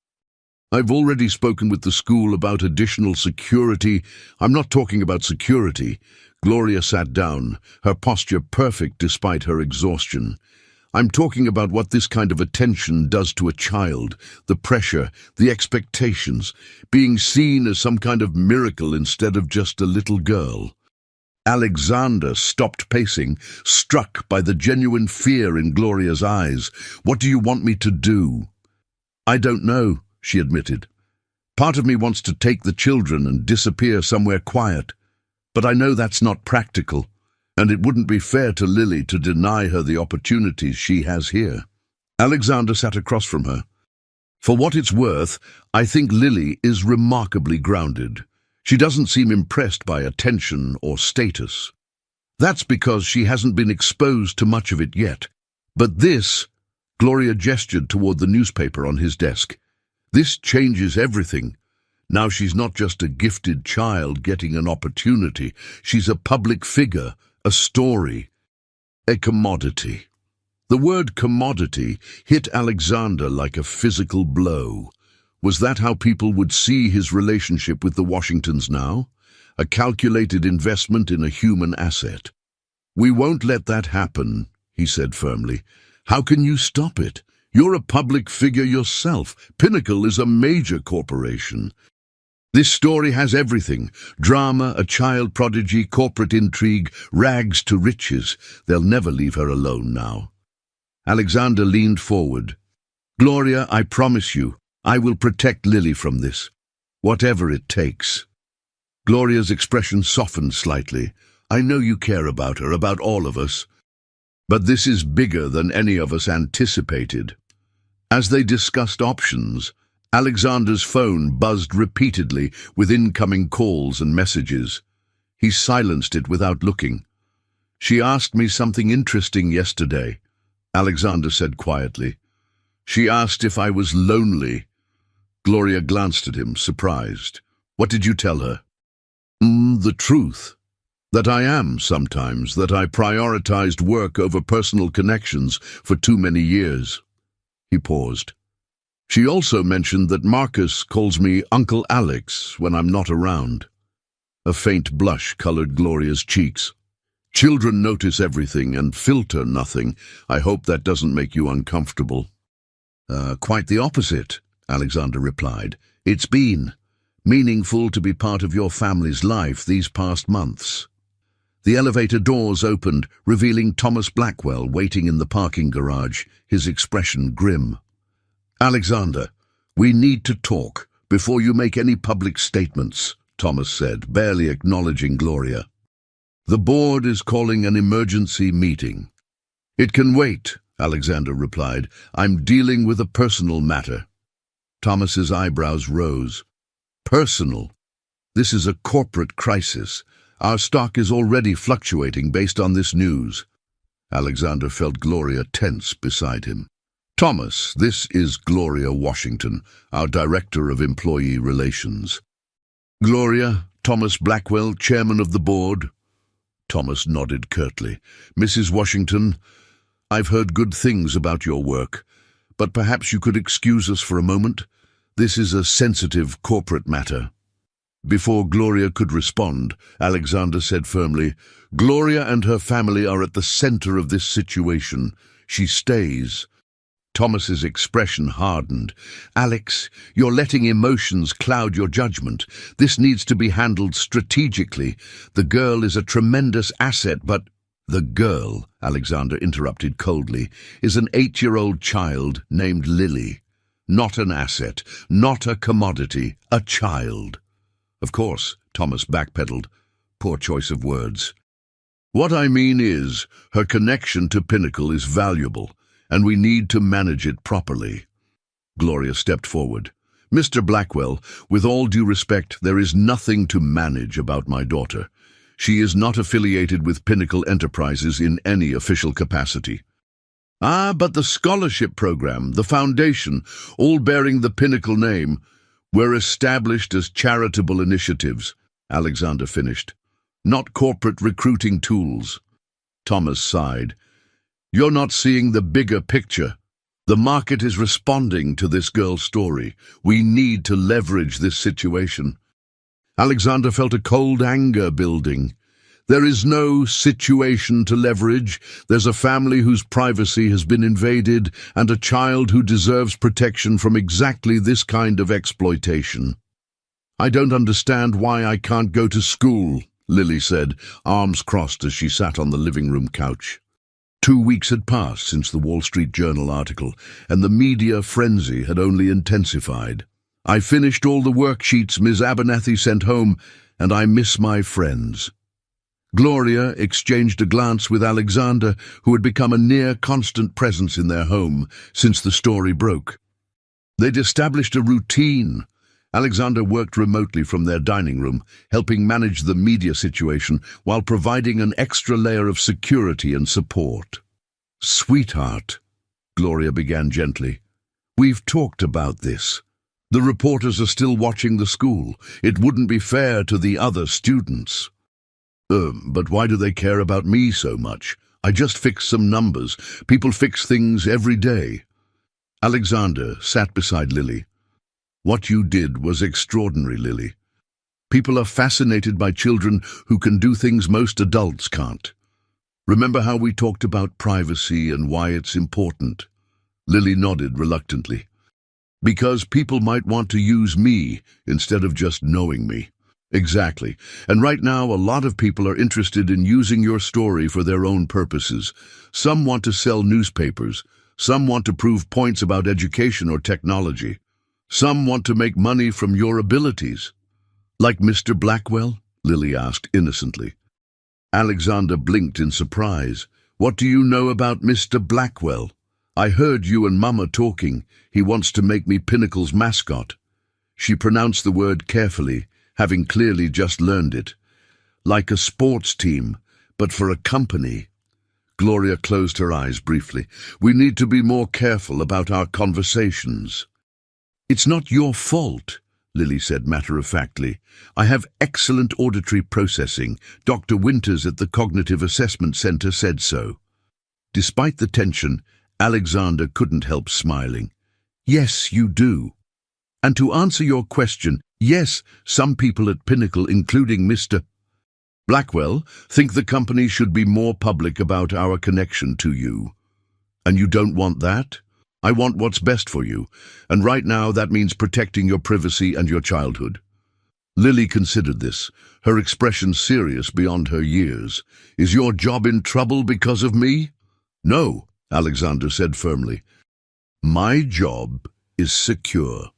I've already spoken with the school about additional security." "I'm not talking about security." Gloria sat down, her posture perfect despite her exhaustion. "I'm talking about what this kind of attention does to a child, the pressure, the expectations, being seen as some kind of miracle instead of just a little girl." Alexander stopped pacing, struck by the genuine fear in Gloria's eyes. "What do you want me to do?" "I don't know," she admitted. "Part of me wants to take the children and disappear somewhere quiet. But I know that's not practical, and it wouldn't be fair to Lily to deny her the opportunities she has here." Alexander sat across from her. "For what it's worth, I think Lily is remarkably grounded. She doesn't seem impressed by attention or status. That's because she hasn't been exposed to much of it yet. But this," Gloria gestured toward the newspaper on his desk, "this changes everything. Now she's not just a gifted child getting an opportunity. She's a public figure, a story, a commodity." The word commodity hit Alexander like a physical blow. Was that how people would see his relationship with the Washingtons now? A calculated investment in a human asset. "We won't let that happen," he said firmly. "How can you stop it? You're a public figure yourself. Pinnacle is a major corporation. This story has everything: drama, a child prodigy, corporate intrigue, rags to riches. They'll never leave her alone now." Alexander leaned forward. "Gloria, I promise you, I will protect Lily from this, whatever it takes." Gloria's expression softened slightly. "I know you care about her, about all of us. But this is bigger than any of us anticipated." As they discussed options, Alexander's phone buzzed repeatedly with incoming calls and messages. He silenced it without looking. "She asked me something interesting yesterday," Alexander said quietly. "She asked if I was lonely." Gloria glanced at him, surprised. "What did you tell her?" The truth. That I am sometimes, that I prioritized work over personal connections for too many years." He paused. "She also mentioned that Marcus calls me Uncle Alex when I'm not around." A faint blush colored Gloria's cheeks. "Children notice everything and filter nothing. I hope that doesn't make you uncomfortable." Quite the opposite," Alexander replied. "It's been meaningful to be part of your family's life these past months." The elevator doors opened, revealing Thomas Blackwell waiting in the parking garage, his expression grim. "Alexander, we need to talk before you make any public statements," Thomas said, barely acknowledging Gloria. "The board is calling an emergency meeting." "It can wait," Alexander replied. "I'm dealing with a personal matter." Thomas's eyebrows rose. "Personal? This is a corporate crisis. Our stock is already fluctuating based on this news." Alexander felt Gloria tense beside him. "Thomas, this is Gloria Washington, our Director of Employee Relations." "Gloria, Thomas Blackwell, Chairman of the Board." Thomas nodded curtly. "Mrs. Washington, I've heard good things about your work, but perhaps you could excuse us for a moment. This is a sensitive corporate matter." Before Gloria could respond, Alexander said firmly, "Gloria and her family are at the center of this situation. She stays." Thomas's expression hardened. "Alex, you're letting emotions cloud your judgment. This needs to be handled strategically. The girl is a tremendous asset, but—" "The girl," Alexander interrupted coldly, "is an 8-year-old child named Lily. Not an asset, not a commodity, a child." "Of course," Thomas backpedaled. Poor choice of words. "What I mean is, her connection to Pinnacle is valuable, and we need to manage it properly." Gloria stepped forward. "Mr. Blackwell, with all due respect, there is nothing to manage about my daughter. She is not affiliated with Pinnacle Enterprises in any official capacity." "Ah, but the scholarship program, the foundation, all bearing the Pinnacle name, were established as charitable initiatives," Alexander finished, "not corporate recruiting tools." Thomas sighed. "You're not seeing the bigger picture. The market is responding to this girl's story. We need to leverage this situation." Alexander felt a cold anger building. "There is no situation to leverage. There's a family whose privacy has been invaded and a child who deserves protection from exactly this kind of exploitation. I don't understand why I can't go to school," Lily said, arms crossed as she sat on the living room couch. 2 weeks had passed since the Wall Street Journal article, and the media frenzy had only intensified. I finished all the worksheets Ms. Abernathy sent home, and I miss my friends. Gloria exchanged a glance with Alexander, who had become a near-constant presence in their home since the story broke. They'd established a routine. Alexander worked remotely from their dining room, helping manage the media situation while providing an extra layer of security and support. "Sweetheart," Gloria began gently, "we've talked about this. The reporters are still watching the school. It wouldn't be fair to the other students." But why do they care about me so much? I just fixed some numbers. People fix things every day." Alexander sat beside Lily. "What you did was extraordinary, Lily. People are fascinated by children who can do things most adults can't. Remember how we talked about privacy and why it's important?" Lily nodded reluctantly. "Because people might want to use me instead of just knowing me." "Exactly. And right now a lot of people are interested in using your story for their own purposes. Some want to sell newspapers. Some want to prove points about education or technology. Some want to make money from your abilities." "Like Mr. Blackwell?" Lily asked innocently. Alexander blinked in surprise. "What do you know about Mr. Blackwell?" "I heard you and Mama talking. He wants to make me Pinnacle's mascot." She pronounced the word carefully, having clearly just learned it. "Like a sports team, but for a company." Gloria closed her eyes briefly. "We need to be more careful about our conversations." "It's not your fault," Lily said matter-of-factly. "I have excellent auditory processing. Dr. Winters at the Cognitive Assessment Center said so." Despite the tension, Alexander couldn't help smiling. "Yes, you do. And to answer your question, yes, some people at Pinnacle, including Mr. Blackwell, think the company should be more public about our connection to you. And you don't want that? I want what's best for you, and right now that means protecting your privacy and your childhood." Lily considered this, her expression serious beyond her years. "Is your job in trouble because of me?" "No," Alexander said firmly. "My job is secure."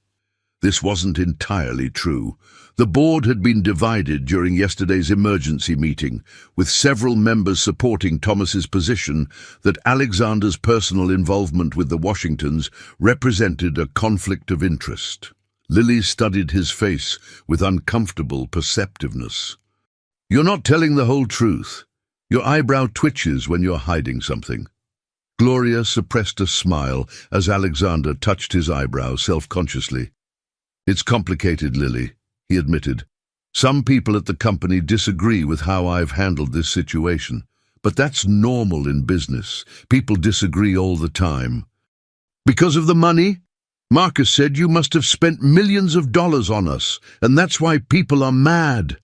This wasn't entirely true. The board had been divided during yesterday's emergency meeting, with several members supporting Thomas's position that Alexander's personal involvement with the Washingtons represented a conflict of interest. Lily studied his face with uncomfortable perceptiveness. "You're not telling the whole truth. Your eyebrow twitches when you're hiding something." Gloria suppressed a smile as Alexander touched his eyebrow self-consciously. "It's complicated, Lily," he admitted. "Some people at the company disagree with how I've handled this situation, but that's normal in business. People disagree all the time." "Because of the money? Marcus said you must have spent millions of dollars on us, and that's why people are mad."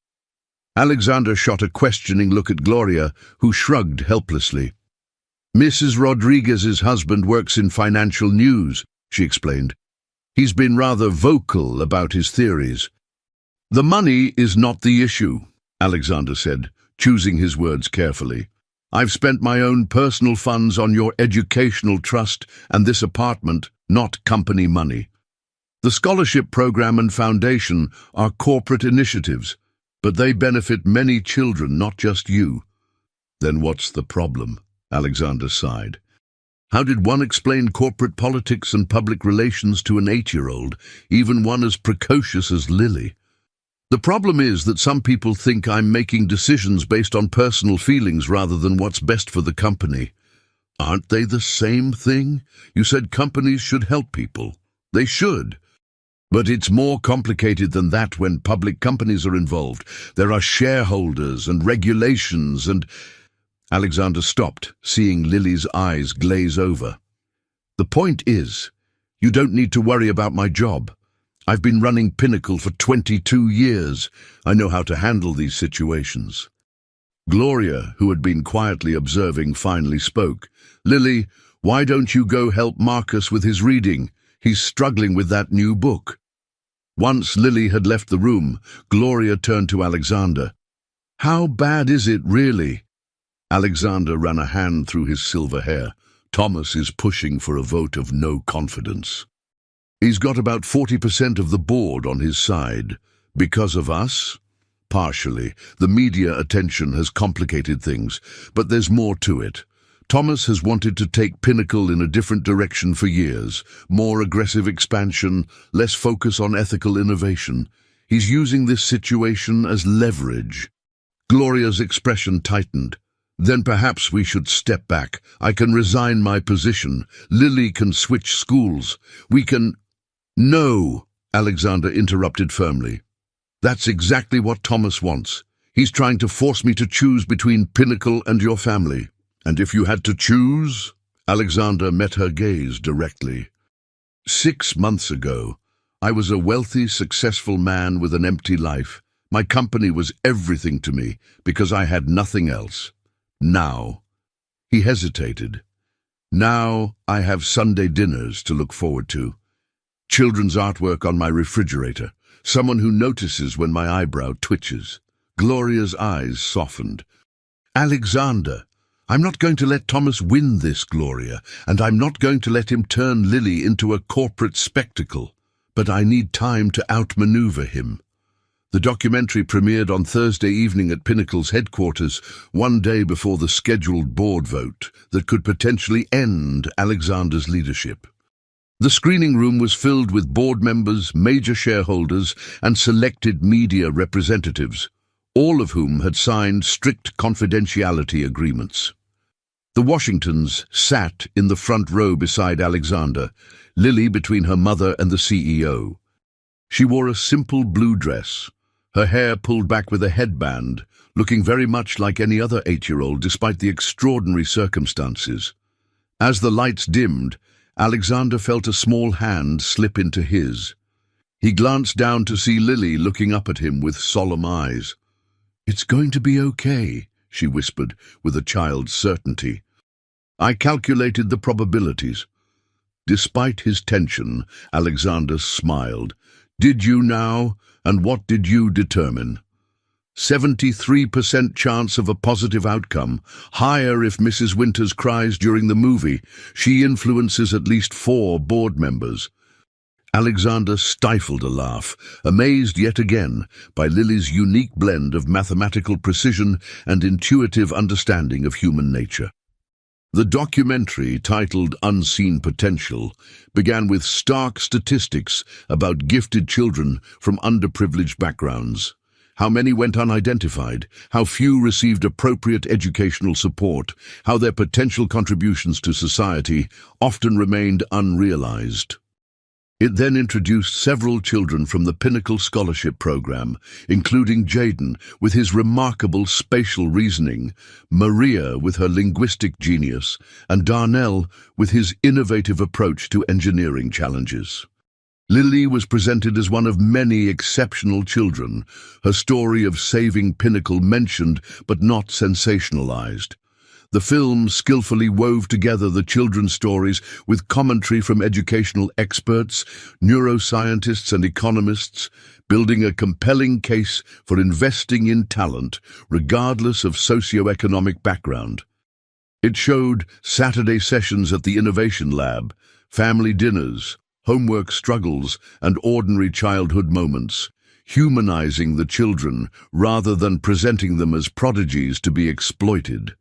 Alexander shot a questioning look at Gloria, who shrugged helplessly. "Mrs. Rodriguez's husband works in financial news," she explained. "He's been rather vocal about his theories." "The money is not the issue," Alexander said, choosing his words carefully. "I've spent my own personal funds on your educational trust and this apartment, not company money. The scholarship program and foundation are corporate initiatives, but they benefit many children, not just you." "Then what's the problem?" Alexander sighed. How did one explain corporate politics and public relations to an 8-year-old, even one as precocious as Lily? "The problem is that some people think I'm making decisions based on personal feelings rather than what's best for the company." "Aren't they the same thing? You said companies should help people." "They should. But it's more complicated than that when public companies are involved. There are shareholders and regulations and—" Alexander stopped, seeing Lily's eyes glaze over. "The point is, you don't need to worry about my job. I've been running Pinnacle for 22 years. I know how to handle these situations." Gloria, who had been quietly observing, finally spoke. "Lily, why don't you go help Marcus with his reading? He's struggling with that new book." Once Lily had left the room, Gloria turned to Alexander. How bad is it, really? Alexander ran a hand through his silver hair. Thomas is pushing for a vote of no confidence. He's got about 40% of the board on his side. Because of us? Partially. The media attention has complicated things, but there's more to it. Thomas has wanted to take Pinnacle in a different direction for years. More aggressive expansion, less focus on ethical innovation. He's using this situation as leverage. Gloria's expression tightened. Then perhaps we should step back. I can resign my position. Lily can switch schools. We can... No, Alexander interrupted firmly. That's exactly what Thomas wants. He's trying to force me to choose between Pinnacle and your family. And if you had to choose? Alexander met her gaze directly. 6 months ago, I was a wealthy, successful man with an empty life. My company was everything to me because I had nothing else. Now, he hesitated. Now I have Sunday dinners to look forward to. Children's artwork on my refrigerator. Someone who notices when my eyebrow twitches. Gloria's eyes softened. Alexander, I'm not going to let Thomas win this, Gloria, and I'm not going to let him turn Lily into a corporate spectacle. But I need time to outmaneuver him. The documentary premiered on Thursday evening at Pinnacle's headquarters, one day before the scheduled board vote that could potentially end Alexander's leadership. The screening room was filled with board members, major shareholders, and selected media representatives, all of whom had signed strict confidentiality agreements. The Washingtons sat in the front row beside Alexander, Lily between her mother and the CEO. She wore a simple blue dress, her hair pulled back with a headband, looking very much like any other 8-year-old despite the extraordinary circumstances. As the lights dimmed, Alexander felt a small hand slip into his. He glanced down to see Lily looking up at him with solemn eyes. "It's going to be okay," she whispered with a child's certainty. I calculated the probabilities. Despite his tension, Alexander smiled. "Did you now? And what did you determine?" 73% chance of a positive outcome, higher if Mrs. Winters cries during the movie. She influences at least 4 board members. Alexander stifled a laugh, amazed yet again by Lily's unique blend of mathematical precision and intuitive understanding of human nature. The documentary, titled Unseen Potential, began with stark statistics about gifted children from underprivileged backgrounds. How many went unidentified, how few received appropriate educational support, how their potential contributions to society often remained unrealized. It then introduced several children from the Pinnacle Scholarship Program, including Jaden with his remarkable spatial reasoning, Maria with her linguistic genius, and Darnell with his innovative approach to engineering challenges. Lily was presented as one of many exceptional children, her story of saving Pinnacle mentioned but not sensationalized. The film skillfully wove together the children's stories with commentary from educational experts, neuroscientists and economists, building a compelling case for investing in talent regardless of socioeconomic background. It showed Saturday sessions at the Innovation Lab, family dinners, homework struggles, and ordinary childhood moments, humanizing the children rather than presenting them as prodigies to be exploited.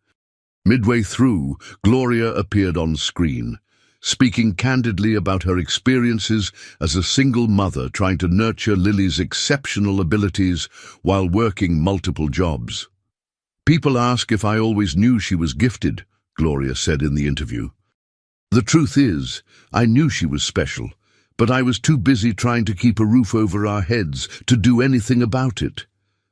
Midway through, Gloria appeared on screen, speaking candidly about her experiences as a single mother trying to nurture Lily's exceptional abilities while working multiple jobs. "People ask if I always knew she was gifted," Gloria said in the interview. "The truth is, I knew she was special, but I was too busy trying to keep a roof over our heads to do anything about it.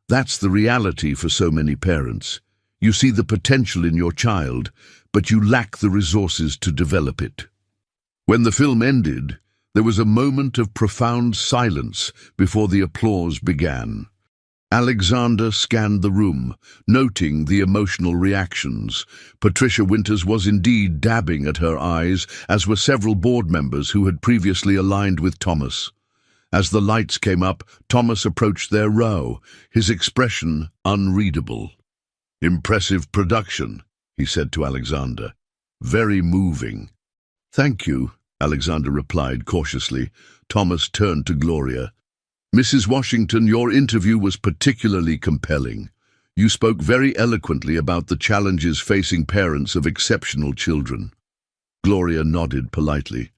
That's the reality for so many parents. You see the potential in your child, but you lack the resources to develop it." When the film ended, there was a moment of profound silence before the applause began. Alexander scanned the room, noting the emotional reactions. Patricia Winters was indeed dabbing at her eyes, as were several board members who had previously aligned with Thomas. As the lights came up, Thomas approached their row, his expression unreadable. "Impressive production," he said to Alexander. "Very moving." "Thank you," Alexander replied cautiously. Thomas turned to Gloria. "Mrs. Washington, your interview was particularly compelling. You spoke very eloquently about the challenges facing parents of exceptional children." Gloria nodded politely.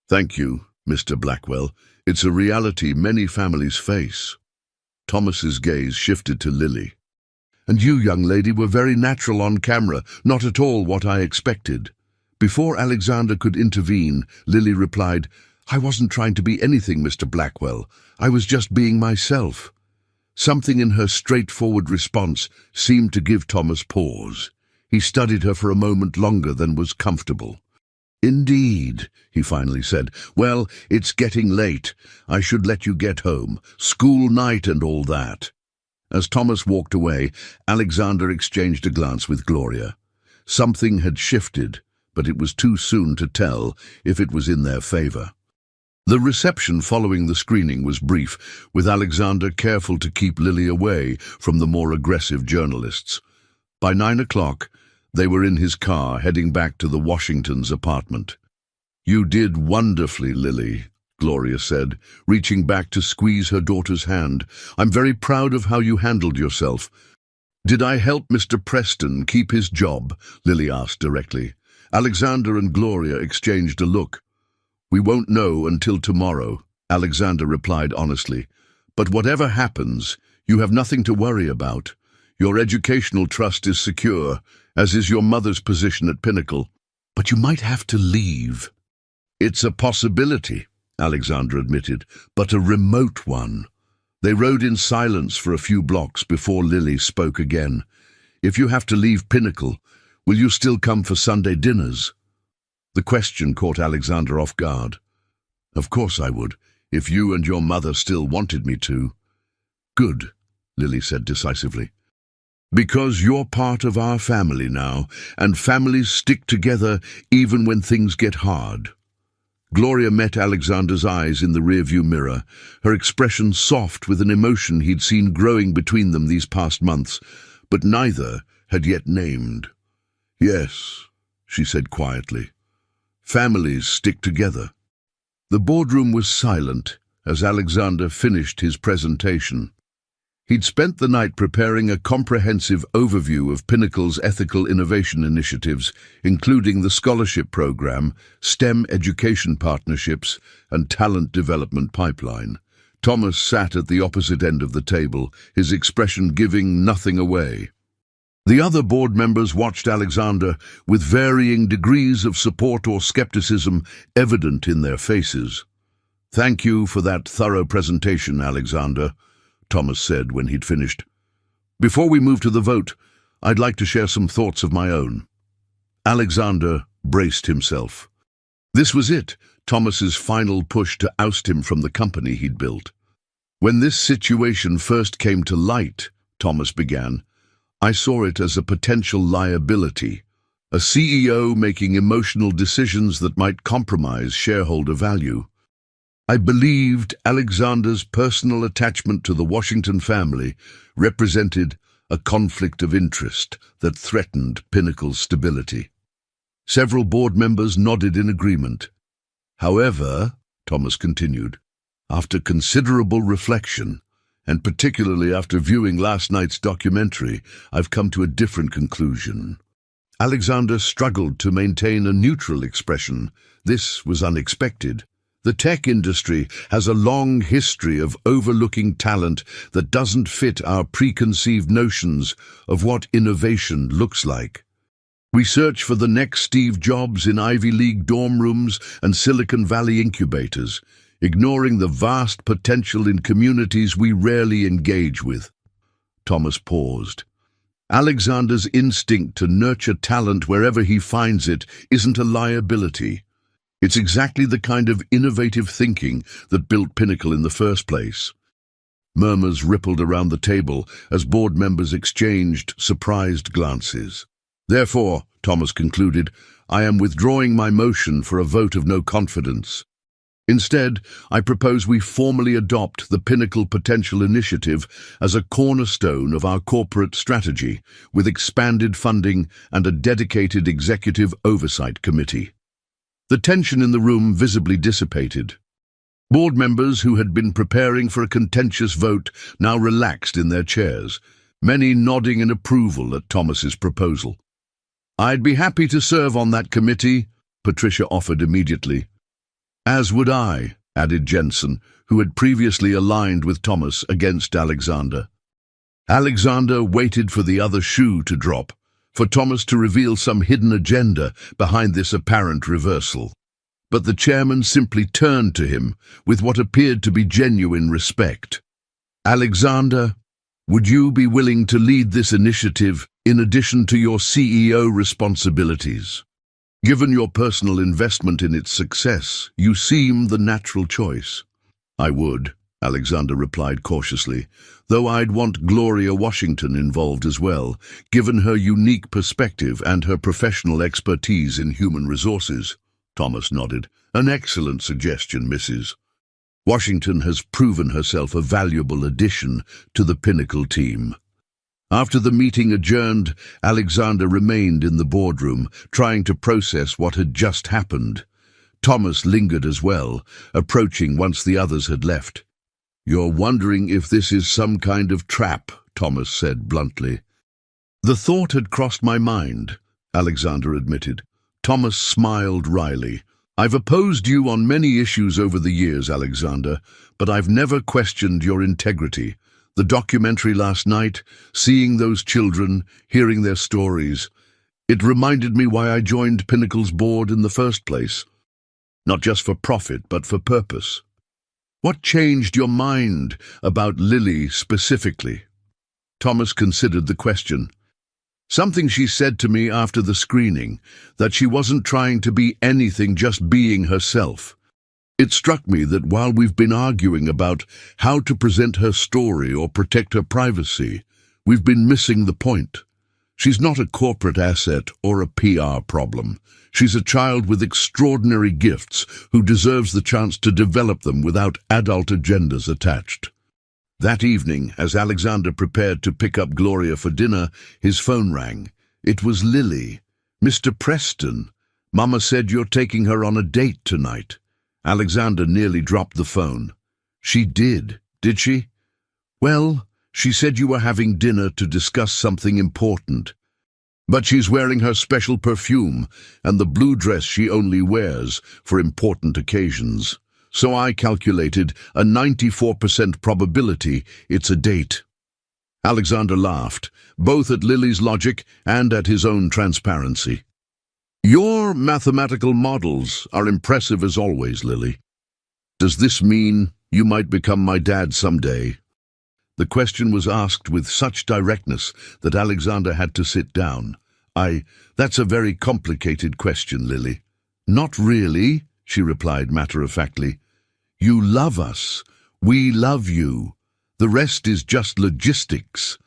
"Thank you, Mr. Blackwell. It's a reality many families face." Thomas's gaze shifted to Lily. "And you, young lady, were very natural on camera, not at all what I expected." Before Alexander could intervene, Lily replied, "I wasn't trying to be anything, Mr. Blackwell. I was just being myself." Something in her straightforward response seemed to give Thomas pause. He studied her for a moment longer than was comfortable. "Indeed," he finally said. "Well, it's getting late. I should let you get home. School night and all that." As Thomas walked away, Alexander exchanged a glance with Gloria. Something had shifted, but it was too soon to tell if it was in their favor. The reception following the screening was brief, with Alexander careful to keep Lily away from the more aggressive journalists. By 9 o'clock, they were in his car heading back to the Washingtons' apartment. "You did wonderfully, Lily," Gloria said, reaching back to squeeze her daughter's hand. "I'm very proud of how you handled yourself." "Did I help Mr. Preston keep his job?" Lily asked directly. Alexander and Gloria exchanged a look. "We won't know until tomorrow," Alexander replied honestly. "But whatever happens, you have nothing to worry about. Your educational trust is secure, as is your mother's position at Pinnacle. But you might have to leave." "It's a possibility," Alexander admitted, "but a remote one." They rode in silence for a few blocks before Lily spoke again. "If you have to leave Pinnacle, will you still come for Sunday dinners?" The question caught Alexander off guard. "Of course I would, if you and your mother still wanted me to." "Good," Lily said decisively. "Because you're part of our family now, and families stick together even when things get hard." Gloria met Alexander's eyes in the rearview mirror, her expression soft with an emotion he'd seen growing between them these past months, but neither had yet named. "Yes," she said quietly. "Families stick together." The boardroom was silent as Alexander finished his presentation. He'd spent the night preparing a comprehensive overview of Pinnacle's ethical innovation initiatives, including the scholarship program, STEM education partnerships, and talent development pipeline. Thomas sat at the opposite end of the table, his expression giving nothing away. The other board members watched Alexander with varying degrees of support or skepticism evident in their faces. "Thank you for that thorough presentation, Alexander," Thomas said when he'd finished. "Before we move to the vote, I'd like to share some thoughts of my own." Alexander braced himself. This was it, Thomas's final push to oust him from the company he'd built. "When this situation first came to light," Thomas began, "I saw it as a potential liability, a CEO making emotional decisions that might compromise shareholder value. I believed Alexander's personal attachment to the Washington family represented a conflict of interest that threatened Pinnacle's stability." Several board members nodded in agreement. "However," Thomas continued, "after considerable reflection, and particularly after viewing last night's documentary, I've come to a different conclusion." Alexander struggled to maintain a neutral expression. This was unexpected. The tech industry has a long history of overlooking talent that doesn't fit our preconceived notions of what innovation looks like. We search for the next Steve Jobs in Ivy League dorm rooms and Silicon Valley incubators, ignoring the vast potential in communities we rarely engage with. Thomas paused. Alexander's instinct to nurture talent wherever he finds it isn't a liability. It's exactly the kind of innovative thinking that built Pinnacle in the first place. Murmurs rippled around the table as board members exchanged surprised glances. "Therefore," Thomas concluded, "I am withdrawing my motion for a vote of no confidence." Instead, I propose we formally adopt the Pinnacle Potential Initiative as a cornerstone of our corporate strategy, with expanded funding and a dedicated executive oversight committee. The tension in the room visibly dissipated. Board members who had been preparing for a contentious vote now relaxed in their chairs, many nodding in approval at Thomas's proposal. "I'd be happy to serve on that committee," Patricia offered immediately. "As would I," added Jensen, who had previously aligned with Thomas against Alexander. Alexander waited for the other shoe to drop, for Thomas to reveal some hidden agenda behind this apparent reversal. But the chairman simply turned to him with what appeared to be genuine respect. "Alexander, would you be willing to lead this initiative in addition to your CEO responsibilities? Given your personal investment in its success, you seem the natural choice." "I would," Alexander replied cautiously, "though I'd want Gloria Washington involved as well, given her unique perspective and her professional expertise in human resources." Thomas nodded. "An excellent suggestion, Mrs. Washington has proven herself a valuable addition to the Pinnacle team." After the meeting adjourned, Alexander remained in the boardroom, trying to process what had just happened. Thomas lingered as well, approaching once the others had left. "You're wondering if this is some kind of trap," Thomas said bluntly. "The thought had crossed my mind," Alexander admitted. Thomas smiled wryly. "I've opposed you on many issues over the years, Alexander, but I've never questioned your integrity. The documentary last night, seeing those children, hearing their stories, it reminded me why I joined Pinnacle's board in the first place. Not just for profit, but for purpose. What changed your mind about Lily specifically?" Thomas considered the question. "Something she said to me after the screening, that she wasn't trying to be anything, just being herself. It struck me that while we've been arguing about how to present her story or protect her privacy, we've been missing the point. She's not a corporate asset or a PR problem. She's a child with extraordinary gifts who deserves the chance to develop them without adult agendas attached." That evening, as Alexander prepared to pick up Gloria for dinner, his phone rang. It was Lily. "Mr. Preston, Mama said you're taking her on a date tonight." Alexander nearly dropped the phone. "She did she?" "Well, she said you were having dinner to discuss something important. But she's wearing her special perfume and the blue dress she only wears for important occasions. So I calculated a 94% probability it's a date." Alexander laughed, both at Lily's logic and at his own transparency. "Your mathematical models are impressive as always, Lily. Does this mean you might become my dad someday?" The question was asked with such directness that Alexander had to sit down. That's a very complicated question, Lily." "Not really," she replied matter-of-factly. "You love us. We love you. The rest is just logistics."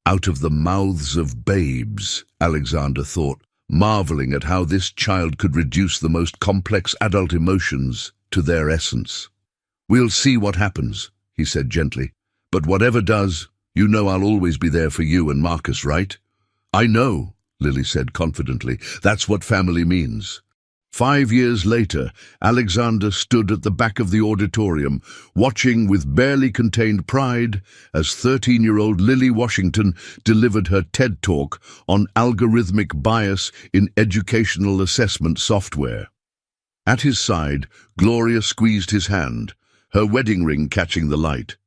Out of the mouths of babes, Alexander thought, marveling at how this child could reduce the most complex adult emotions to their essence. "We'll see what happens," he said gently. "But whatever does, you know I'll always be there for you and Marcus, right?" "I know," Lily said confidently. "That's what family means." 5 years later, Alexander stood at the back of the auditorium, watching with barely contained pride as 13-year-old Lily Washington delivered her TED Talk on algorithmic bias in educational assessment software. At his side, Gloria squeezed his hand, her wedding ring catching the light.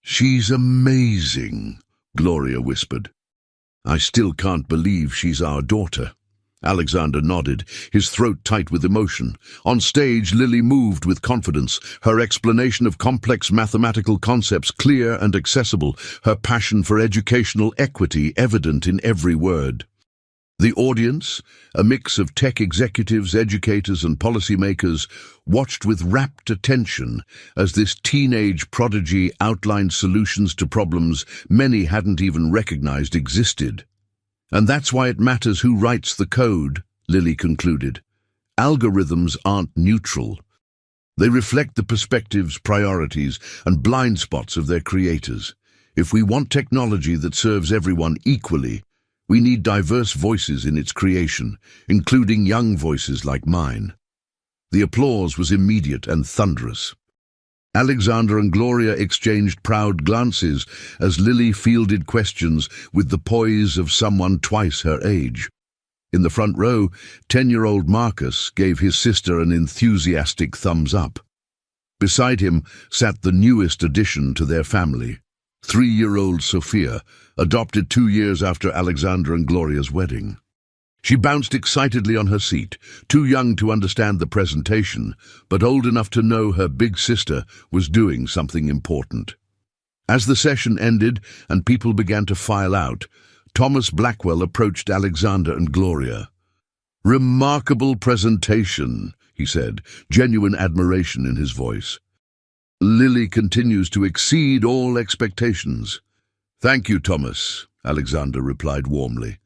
"She's amazing," Gloria whispered. "I still can't believe she's our daughter." Alexander nodded, his throat tight with emotion. On stage, Lily moved with confidence, her explanation of complex mathematical concepts clear and accessible, her passion for educational equity evident in every word. The audience, a mix of tech executives, educators, and policymakers, watched with rapt attention as this teenage prodigy outlined solutions to problems many hadn't even recognized existed. "And that's why it matters who writes the code," Lily concluded. "Algorithms aren't neutral. They reflect the perspectives, priorities, and blind spots of their creators. If we want technology that serves everyone equally, we need diverse voices in its creation, including young voices like mine. The applause was immediate and thunderous. Alexander and Gloria exchanged proud glances as Lily fielded questions with the poise of someone twice her age. In the front row, 10-year-old Marcus gave his sister an enthusiastic thumbs up. Beside him sat the newest addition to their family, 3-year-old Sophia, adopted 2 years after Alexander and Gloria's wedding. She bounced excitedly on her seat, too young to understand the presentation, but old enough to know her big sister was doing something important. As the session ended and people began to file out, Thomas Blackwell approached Alexander and Gloria. "Remarkable presentation," he said, genuine admiration in his voice. "Lily continues to exceed all expectations." "Thank you, Thomas," Alexander replied warmly.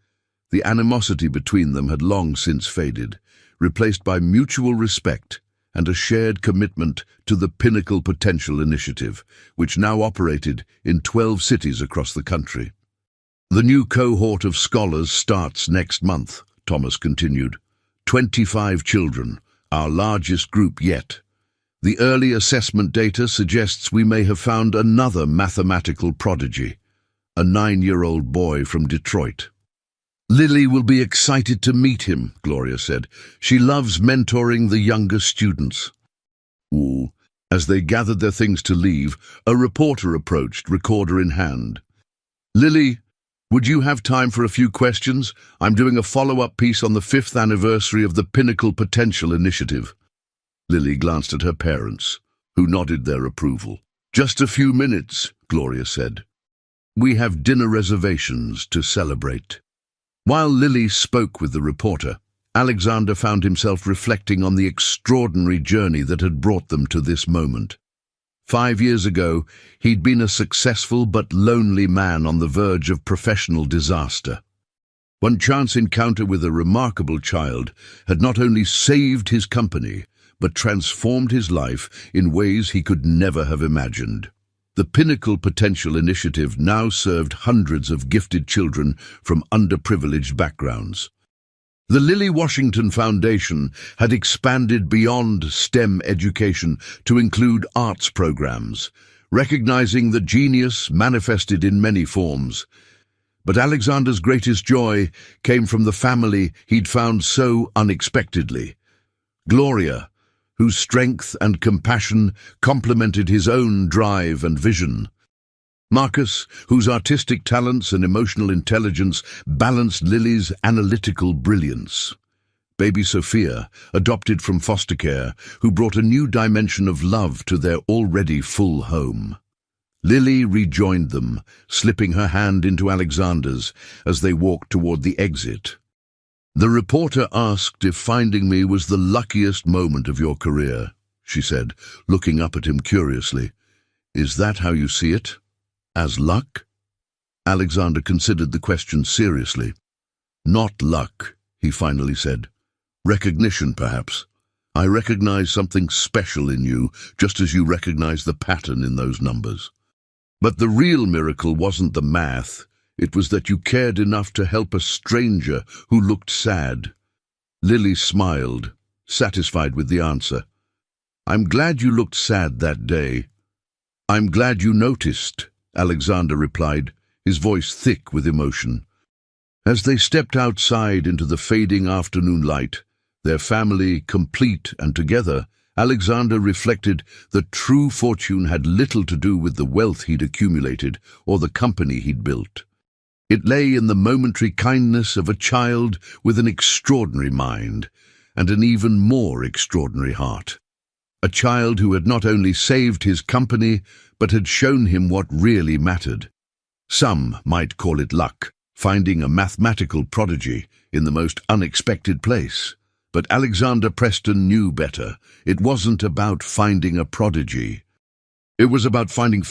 The animosity between them had long since faded, replaced by mutual respect and a shared commitment to the Pinnacle Potential Initiative, which now operated in 12 cities across the country. "The new cohort of scholars starts next month," Thomas continued. 25 children, our largest group yet. The early assessment data suggests we may have found another mathematical prodigy, a 9-year-old boy from Detroit. "Lily will be excited to meet him," Gloria said. "She loves mentoring the younger students." Ooh. As they gathered their things to leave, a reporter approached, recorder in hand. "Lily, would you have time for a few questions? I'm doing a follow-up piece on the 5th anniversary of the Pinnacle Potential Initiative." Lily glanced at her parents, who nodded their approval. "Just a few minutes," Gloria said. "We have dinner reservations to celebrate." While Lily spoke with the reporter, Alexander found himself reflecting on the extraordinary journey that had brought them to this moment. 5 years ago, he'd been a successful but lonely man on the verge of professional disaster. One chance encounter with a remarkable child had not only saved his company, but transformed his life in ways he could never have imagined. The Pinnacle Potential Initiative now served hundreds of gifted children from underprivileged backgrounds. The Lily Washington Foundation had expanded beyond STEM education to include arts programs, recognizing that genius manifested in many forms. But Alexander's greatest joy came from the family he'd found so unexpectedly. Gloria, whose strength and compassion complemented his own drive and vision. Marcus, whose artistic talents and emotional intelligence balanced Lily's analytical brilliance. Baby Sophia, adopted from foster care, who brought a new dimension of love to their already full home. Lily rejoined them, slipping her hand into Alexander's as they walked toward the exit. "The reporter asked if finding me was the luckiest moment of your career," she said, looking up at him curiously. "Is that how you see it? As luck?" Alexander considered the question seriously. "Not luck," he finally said. "Recognition, perhaps. I recognize something special in you, just as you recognize the pattern in those numbers. But the real miracle wasn't the math. It was that you cared enough to help a stranger who looked sad." Lily smiled, satisfied with the answer. "I'm glad you looked sad that day." "I'm glad you noticed," Alexander replied, his voice thick with emotion. As they stepped outside into the fading afternoon light, their family complete and together, Alexander reflected that true fortune had little to do with the wealth he'd accumulated or the company he'd built. It lay in the momentary kindness of a child with an extraordinary mind and an even more extraordinary heart. A child who had not only saved his company, but had shown him what really mattered. Some might call it luck, finding a mathematical prodigy in the most unexpected place. But Alexander Preston knew better. It wasn't about finding a prodigy. It was about finding